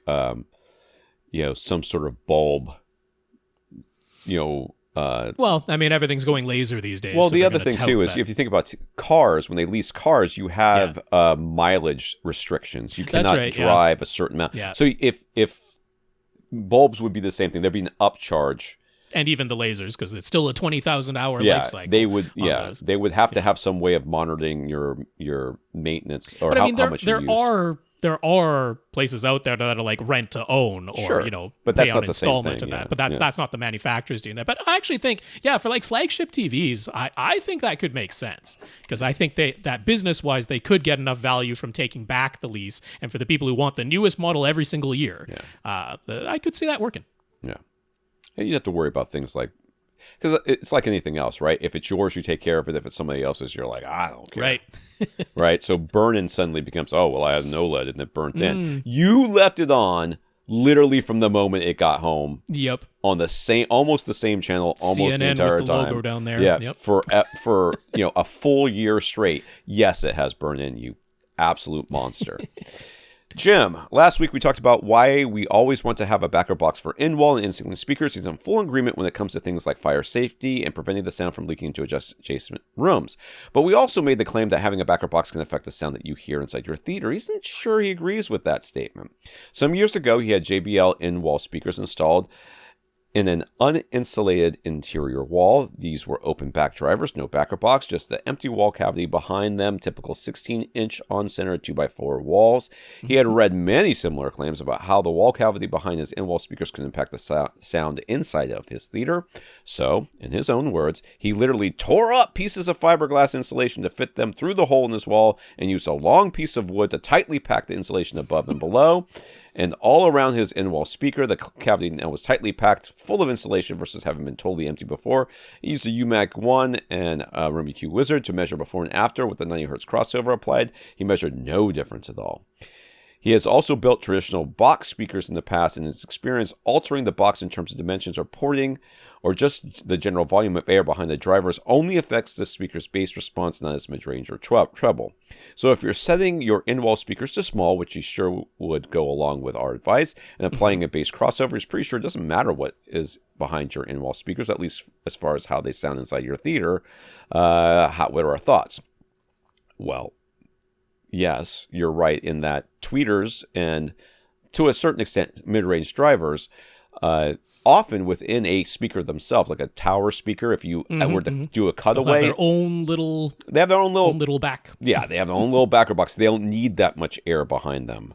Speaker 1: some sort of bulb.
Speaker 2: Well, I mean, everything's going laser these days.
Speaker 1: Well,
Speaker 2: so
Speaker 1: the other thing too is if you think about cars, when they lease cars, you have mileage restrictions. You cannot drive a certain amount. Yeah. So if bulbs would be the same thing, there'd be an upcharge.
Speaker 2: And even the lasers, because it's still a 20,000 hour life cycle.
Speaker 1: They would. They would have to have some way of monitoring your maintenance or how much you use.
Speaker 2: There are places out there that are like rent to own, or
Speaker 1: but
Speaker 2: pay
Speaker 1: that's
Speaker 2: out
Speaker 1: not the same thing,
Speaker 2: to that. But that's not the manufacturers doing that. But I actually think, for like flagship TVs, I think that could make sense, because I think that business wise they could get enough value from taking back the lease, and for the people who want the newest model every single year, I could see that working.
Speaker 1: Yeah, and you have to worry about things like, because it's like anything else, right? If it's yours, you take care of it. If it's somebody else's, you're like, I don't care.
Speaker 2: Right.
Speaker 1: Right? So burn-in suddenly becomes, I had an OLED and it burnt in. You left it on literally from the moment it got home.
Speaker 2: Yep.
Speaker 1: On almost the same channel, almost
Speaker 2: CNN
Speaker 1: the entire
Speaker 2: with the
Speaker 1: time.
Speaker 2: logo down there.
Speaker 1: Yeah.
Speaker 2: Yep.
Speaker 1: For a full year straight. Yes, it has burned in, you absolute monster. Jim, last week we talked about why we always want to have a backup box for in-wall and in-ceiling speakers. He's in full agreement when it comes to things like fire safety and preventing the sound from leaking into adjacent rooms. But we also made the claim that having a backup box can affect the sound that you hear inside your theater. He isn't sure he agrees with that statement. Some years ago, he had JBL in-wall speakers installed in an uninsulated interior wall. These were open back drivers, no backup box, just the empty wall cavity behind them, typical 16-inch on-center 2x4 walls. He had read many similar claims about how the wall cavity behind his in-wall speakers could impact the sound inside of his theater. So, in his own words, he literally tore up pieces of fiberglass insulation to fit them through the hole in his wall and used a long piece of wood to tightly pack the insulation above and below. And all around his in-wall speaker, the cavity now was tightly packed, full of insulation versus having been totally empty before. He used a UMAC 1 and a Room EQ Wizard to measure before and after with the 90 Hz crossover applied. He measured no difference at all. He has also built traditional box speakers in the past, and his experience altering the box in terms of dimensions or porting or just the general volume of air behind the drivers only affects the speaker's bass response, not its mid-range or treble. So if you're setting your in-wall speakers to small, which he sure would go along with our advice, and applying a bass crossover, he's pretty sure it doesn't matter what is behind your in-wall speakers, at least as far as how they sound inside your theater. What are our thoughts? Well, yes, you're right in that tweeters and, to a certain extent, mid-range drivers, often within a speaker themselves, like a tower speaker, if you were to do a cutaway,
Speaker 2: they have their own little back.
Speaker 1: Yeah, they have their own little backer box. They don't need that much air behind them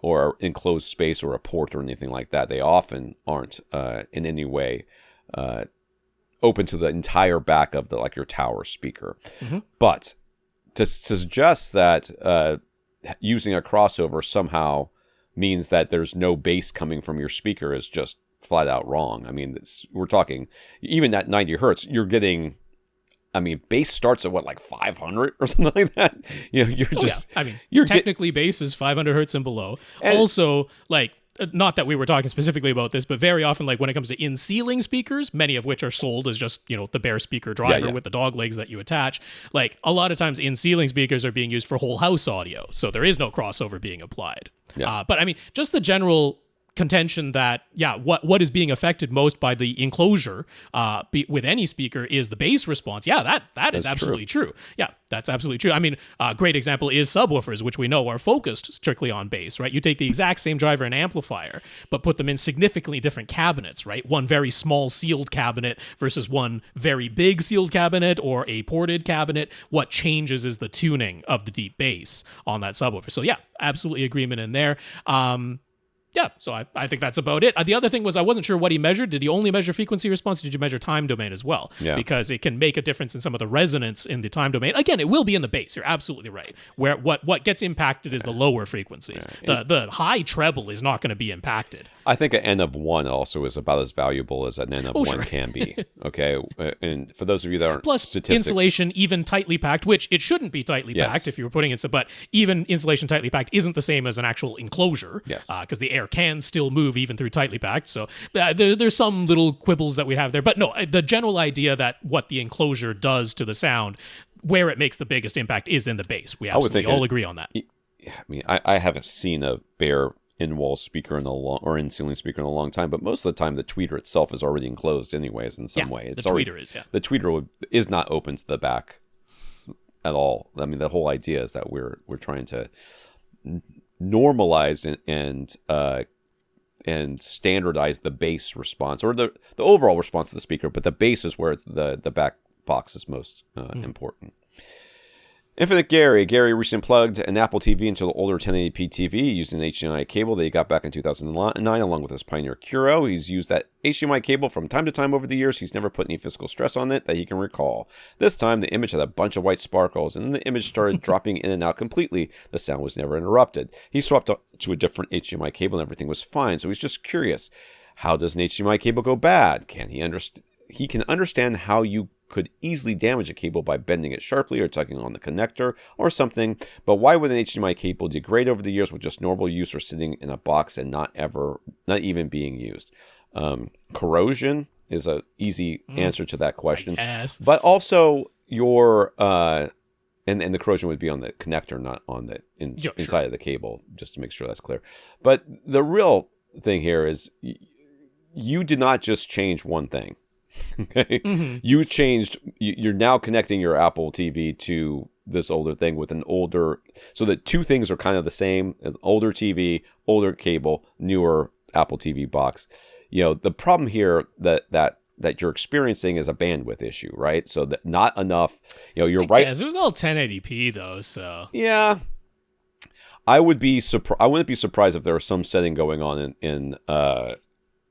Speaker 1: or enclosed space or a port or anything like that. They often aren't in any way open to the entire back of your tower speaker. But to suggest that using a crossover somehow means that there's no bass coming from your speaker is just flat out wrong. I mean, we're talking, even at 90 hertz, you're getting, bass starts at 500 or something like that.
Speaker 2: Technically bass is 500 hertz and below. And also, not that we were talking specifically about this, but very often, when it comes to in-ceiling speakers, many of which are sold as just, the bare speaker driver with the dog legs that you attach, a lot of times in-ceiling speakers are being used for whole house audio, so there is no crossover being applied. Yeah. But just the general contention that what is being affected most by the enclosure with any speaker is the bass response. That is absolutely true. Yeah, that's absolutely true. A great example is subwoofers, which we know are focused strictly on bass, right? You take the exact same driver and amplifier, but put them in significantly different cabinets, right? One very small sealed cabinet versus one very big sealed cabinet or a ported cabinet. What changes is the tuning of the deep bass on that subwoofer. So absolutely agreement in there. So I think that's about it. The other thing was I wasn't sure what he measured. Did he only measure frequency response? Did you measure time domain as well? Yeah. Because it can make a difference in some of the resonance in the time domain. Again, it will be in the bass. You're absolutely right. Where what gets impacted is the lower frequencies. Yeah. The high treble is not going to be impacted.
Speaker 1: I think an N of 1 also is about as valuable as an N of 1 can be. Okay, and for those of you that aren't
Speaker 2: plus insulation even tightly packed, which it shouldn't be tightly packed if you were putting it. But even insulation tightly packed isn't the same as an actual enclosure. Yes, because the air can still move even through tightly packed. So there's some little quibbles that we have there. But no, the general idea that what the enclosure does to the sound, where it makes the biggest impact is in the bass. We absolutely all agree on that.
Speaker 1: I haven't seen a bare in-wall speaker or in-ceiling speaker in a long time, but most of the time the tweeter itself is already enclosed anyways in some way.
Speaker 2: The tweeter
Speaker 1: is not open to the back at all. The whole idea is that we're trying to normalize and standardize the bass response or the overall response to the speaker, but the bass is where the back box is most important. Infinite Gary recently plugged an Apple TV into the older 1080p TV using an HDMI cable that he got back in 2009 along with his Pioneer Curo. He's used that HDMI cable from time to time over the years. He's never put any physical stress on it that he can recall. This time, the image had a bunch of white sparkles, and then the image started dropping in and out completely. The sound was never interrupted. He swapped to a different HDMI cable and everything was fine, so he's just curious. How does an HDMI cable go bad? He can understand how you could easily damage a cable by bending it sharply or tugging on the connector or something, but why would an HDMI cable degrade over the years with just normal use or sitting in a box and not even being used? Corrosion is an easy answer to that question. But also your and the corrosion would be on the connector, not on the inside of the cable, just to make sure that's clear. But the real thing here is you did not just change one thing. Okay, you're now connecting your Apple TV to this older thing with an older, so that two things are kind of the same: an older TV, older cable, newer Apple TV box. The problem here that you're experiencing is a bandwidth issue, right? So that not enough. You're right.
Speaker 2: It was all 1080p though, so
Speaker 1: yeah. I wouldn't be surprised if there was some setting going on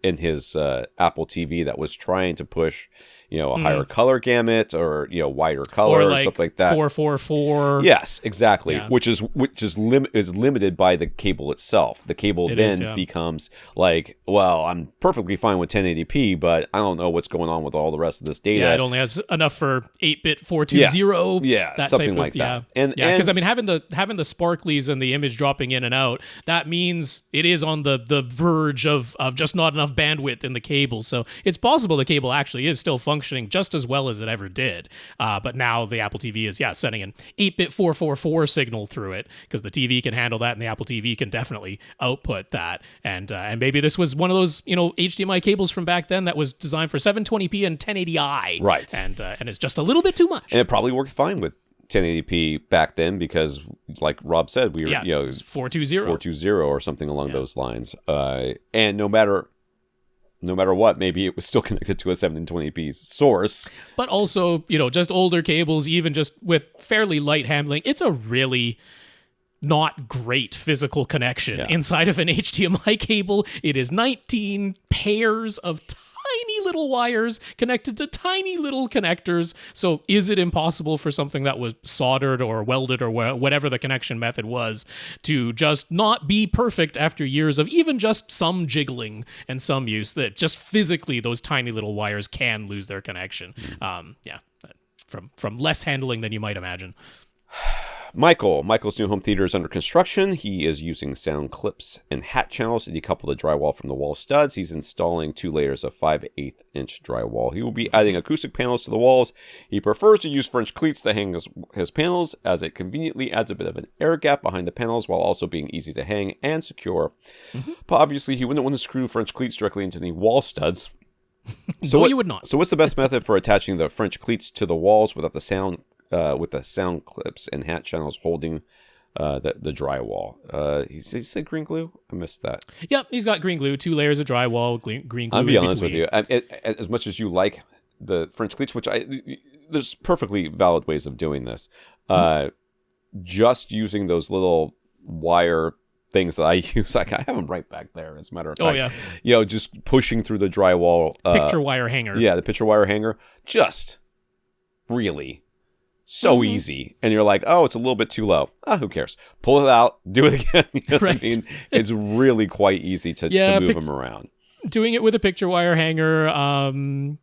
Speaker 1: in his Apple TV that was trying to push a higher color gamut or wider color or something like that.
Speaker 2: 444.
Speaker 1: Yes, exactly. Yeah. Which is limited by the cable itself. The cable becomes like, well, I'm perfectly fine with 1080p, but I don't know what's going on with all the rest of this data.
Speaker 2: Yeah, it only has enough for 8-bit 420.
Speaker 1: Yeah, that something like that. And
Speaker 2: because I mean, having the sparklies and the image dropping in and out, that means it is on the verge of just not enough bandwidth in the cable. So it's possible the cable actually is still functioning just as well as it ever did. But now the Apple TV is sending an 8-bit 444 signal through it because the TV can handle that, and the Apple TV can definitely output that. And maybe this was one of those HDMI cables from back then that was designed for 720p and 1080i.
Speaker 1: Right.
Speaker 2: And it's just a little bit too much.
Speaker 1: And it probably worked fine with 1080p back then because, like Rob said, we were
Speaker 2: it was 420
Speaker 1: or something along those lines. And no matter what, maybe it was still connected to a 720p source.
Speaker 2: But also, just older cables, even just with fairly light handling, it's a really not great physical connection inside of an HDMI cable. It is 19 pairs of tiny little wires connected to tiny little connectors. So is it impossible for something that was soldered or welded or whatever the connection method was to just not be perfect after years of even just some jiggling and some use, that just physically those tiny little wires can lose their connection? From less handling than you might imagine.
Speaker 1: Michael's new home theater is under construction. He is using sound clips and hat channels to decouple the drywall from the wall studs. He's installing 2 layers of 5/8-inch drywall. He will be adding acoustic panels to the walls. He prefers to use French cleats to hang his panels, as it conveniently adds a bit of an air gap behind the panels while also being easy to hang and secure. But obviously, he wouldn't want to screw French cleats directly into the wall studs.
Speaker 2: So you would not.
Speaker 1: So what's the best method for attaching the French cleats to the walls without the sound? With the sound clips and hat channels holding the drywall. He said green glue? I missed that.
Speaker 2: Yep, he's got green glue, 2 layers of drywall, green glue.
Speaker 1: I'll be honest with you. As much as you like the French cleats, which there's perfectly valid ways of doing this, just using those little wire things that I use, I have them right back there, as a matter of fact. Just pushing through the drywall.
Speaker 2: Picture wire hanger.
Speaker 1: Yeah, the picture wire hanger. Just really... so easy. And you're like, oh, it's a little bit too low. Who cares? Pull it out, do it again. What I mean? It's really quite easy to move them around.
Speaker 2: Doing it with a picture wire hanger,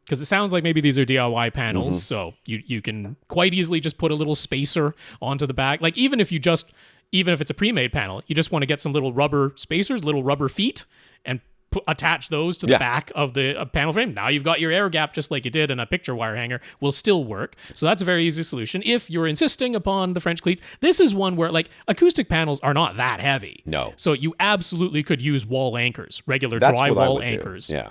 Speaker 2: because it sounds like maybe these are DIY panels, so you can quite easily just put a little spacer onto the back. Like even if it's a pre-made panel, you just want to get some little rubber spacers, little rubber feet, and attach those to the back of the panel frame. Now you've got your air gap just like you did, and a picture wire hanger will still work. So that's a very easy solution. If you're insisting upon the French cleats, this is one where acoustic panels are not that heavy.
Speaker 1: No.
Speaker 2: So you absolutely could use wall anchors, regular drywall anchors.
Speaker 1: Yeah.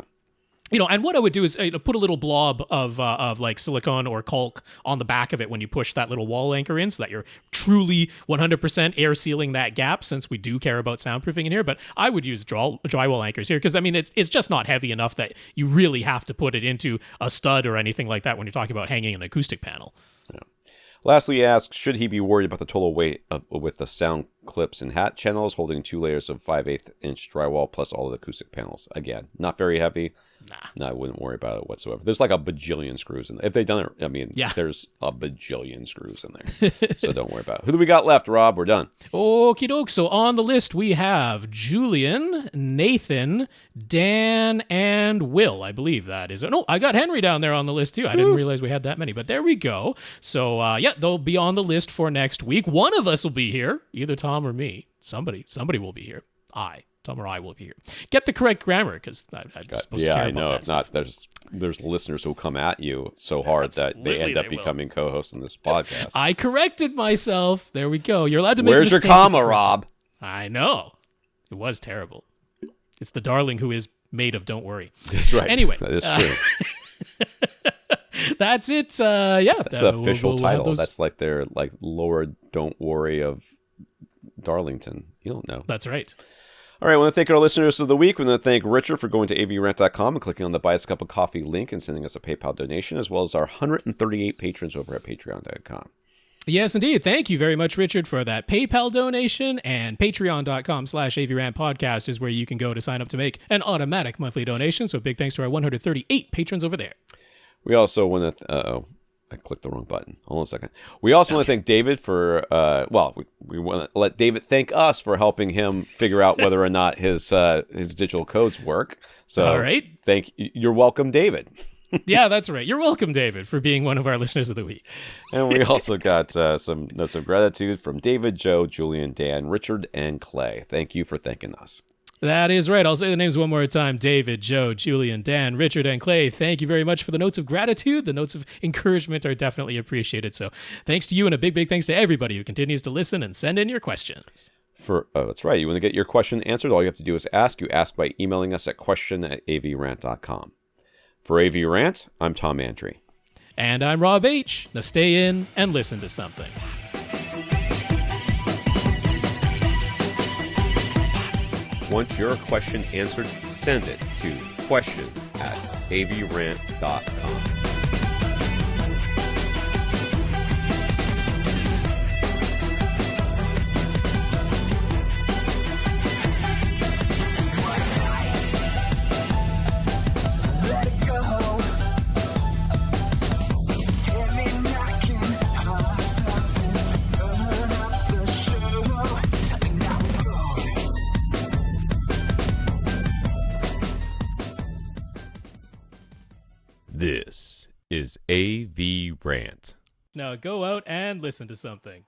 Speaker 2: And what I would do is put a little blob of like silicone or caulk on the back of it when you push that little wall anchor in, so that you're truly 100% air sealing that gap, since we do care about soundproofing in here. But I would use drywall anchors here because, I mean, it's just not heavy enough that you really have to put it into a stud or anything like that when you're talking about hanging an acoustic panel.
Speaker 1: Yeah. Lastly, he asks, should he be worried about the total weight with the sound clips and hat channels holding 2 layers of 5/8-inch drywall plus all of the acoustic panels? Again, not very heavy. No, I wouldn't worry about it whatsoever. There's like a bajillion screws in there. If they've done it, I mean, there's a bajillion screws in there. So don't worry about it. Who do we got left, Rob? We're done.
Speaker 2: Okie doke. So on the list, we have Julian, Nathan, Dan, and Will. I believe that is it. No, I got Henry down there on the list too. I didn't realize we had that many, but there we go. So they'll be on the list for next week. One of us will be here, either Tom or me. Somebody will be here. Tom or I will be here. Get the correct grammar, because I'm supposed to care
Speaker 1: I
Speaker 2: about
Speaker 1: know.
Speaker 2: that
Speaker 1: If not, there's listeners who come at you so hard that they end up becoming co-hosts in this podcast.
Speaker 2: I corrected myself. There we go. You're allowed to make
Speaker 1: Where's your comma, Rob?
Speaker 2: I know. It was terrible. It's the darling who is made of don't worry.
Speaker 1: That's right.
Speaker 2: Anyway.
Speaker 1: That is true.
Speaker 2: That's it.
Speaker 1: That's the official title. That's like their lower don't worry of Darlington. You don't know.
Speaker 2: That's right.
Speaker 1: All right, I want to thank our listeners of the week. We want to thank Richard for going to avrant.com and clicking on the Buy Us a Cup of Coffee link and sending us a PayPal donation, as well as our 138 patrons over at patreon.com.
Speaker 2: Yes, indeed. Thank you very much, Richard, for that PayPal donation. And patreon.com/AVRant podcast is where you can go to sign up to make an automatic monthly donation. So big thanks to our 138 patrons over there.
Speaker 1: We also want to. I clicked the wrong button. Hold on a second. We also want to thank David for. We want to let David thank us for helping him figure out whether or not his digital codes work. So,
Speaker 2: all right.
Speaker 1: You're welcome, David.
Speaker 2: Yeah, that's right. You're welcome, David, for being one of our listeners of the week.
Speaker 1: And we also got some notes of gratitude from David, Joe, Julian, Dan, Richard, and Klay. Thank you for thanking us.
Speaker 2: That is right. I'll say the names one more time. David, Joe, Julian, Dan, Richard, and Klay. Thank you very much for the notes of gratitude. The notes of encouragement are definitely appreciated. So thanks to you, and a big, big thanks to everybody who continues to listen and send in your questions.
Speaker 1: That's right. You want to get your question answered, all you have to do is ask. You ask by emailing us at question@avrant.com. For AVRant, I'm Tom Andry.
Speaker 2: And I'm Rob H. Now stay in and listen to something.
Speaker 1: Want your question answered? Send it to question@avrant.com. This is AVRant.
Speaker 2: Now go out and listen to something.